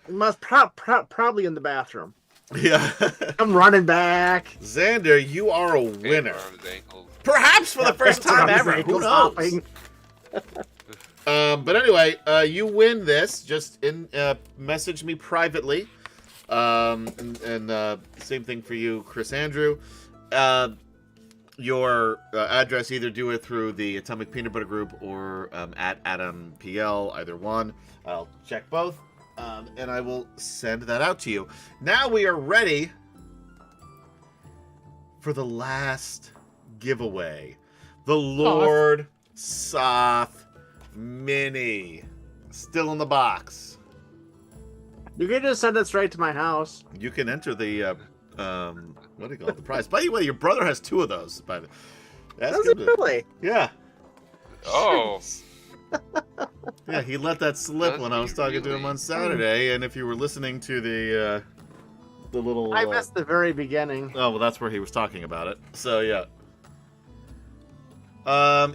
Must probably in the bathroom. Yeah. I'm running back. Xander, you are a winner. Arms, ankles. Perhaps for the first time ever. Who Ankles knows? hopping. But anyway, you win this. Just message me privately. And same thing for you, Chris Andrew. Your address, either do it through the Atomic Peanut Butter Group or at Adam PL, either one. I'll check both, and I will send that out to you. Now we are ready for the last giveaway. The Lord Soth Mini. Still in the box. You can just send it straight to my house. You can enter the what do you call it? The prize. By the way, your brother has 2 of those. That's Does it good. really? Yeah. Oh, Yeah, he let that slip Does when I was he talking to him really? on Saturday, and if you were listening to the little I missed the very beginning. oh, well, that's where he was talking about it. So yeah.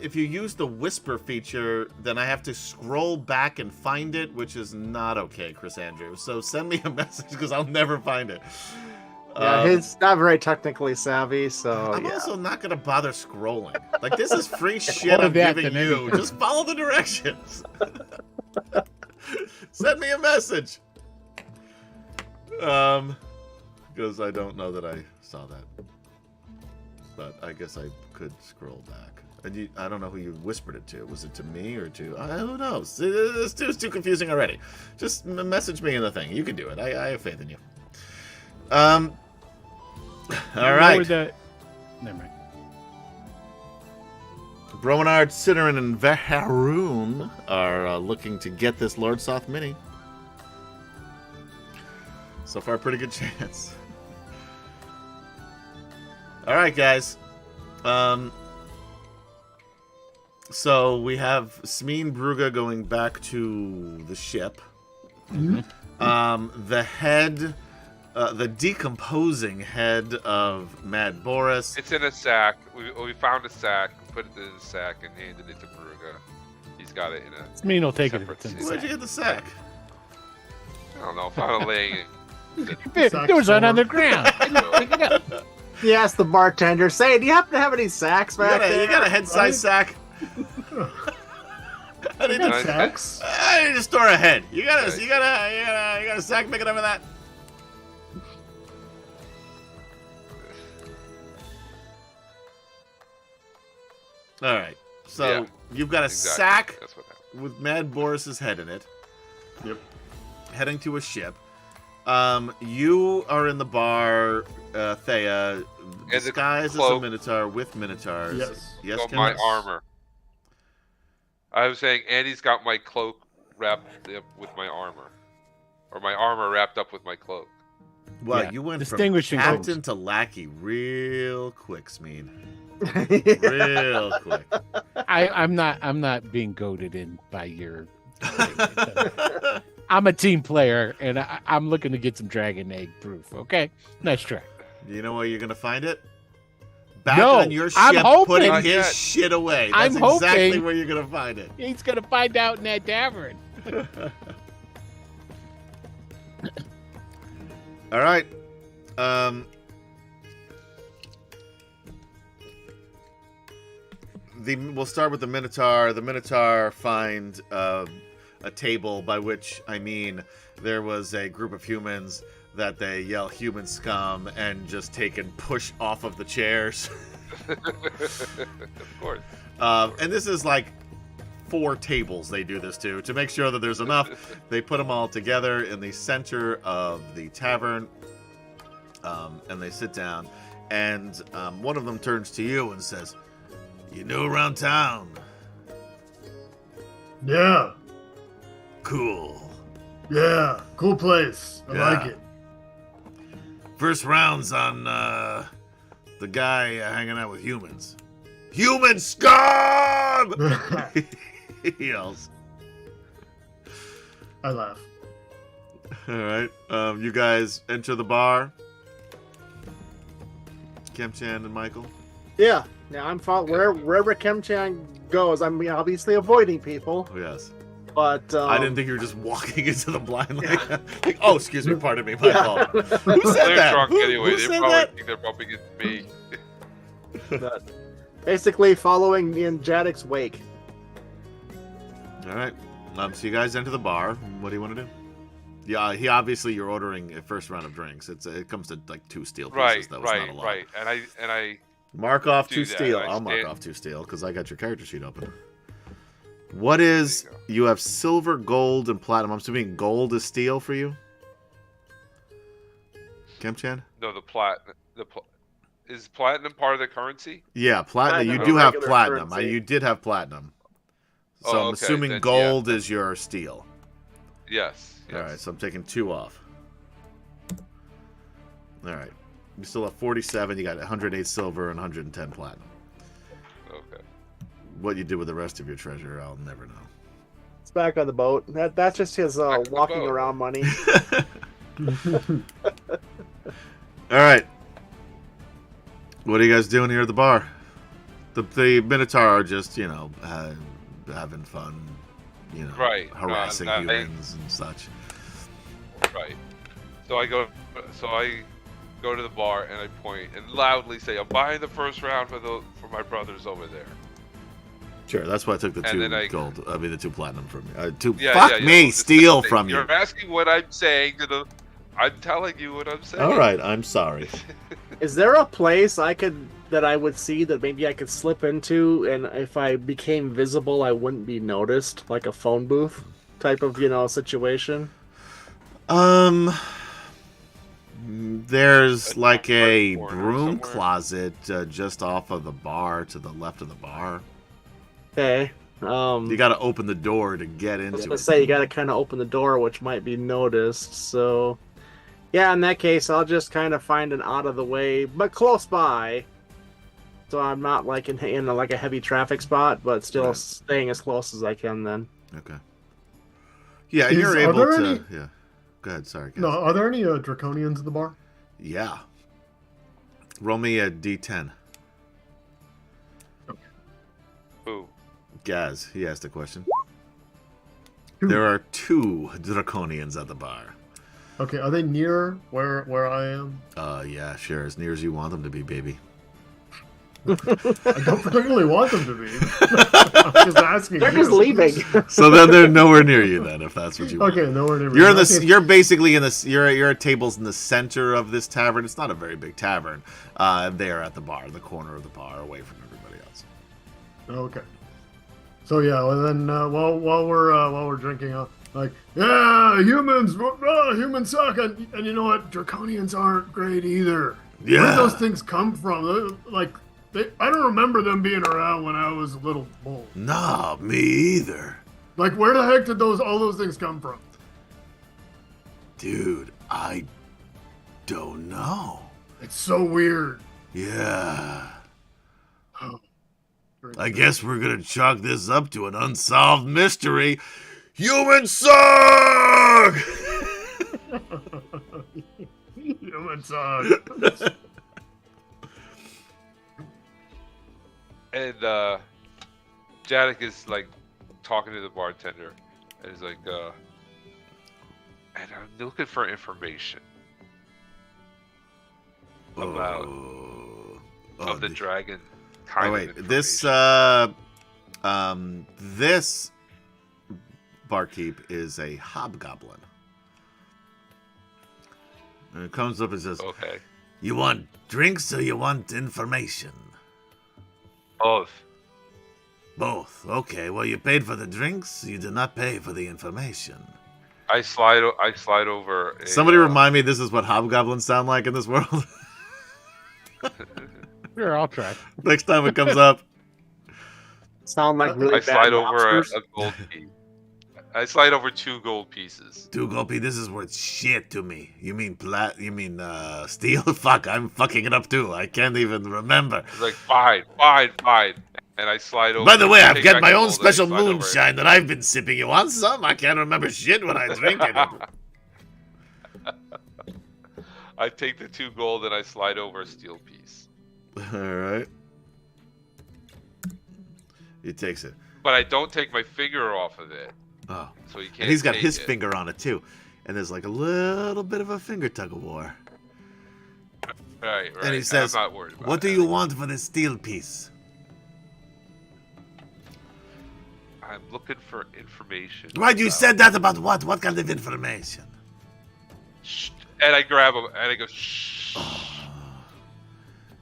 If you use the whisper feature, then I have to scroll back and find it, which is not okay, Chris Andrew. So send me a message because I'll never find it. Yeah, he's not very technically savvy, so I'm yeah. also not gonna bother scrolling. Like, this is free shit More I'm that giving than you. anything. Just follow the directions. Send me a message. Because I don't know that I saw that. But I guess I could scroll back. And I don't know who you whispered it to. Was it to me or to... who knows? It's too confusing already. Just message me in the thing. You can do it. I have faith in you. All right. Never mind. Bromenard, Cinnamon, and Vaharoon are looking to get this Lord Soth Mini. So far, pretty good chance. All right, guys. So we have Smeen Bruga going back to the ship. The head... the decomposing head of Mad Boris. it's in a sack. We found a sack, put it in a sack, and handed it to Bruga. He's got it in a. Smeen will take it. Separate It's in the scene. Where'd you sack. get the sack? I don't know. Found a laying it. It was on the ground. Pick it up. He asked the bartender, "Say, do you happen to have any sacks back there?" You got a head-sized sack? I need, Got Nice. sacks. I need to store a head. You got Nice. a sack big enough for that? All right. So Yeah, you've got a Exactly. sack That's what happened. with Mad Boris's head in it. Yep. Heading to a ship. You are in the bar, Thea, the disguised as a cloak. Minotaur with Minotaurs. Yes. Yes, Got Ken? my armor. I was saying Andy's got my cloak wrapped up with my armor, or my armor wrapped up with my cloak. Wow, Yeah, you went from distinguishing captain codes. to lackey real quick, Smeen. Real quick. I'm not being goaded in by your. I'm a team player, and I'm looking to get some dragon egg proof. Okay, nice try. You know where you're gonna find it? Back No, on your ship, I'm hoping- putting Not his yet. shit away. I'm That's exactly hoping- where you're gonna find it. He's gonna find out in that tavern. All right. We'll start with the Minotaur. The Minotaur find a table, by which I mean there was a group of humans that they yell "human scum" and just take and push off of the chairs. Of course. And this is like 4 tables they do this to make sure that there's enough. They put them all together in the center of the tavern, and they sit down. And one of them turns to you and says, "You know around town? Yeah. Cool. Yeah. Cool place. I Yeah. like it. First round's on the guy hanging out with humans. Human scum! He yells. I laugh. All right. You guys enter the bar. Kemchan and Michael. Yeah. Now I'm wherever Kemchan goes. I'm obviously avoiding people, Oh, yes. but I didn't think you were just walking into the blind like, oh, excuse me, pardon me, my fault. Who said They're that? drunk anyway. Who They said probably that? think they're bumping into me. but basically following in Jadek's wake. All right. So you guys enter the bar. What do you want to do? Yeah, you're ordering a first round of drinks. It comes to like 2 steel pieces. Right, That was not a lot. right. And I Mark off do 2 that. steel. I I'll mark stand- off 2 steel because I got your character sheet open. What is you have silver, gold, and platinum? I'm assuming gold is steel for you. Kemchan? no is platinum part of the currency? Yeah, platinum. You Platinum do is have regular platinum. currency. You did have platinum. So Oh, I'm okay, assuming then, gold is your steel. Yes. All right, so I'm taking 2 off. All right. You still have 47. You got 108 silver and 110 platinum. Okay. What you do with the rest of your treasure, I'll never know. It's back on the boat. That's just his Back on the walking boat. around money. All right. What are you guys doing here at the bar? The Minotaur are just, having fun, Right. harassing I- humans and such. Right. So I go to the bar and I point and loudly say, "I'm buying the first round for my brothers over there." Sure, that's why I took the And 2 then gold. I mean, the 2 platinum from you. Yeah, Me, Just steal listen, from you. You're asking what I'm saying I'm telling you what I'm saying. All right, I'm sorry. Is there a place that I would see that maybe I could slip into, and if I became visible, I wouldn't be noticed, like a phone booth type of situation? There's like a corner broom somewhere. closet just off of the bar to the left of the bar. Okay. You got to open the door to get I was into gonna it. say you got to kind of open the door, which might be noticed. So, yeah, in that case, I'll just kind of find an out of the way, but close by, so I'm not like in like a heavy traffic spot, but still Right. staying as close as I can. Then. Okay. Yeah, and you're Are able there to. any- Yeah. Go ahead. Sorry. Guys. No, are there any draconians in the bar? Yeah. Roll me a d10. Ooh. Gaz, he asked a question. 2. There are 2 draconians at the bar. Okay, are they near where I am? Yeah, sure. As near as you want them to be, baby. I don't particularly want them to be. I'm just asking. They're you. just leaving. So then they're nowhere near you. Then, if that's what you want. Okay, nowhere near. You're in Okay. this. You're basically in this. You're at tables in the center of this tavern. It's not a very big tavern. They're at the bar, the corner of the bar, away from everybody else. Okay. So yeah, well then while we're drinking, like yeah, humans suck, and you know what? Draconians aren't great either. Where Yeah. did those things come from? I don't remember them being around when I was a little boy. Nah, me either, Like where the heck did all those things come from? dude. I don't know. It's so weird. Yeah. I guess we're gonna chalk this up to an unsolved mystery. Humans suck! Humans suck. And Jadek is like talking to the bartender, and he's like, and I'm looking for information about of the dragon. Kind Oh of wait, information. this barkeep is a hobgoblin. And it comes up and says, Okay. "You want drinks or you want information?" Both. Both. Okay. Well, you paid for the drinks. You did not pay for the information. I slide over. Somebody remind me, this is what hobgoblins sound like in this world. Sure, I'll try. Next time it comes up. Sound like really I bad slide over lobsters. a gold key. I slide over 2 gold pieces. 2 gold pieces. This is worth shit to me. You mean steel? Fuck, I'm fucking it up too. I can't even remember. It's like, fine, fine, fine. And I slide over. By the way, I've take got back my the own gold and I special slide over. moonshine that I've been sipping. You want some? I can't remember shit when I drink it. I take the 2 gold and I slide over a steel piece. All right. He takes it. But I don't take my finger off of it. Oh. So he can't. And he's got take his it. finger on it too. And there's like a little bit of a finger tug of war. Right. And he says, I'm not worried about "What do that. you want for this steel piece?" I'm looking for information. Right, you about- said that about what? What kind of information? Shh. And I grab him and I go, shh.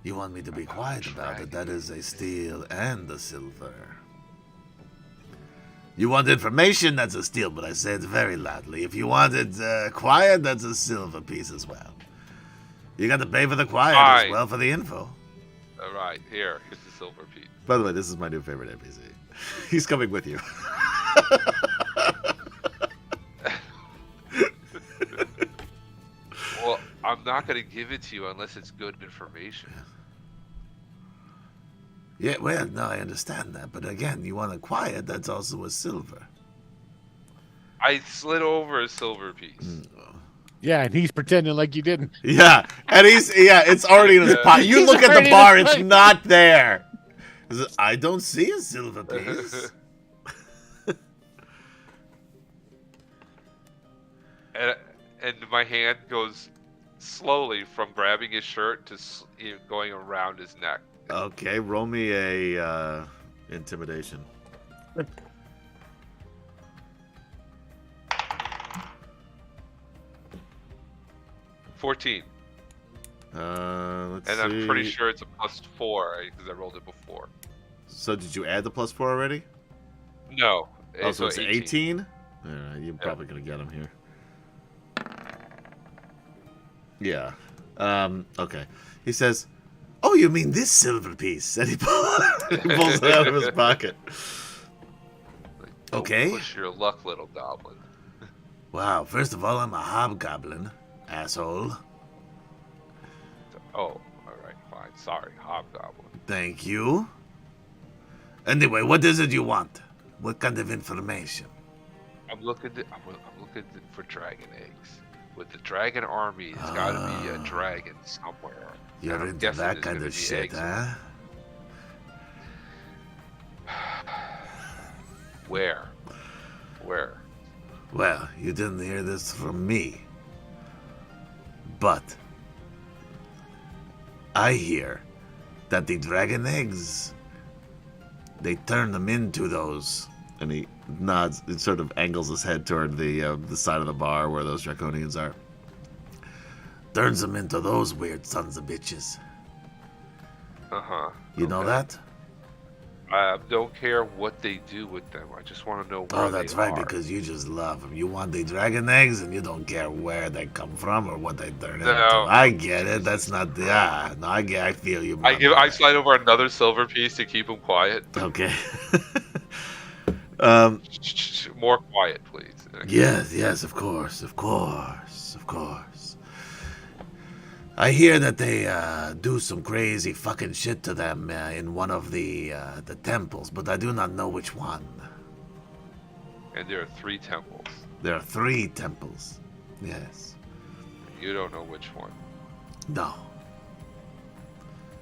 You want me to be quiet about it? That is a steel and a silver. You want information? That's a steel, but I say it very loudly. If you want it quiet, that's a silver piece as well. You got to pay for the quiet as Fine. well for the info. All right, here's the silver piece. By the way, this is my new favorite NPC. He's coming with you. Well, I'm not going to give it to you unless it's good information. Yeah, well, no, I understand that. But again, you want a quiet, that's also a silver. I slid over a silver piece. Yeah, and he's pretending like you didn't. Yeah, and it's already in his Yeah. pocket. You He's look at already the in bar, his it's pocket. not there. He says, I don't see a silver piece. And my hand goes slowly from grabbing his shirt to going around his neck. Okay, roll me a intimidation. $14. Let's And see. I'm pretty sure it's a +4 because I rolled it before. So did you add the +4 already? No. Oh, so it's 18? You're Yeah. probably going to get him here. Yeah. Okay. He says, "Oh, you mean this silver piece?" And he pulls it out of his pocket. Like, don't Okay. Push your luck, little goblin. Wow, first of all, I'm a hobgoblin, asshole. Oh, all right, fine. Sorry, hobgoblin. Thank you. Anyway, what is it you want? What kind of information? I'm looking for dragon eggs. With the dragon army, there's got to be a dragon somewhere. You're And I'm into guessing that there's kind gonna of be shit, eggs. huh? Where? Well, you didn't hear this from me. But I hear that the dragon eggs, they turn them into those. And he nods, it sort of angles his head toward the side of the bar where those draconians are. Turns them into those weird sons of bitches. You know that? I don't care what they do with them. I just want to know where Oh, that's they right, are. because you just love them. You want the dragon eggs, and you don't care where they come from or what they turn No. into. I get it. That's not the... No, I feel you. I man. slide over another silver piece to keep him quiet. Okay. More quiet, please. Yes, of course. I hear that they do some crazy fucking shit to them in one of the temples, but I do not know which one. And there are 3 temples. There are 3 temples. Yes. You don't know which one. No.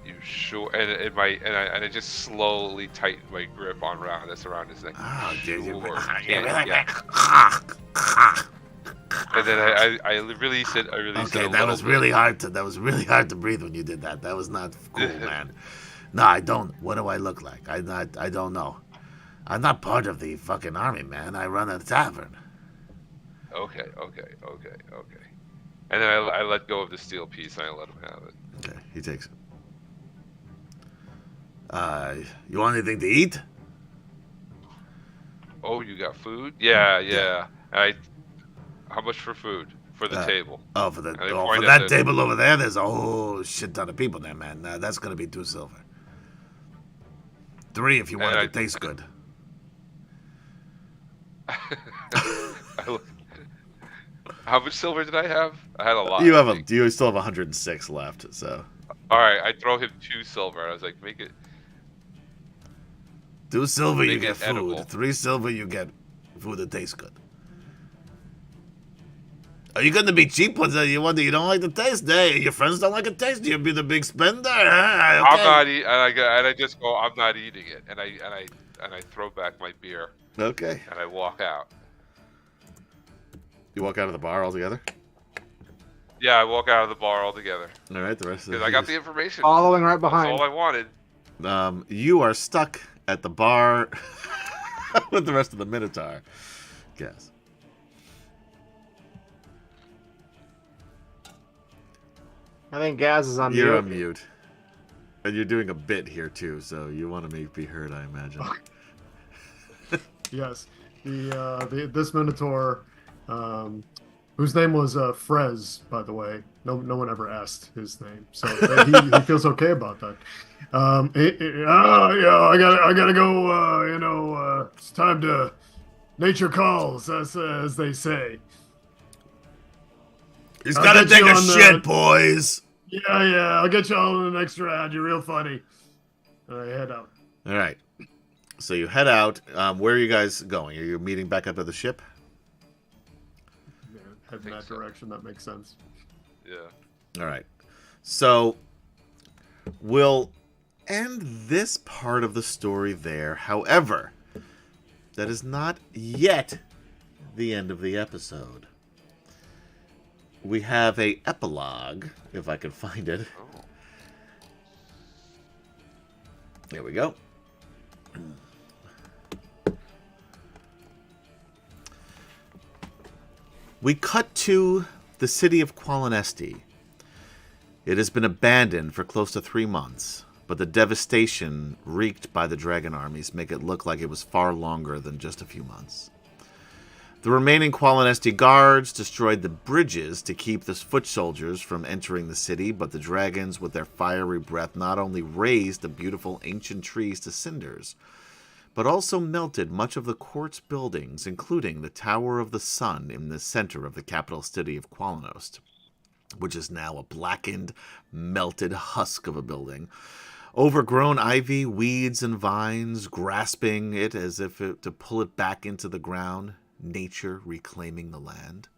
You sure? And I just slowly tighten my grip around his neck. Oh, Sure. yeah. And then I release it. Okay, that was really hard to breathe when you did that. That was not cool, man. No, I don't. What do I look like? I don't know. I'm not part of the fucking army, man. I run a tavern. Okay. And then I let go of the steel piece and I let him have it. Okay, he takes it. You want anything to eat? Oh, you got food? Yeah. How much for food for the table? Oh, for I for point that at the- table over there, there's a whole shit ton of people there, man. That's gonna be 2 silver. 3 if you want it to taste good. How much silver did I have? I had a lot. You I have think. you still have 106 left. So All right, I throw him 2 silver. I was like, make it 2 silver you Make get it food. edible. 3 silver you get food that tastes good. Are you gonna be cheap? You don't like the taste? Hey, your friends don't like the taste. You'll be the big spender. Ah, I'm okay. not eating, and I just go, I'm not eating it, and I throw back my beer Okay. and I walk out. You walk out of the bar altogether. Yeah, I walk out of the bar altogether All right. The rest of because I got the information. Following right That's behind. all I wanted. You are stuck at the bar with the rest of the Minotaur. Guess. I think Gaz is on You're mute. on mute. And you're doing a bit here too, so you want to be heard, I imagine. Yes, this Minotaur, whose name was Frez, by the way. No one ever asked his name, so he feels okay about that. Yeah, I gotta go. It's time to nature calls, as they say. He's I'll gotta get take you a on shit, boys. Yeah, I'll get you all in the next round. You're real funny. I head out. All right. So you head out. Where are you guys going? Are you meeting back up at the ship? Yeah, head in think that so. direction. That makes sense. Yeah. All right. So we'll end this part of the story there. However, that is not yet the end of the episode. We have a epilogue, if I can find it. Oh. There we go. We cut to the city of Qualinesti. It has been abandoned for close to 3 months, but the devastation wreaked by the dragon armies make it look like it was far longer than just a few months. The remaining Qualinesti guards destroyed the bridges to keep the foot soldiers from entering the city, but the dragons, with their fiery breath, not only razed the beautiful ancient trees to cinders, but also melted much of the court's buildings, including the Tower of the Sun in the center of the capital city of Qualinost, which is now a blackened, melted husk of a building. Overgrown ivy, weeds, and vines grasping it as if to pull it back into the ground. Nature reclaiming the land.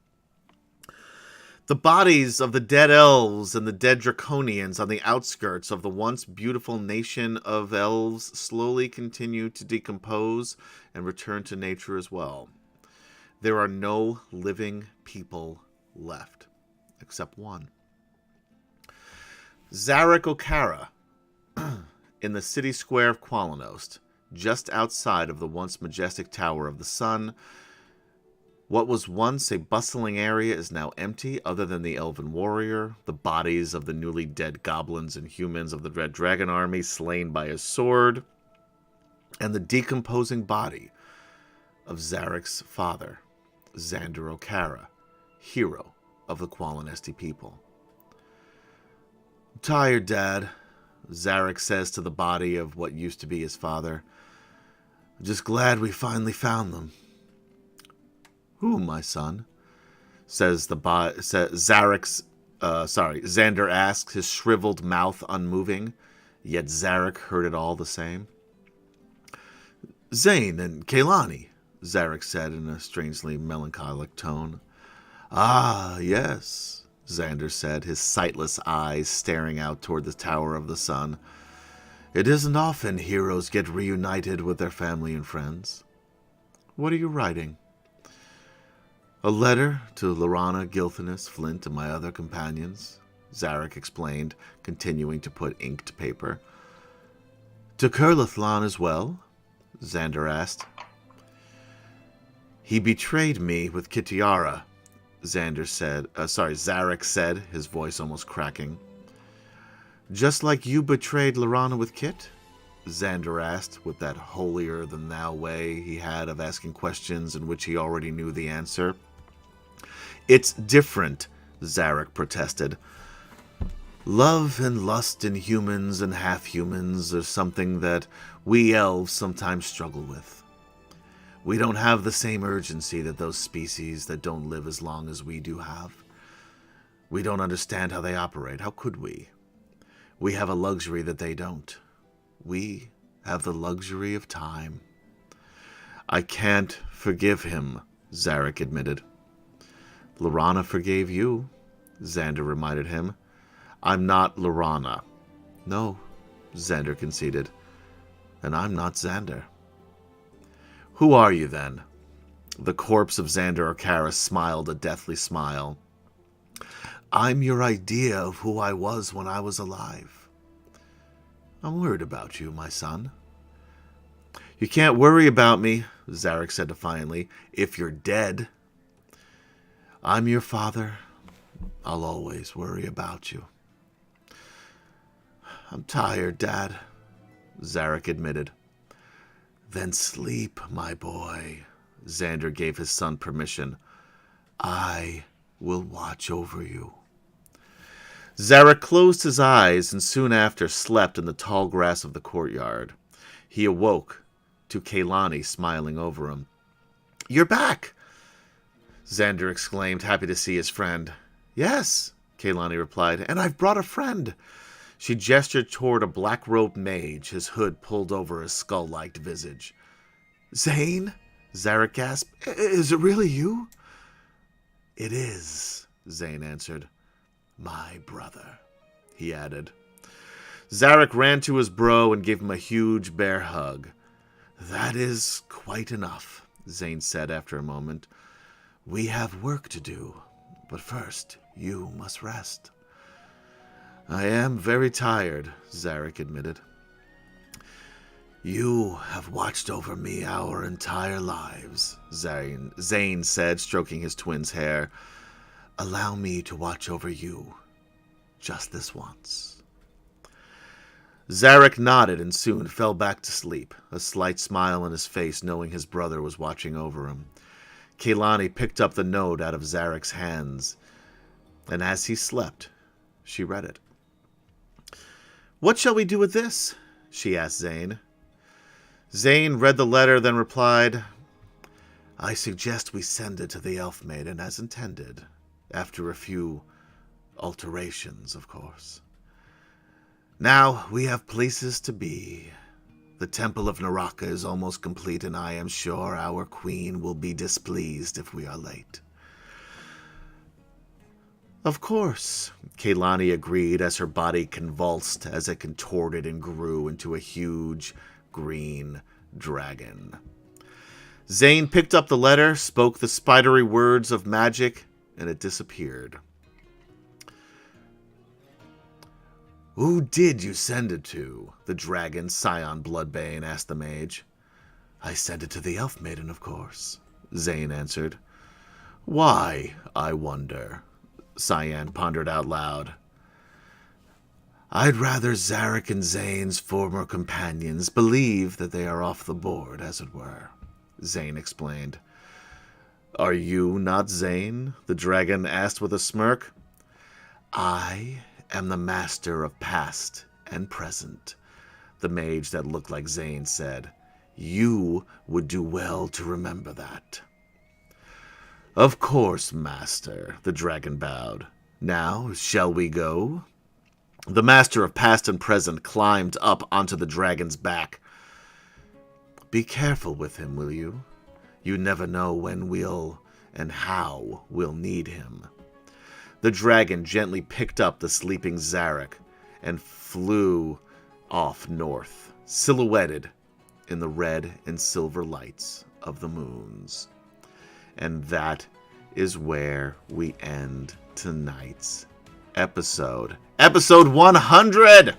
The bodies of the dead elves and the dead draconians on the outskirts of the once beautiful nation of elves slowly continue to decompose and return to nature as well. There are no living people left, except one. Zarek Okara, in the city square of Qualinost, just outside of the once majestic Tower of the Sun. What was once a bustling area is now empty, other than the elven warrior, the bodies of the newly dead goblins and humans of the Red Dragon army slain by his sword, and the decomposing body of Zarek's father, Xander Okara, hero of the Qualinesti people. "I'm tired, Dad," Zarek says to the body of what used to be his father. "I'm just glad we finally found them." "Who, my son?" says Xander asks, his shriveled mouth unmoving, yet Zarek heard it all the same. "Zane and Kaylani," Zarek said in a strangely melancholic tone. "Ah, yes," Xander said, his sightless eyes staring out toward the Tower of the Sun. "It isn't often heroes get reunited with their family and friends. What are you writing?" "A letter to Lorana, Gilthanas, Flint, and my other companions," Zarek explained, continuing to put ink to paper. "To Kurlithlan as well?" Xander asked. "He betrayed me with Kitiara," Zarek said, his voice almost cracking. "Just like you betrayed Lorana with Kit?" Xander asked, with that holier-than-thou way he had of asking questions in which he already knew the answer. "It's different," Zarek protested. "Love and lust in humans and half-humans are something that we elves sometimes struggle with. We don't have the same urgency that those species that don't live as long as we do have. We don't understand how they operate. How could we? We have a luxury that they don't. We have the luxury of time. I can't forgive him, Zarek admitted. Lorana forgave you, Xander reminded him. I'm not Lorana. No, Xander conceded. And I'm not Xander. Who are you, then? The corpse of Xander Arcaris smiled a deathly smile. I'm your idea of who I was when I was alive. I'm worried about you, my son. You can't worry about me, Zarek said defiantly, if you're dead. I'm your father. I'll always worry about you. I'm tired, Dad, Zarek admitted. Then sleep, my boy. Xander gave his son permission. I will watch over you. Zarek closed his eyes and soon after slept in the tall grass of the courtyard. He awoke to Kaylani smiling over him. You're back, Xander exclaimed, happy to see his friend. Yes, Kaylani replied, and I've brought a friend. She gestured toward a black-robed mage, his hood pulled over his skull-like visage. Zane? Zarek gasped. Is it really you? It is, Zane answered. My brother, he added. Zarek ran to his bro and gave him a huge bear hug. That is quite enough, Zane said after a moment. We have work to do, but first you must rest. I am very tired, Zarek admitted. You have watched over me our entire lives, Zane said, stroking his twin's hair. Allow me to watch over you, just this once. Zarek nodded and soon fell back to sleep, a slight smile on his face knowing his brother was watching over him. Kaylani picked up the note out of Zarek's hands, and as he slept, she read it. What shall we do with this? She asked Zane. Zane read the letter, then replied, I suggest we send it to the Elf Maiden as intended, after a few alterations, of course. Now we have places to be. The Temple of Naraka is almost complete, and I am sure our queen will be displeased if we are late. Of course, Kaylani agreed as her body convulsed as it contorted and grew into a huge green dragon. Zane picked up the letter, spoke the spidery words of magic, and it disappeared. Who did you send it to? The dragon, Scion Bloodbane, asked the mage. I sent it to the Elf Maiden, of course, Zane answered. Why, I wonder? Cyan pondered out loud. I'd rather Zarek and Zane's former companions believe that they are off the board, as it were, Zane explained. Are you not Zane? The dragon asked with a smirk. I am the master of past and present, the mage that looked like Zane said. You would do well to remember that. Of course, master, the dragon bowed. Now, shall we go? The master of past and present climbed up onto the dragon's back. Be careful with him, will you? You never know when we'll and how we'll need him. The dragon gently picked up the sleeping Zarek and flew off north, silhouetted in the red and silver lights of the moons. And that is where we end tonight's episode. Episode 100!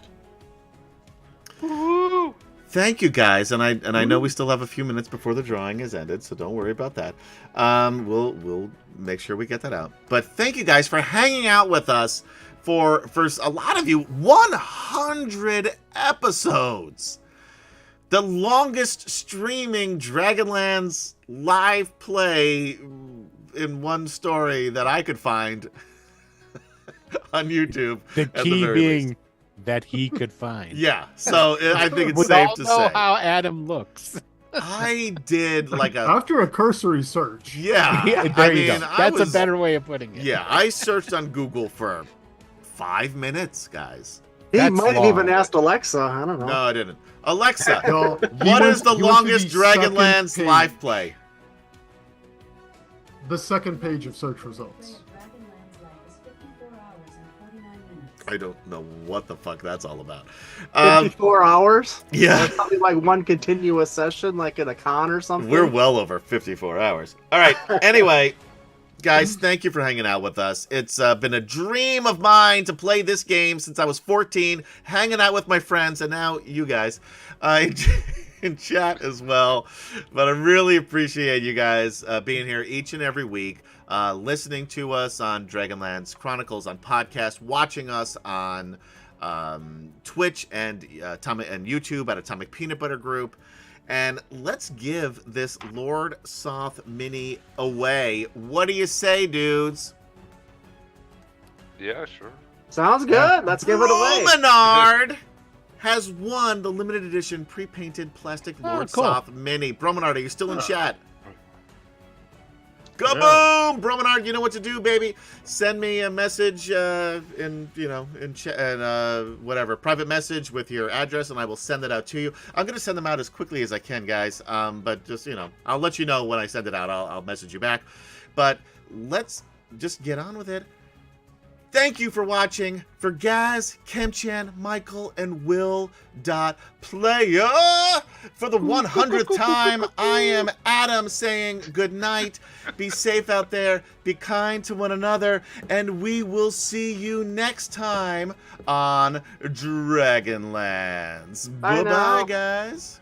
Woo! Thank you, guys, and I know we still have a few minutes before the drawing is ended, so don't worry about that. We'll make sure we get that out. But thank you guys for hanging out with us for a lot of you, 100 episodes. The longest streaming Dragonlance live play in one story that I could find on YouTube. The key being that he could find. Yeah, so I think it's we safe all to know say. how Adam looks. I did like a After a cursory search. yeah. Yeah, I there you mean, go. I That's was, a better way of putting it. Yeah, I searched on Google for 5 minutes, guys. He That's might have even long. asked Alexa. I don't know. No, I didn't. Alexa, No, what is the he went to longest the second Dragonlance page. live play? The second page of search results. I don't know what the fuck that's all about. 54 hours? Yeah. Something like one continuous session, like in a con or something? We're well over 54 hours. All right. Anyway, guys, thank you for hanging out with us. It's been a dream of mine to play this game since I was 14, hanging out with my friends, and now you guys in chat as well. But I really appreciate you guys being here each and every week, listening to us on Dragonlance Chronicles on podcast, watching us on Twitch and YouTube at Atomic Peanut Butter Group. And let's give this Lord Soth mini away. What do you say, dudes? Yeah, sure. Sounds good. Let's give it away. Bromenard has won the limited edition pre-painted plastic Lord cool. Soth mini. Bromenard, are you still in chat? Kaboom! Bromenard, you know what to do, baby. Send me a message in whatever, private message with your address, and I will send it out to you. I'm going to send them out as quickly as I can, guys. But just, I'll let you know when I send it out. I'll message you back. But let's just get on with it. Thank you for watching. For Gaz, Kemchan, Michael, and Will.Player, for the 100th time, I am Adam saying good night. Be safe out there. Be kind to one another. And we will see you next time on Dragonlance. Bye Bye-bye, now. guys.